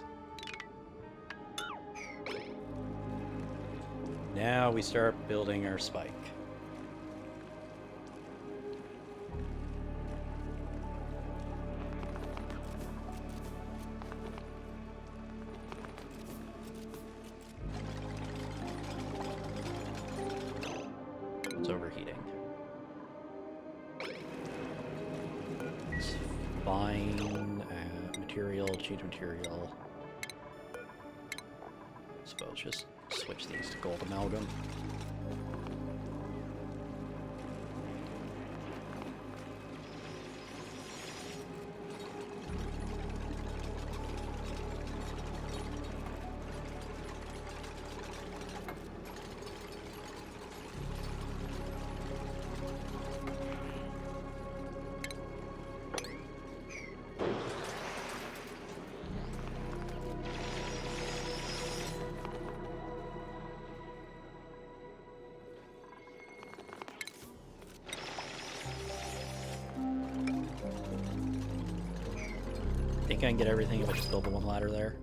Now we start building our spike. It's overheating. It's fine. Material, change material. I suppose just switch these to gold amalgam. I think I can get everything if I just build the one ladder there.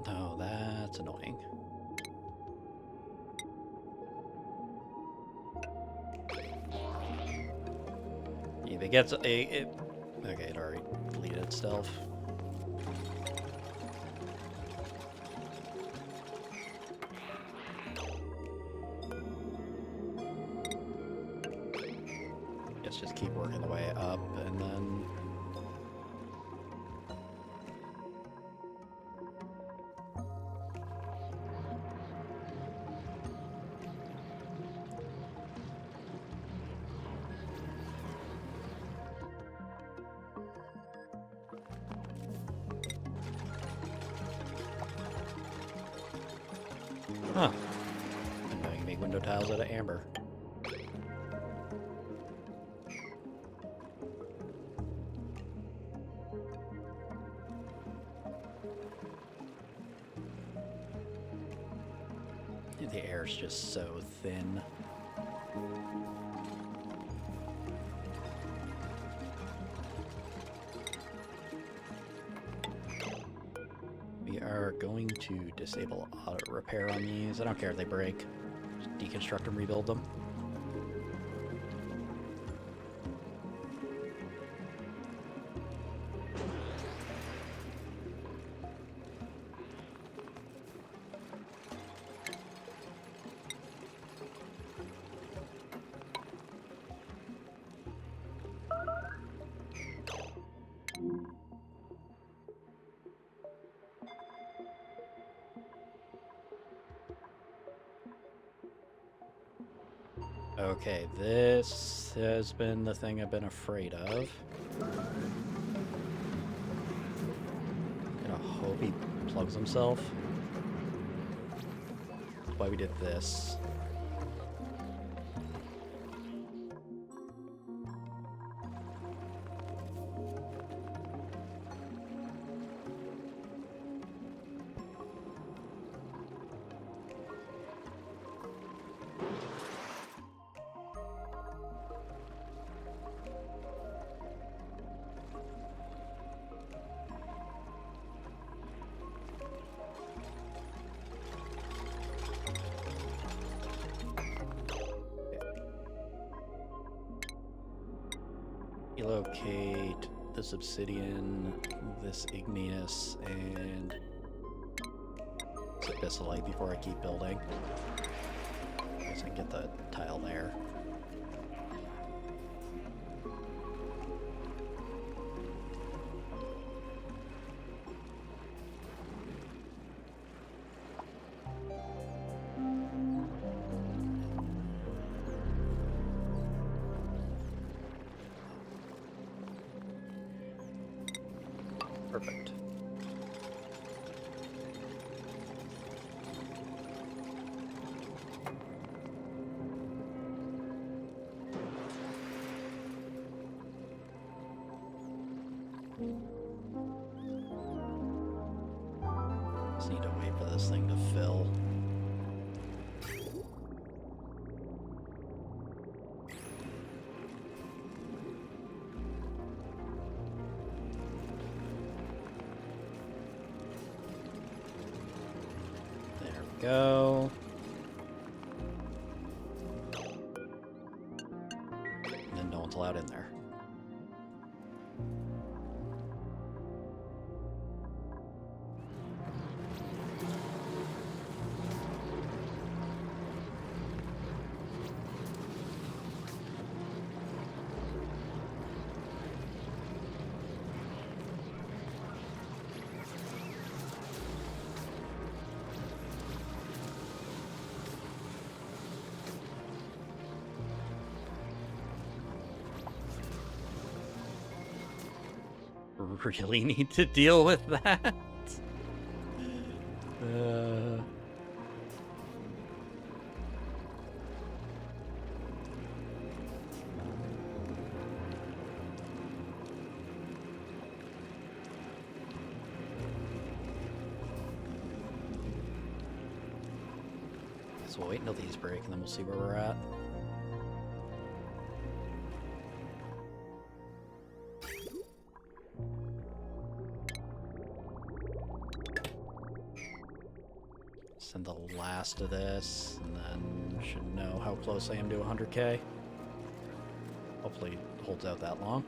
Oh, that's annoying. If it gets okay, it already deleted itself. Guess just keep working the way up and then. Huh. And now you can make window tiles out of amber. The air's just so thin. We are going to disable auto repair on these. I don't care if they break. Just deconstruct them, rebuild them. Okay, this has been the thing I've been afraid of. Gonna hope he plugs himself. That's why we did this. Locate this obsidian, this igneous, and abyssite before I keep building. I guess I can get the tile there. Perfect. Just need to wait for this thing to fill. Go. And then no one's allowed in there. Really need to deal with that. So we'll wait until these break and then we'll see where we're at. Send the last of this, and then should know how close I am to 100k. Hopefully it holds out that long.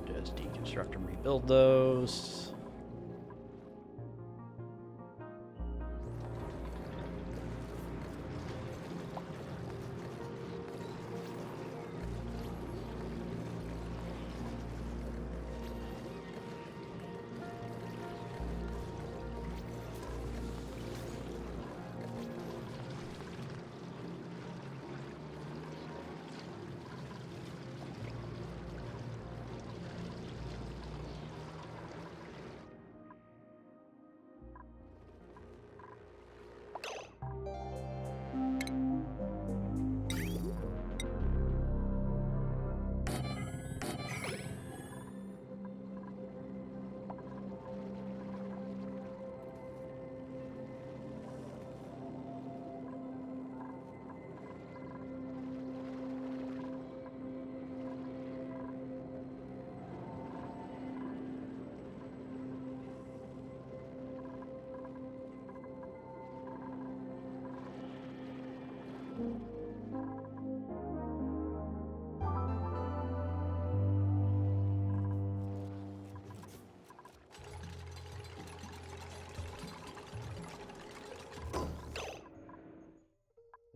Just deconstruct and rebuild those.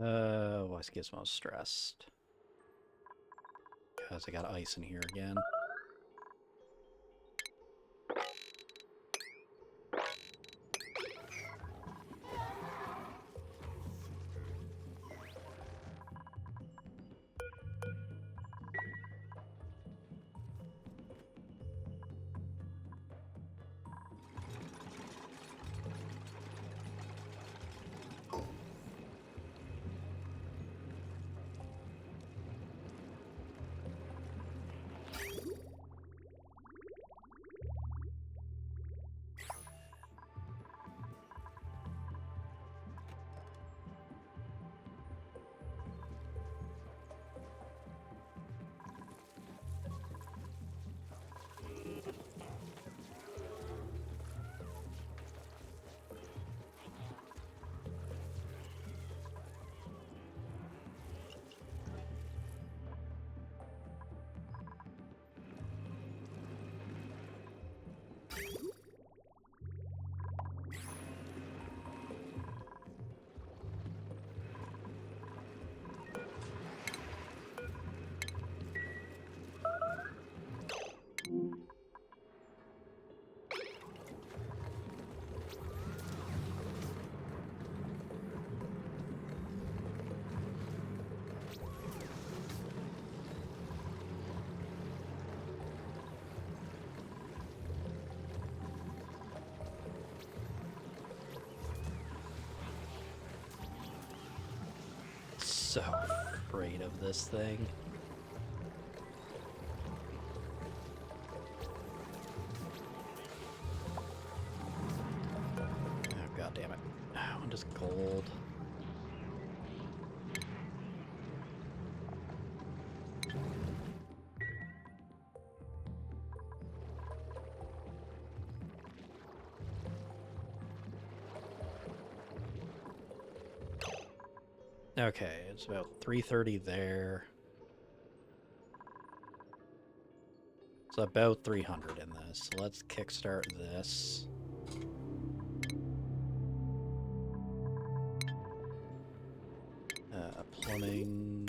Why is Gizmo stressed? Because I got ice in here again. So afraid of this thing. Oh, god damn it. I'm just cold. Okay, it's about 3:30 there. It's about 300 in this. So let's kickstart this. Plumbing,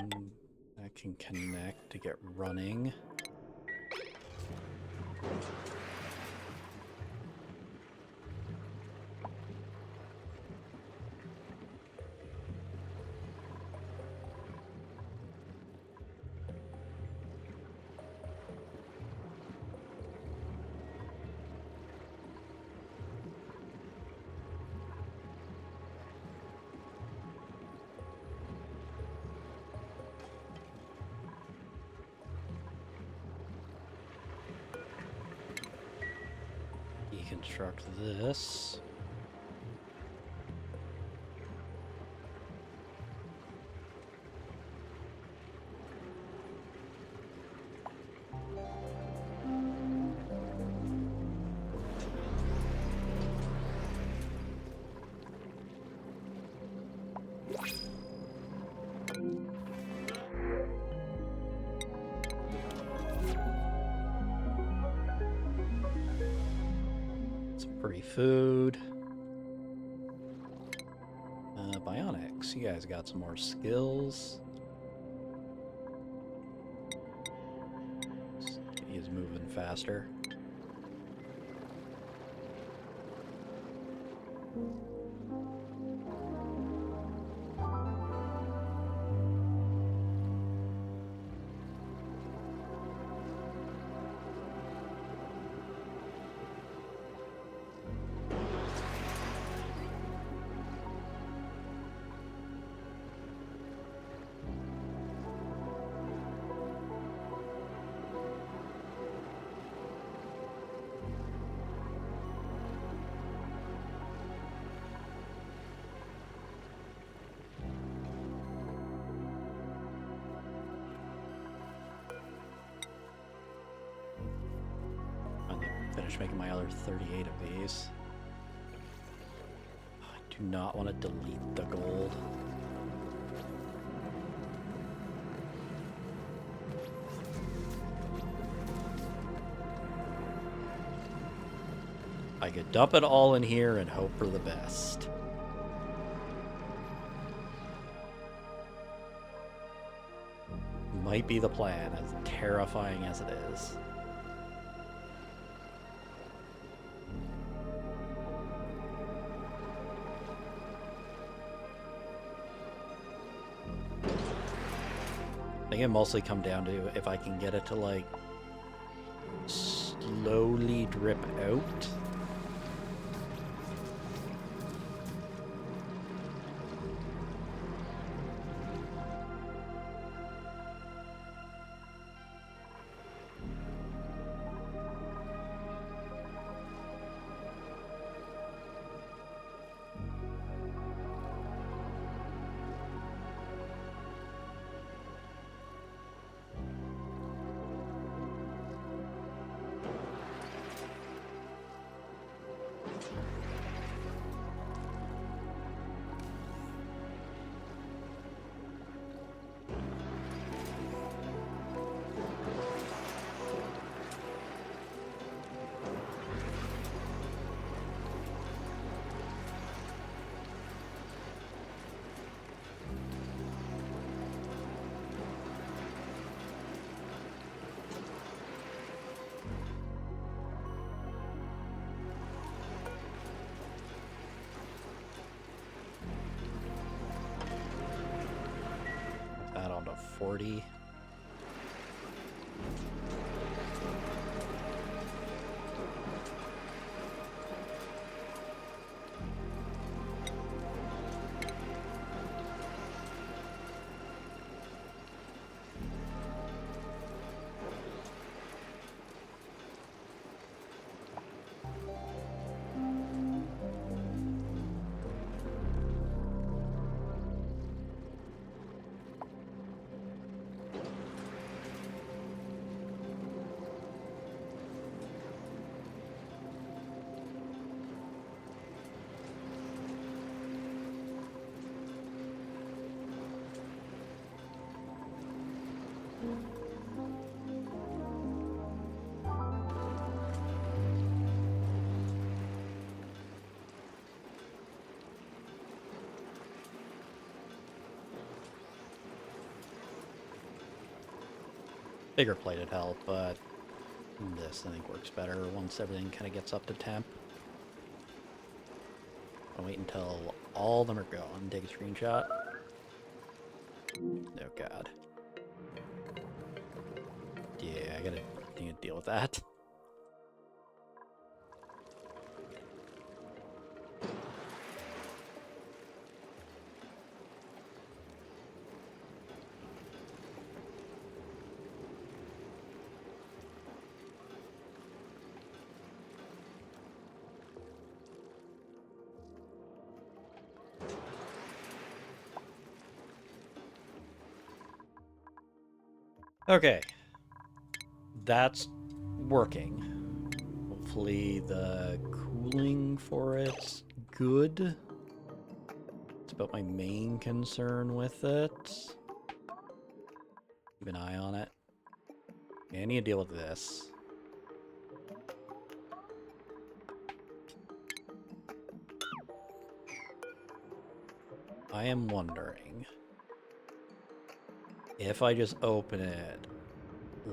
that can connect to get running. Deconstruct this. Free food. Bionics, you guys got some more skills. He is moving faster. Finish making my other 38 of these. I do not want to delete the gold. I could dump it all in here and hope for the best. might be the plan, as terrifying as it is. I think it mostly come down to if I can get it to, like, slowly drip out. That on to 40. Bigger plate would help, but this I think works better once everything kind of gets up to temp. I'll wait until all of them are gone. Take a screenshot. Oh god. Yeah, I gotta deal with that. Okay, that's working. Hopefully the cooling for it's good. It's about my main concern with it. Keep an eye on it. Okay, I need to deal with this. I am wondering if I just open it,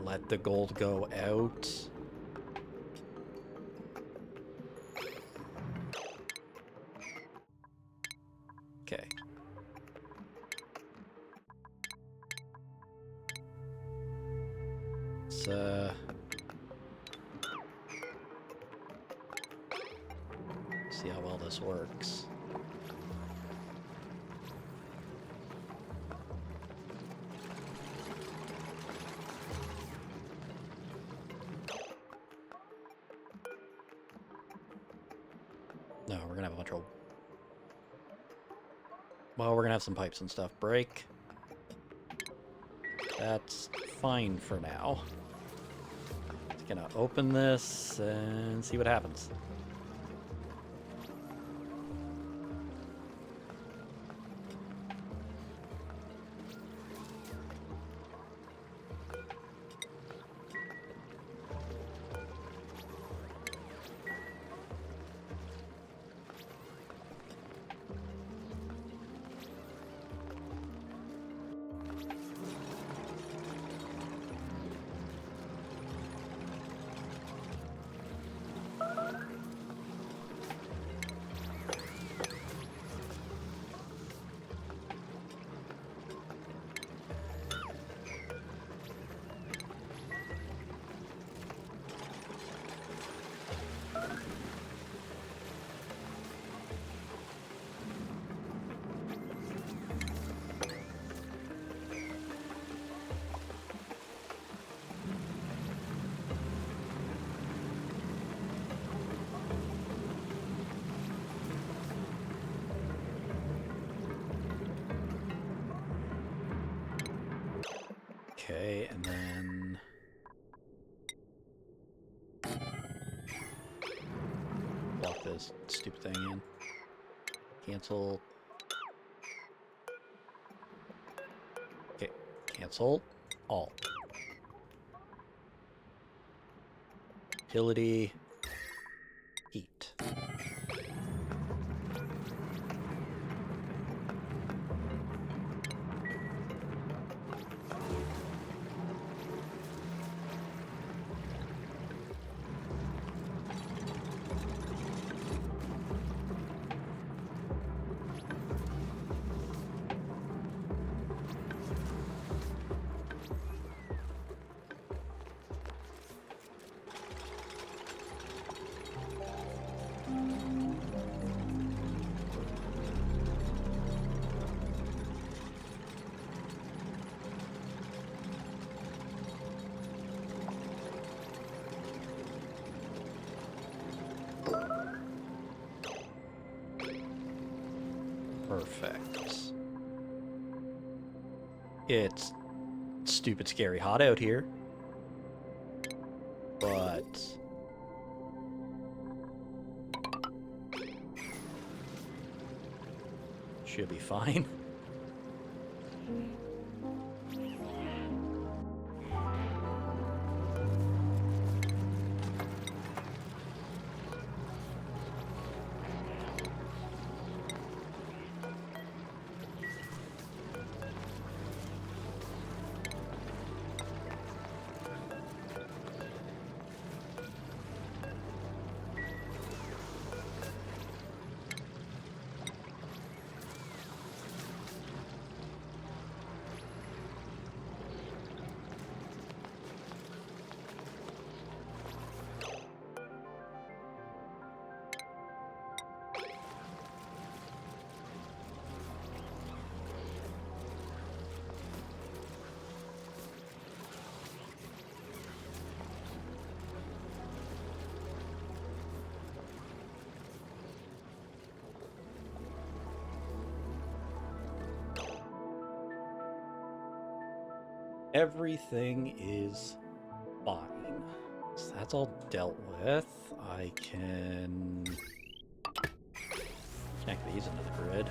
let the gold go out. Okay. Let's, see how well this works. No, we're gonna have a bunch of... Well, we're gonna have some pipes and stuff break. That's fine for now. Just gonna open this and see what happens. Okay, and then... lock this stupid thing in. Cancel. Okay, cancel. All. Utility. Heat. Perfect. It's stupid scary hot out here, but should be fine. Everything is fine. So that's all dealt with. I can connect these into the grid.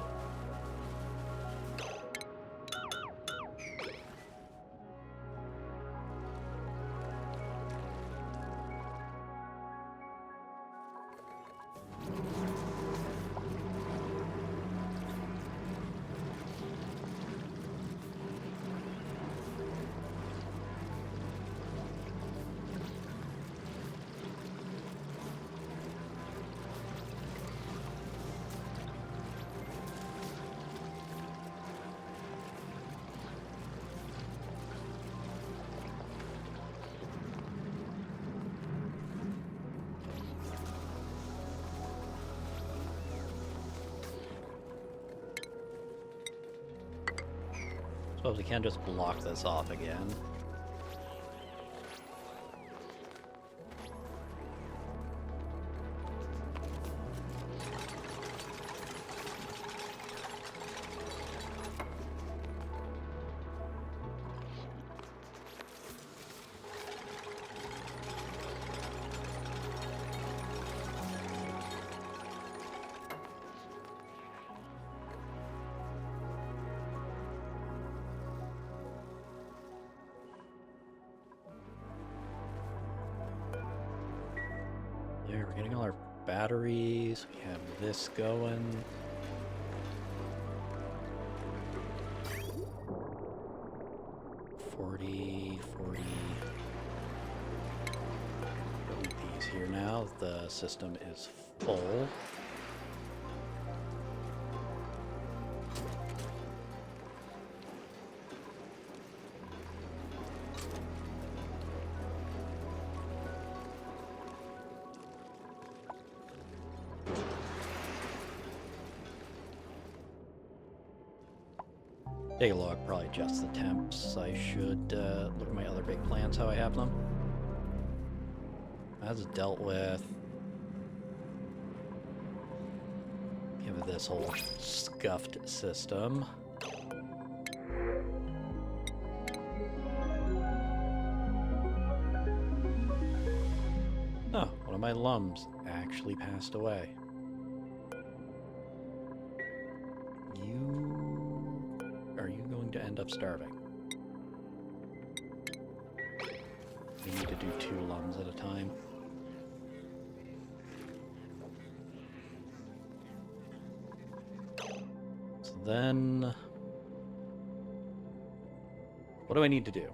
Suppose we can just block this off again. There, we're getting all our batteries. We have this going. Put these here now. The system is full. Take a look, probably adjust the temps. I should look at my other big plans, how I have them. That's dealt with. Give this whole scuffed system. my lums actually passed away. Are you going to end up starving? We need to do 2 lums at a time. So then, what do I need to do?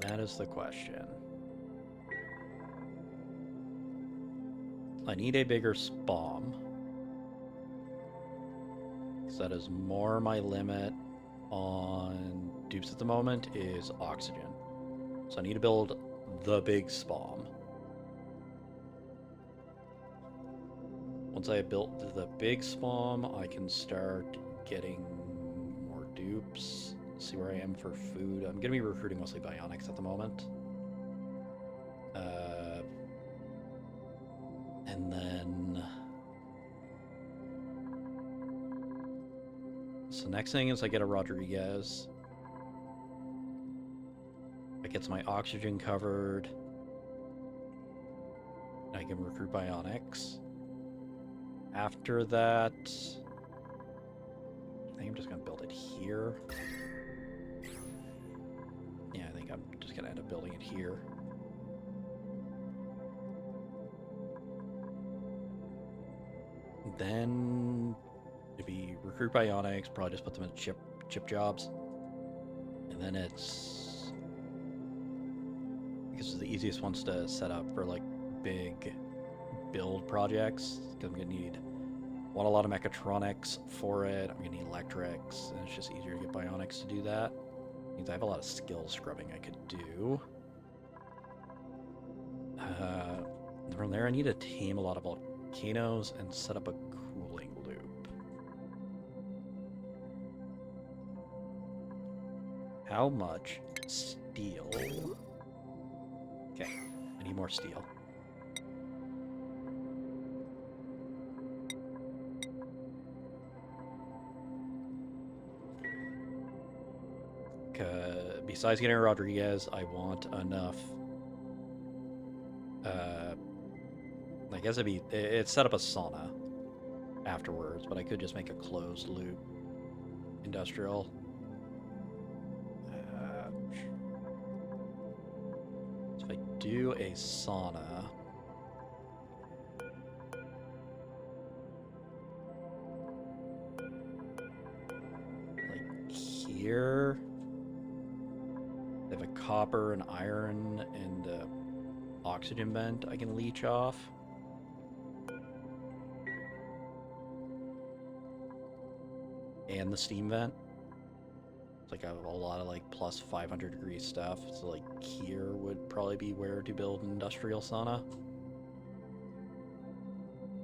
That is the question. I need a bigger spawn. So that is more my limit on dupes at the moment is oxygen. So I need to build the big spawn. Once I have built the big spawn, I can start getting more dupes. See where I am for food. I'm gonna be recruiting mostly bionics at the moment. And then... So next thing is I get a Rodriguez. That gets my oxygen covered. I can recruit bionics. After that... I think I'm just gonna build it here. Yeah, I think I'm just gonna end up building it here. Then, if we recruit bionics, probably just put them in chip jobs. And then it's... Because it's the easiest ones to set up for, like, big build projects. Because I'm gonna want a lot of mechatronics for it. I'm gonna need electrics, and it's just easier to get bionics to do that. Means I have a lot of skill scrubbing I could do. From there, I need to tame a lot of volcanoes and set up a cooling loop. How much steel? Okay, I need more steel. Besides getting a Rodriguez, I want enough. I guess it's set up a sauna afterwards, but I could just make a closed loop industrial. So if I do a sauna, like here. They have a copper, an iron, and oxygen vent I can leech off. And the steam vent. It's like I have a lot of like plus 500 degree stuff. So like here would probably be where to build an industrial sauna.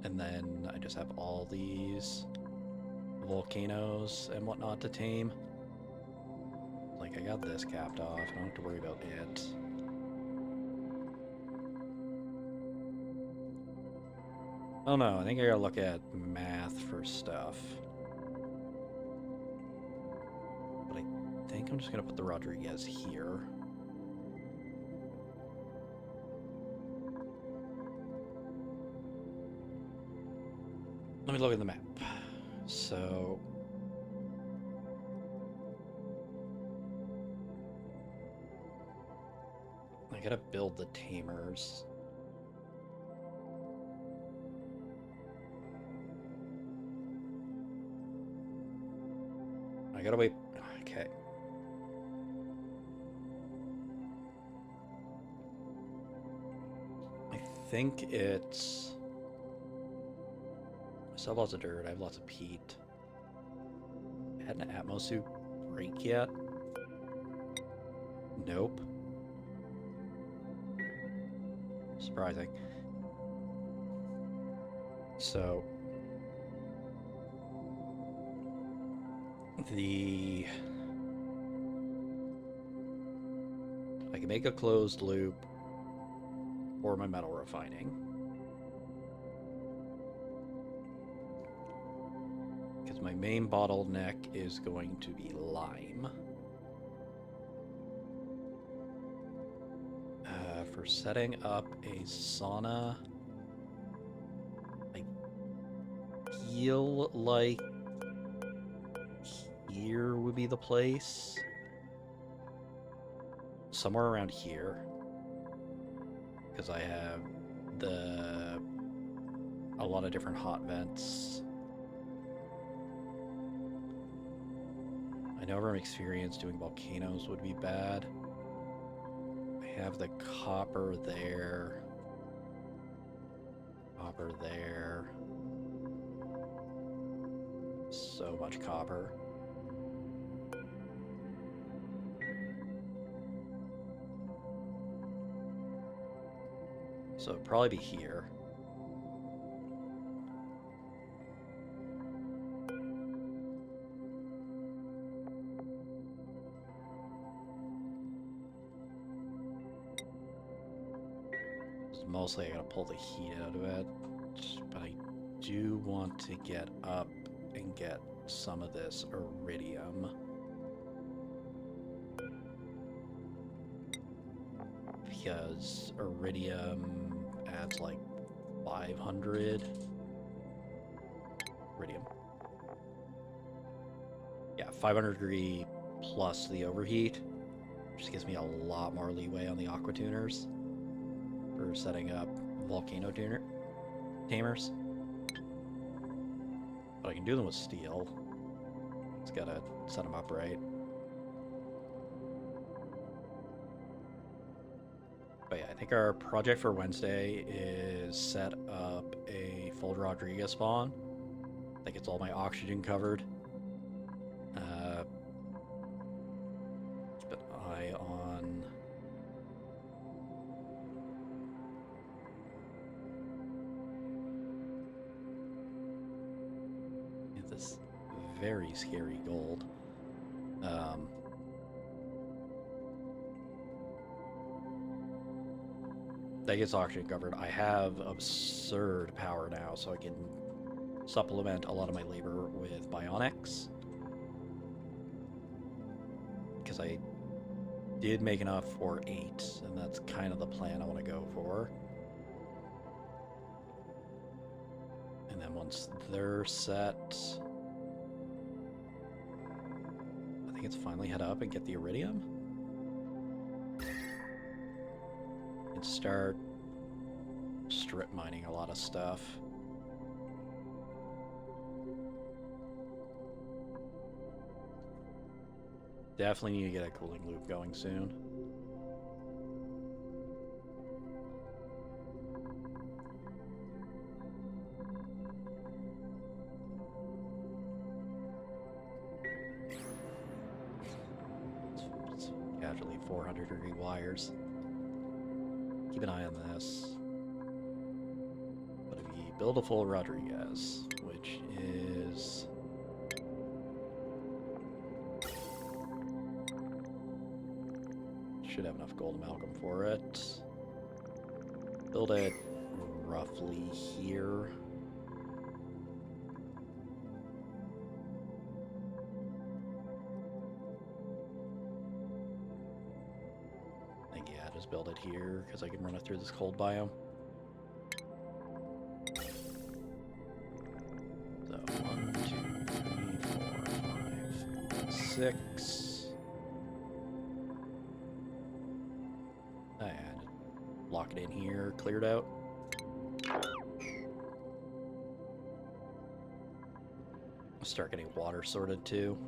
And then I just have all these volcanoes and whatnot to tame. Like, I got this capped off. I don't have to worry about it. Oh no, I think I gotta look at math for stuff. But I think I'm just gonna put the Rodriguez here. Let me look at the map. So... I gotta build the tamers. I gotta wait. Okay. I think it's... I still have lots of dirt. I have lots of peat. Had an atmosuit break yet? Nope. Surprising. So I can make a closed loop for my metal refining. Because my main bottleneck is going to be lime. setting up a sauna. I feel like here would be the place. Somewhere around here. Because I have a lot of different hot vents. I know from experience doing volcanoes would be bad. I have the copper there. Copper there. So much copper. So it'd probably be here. Mostly I gotta pull the heat out of it, but I do want to get up and get some of this iridium. Because iridium adds like 500 iridium. Yeah, 500 degree plus the overheat, which gives me a lot more leeway on the aqua tuners for setting up volcano tamers. But I can do them with steel. Just gotta set them up right. But yeah, I think our project for Wednesday is set up a full Rodriguez spawn. I think it's all my oxygen covered. Keep an eye on this very scary gold. That gets oxygen covered. I have absurd power now, so I can supplement a lot of my labor with bionics. Because I did make enough for 8, and that's kind of the plan I want to go for. And then once they're set, I think it's finally head up and get the iridium. And start strip mining a lot of stuff. Definitely need to get a cooling loop going soon. It's casually 400-degree wires. Keep an eye on this. But if you build a full Rodriguez, which is should have enough gold amalgam for it. Build it roughly here. Just build it here because I can run it through this cold biome. So 1, 2, 3, 4, 5, 6. And lock it in here, cleared out. Start getting water sorted too.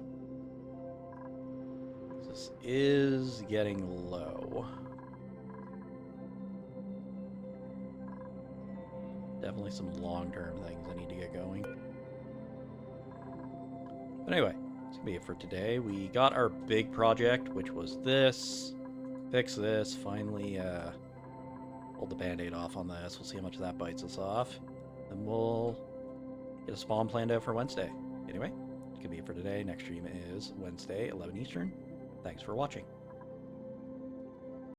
This is getting low. Definitely some long-term things I need to get going. But anyway, that's gonna be it for today. We got our big project, which was this. Fix this. Finally, hold the band-aid off on this. We'll see how much that bites us off. And we'll get a spawn planned out for Wednesday. Anyway, that's gonna be it for today. Next stream is Wednesday, 11 Eastern. Thanks for watching.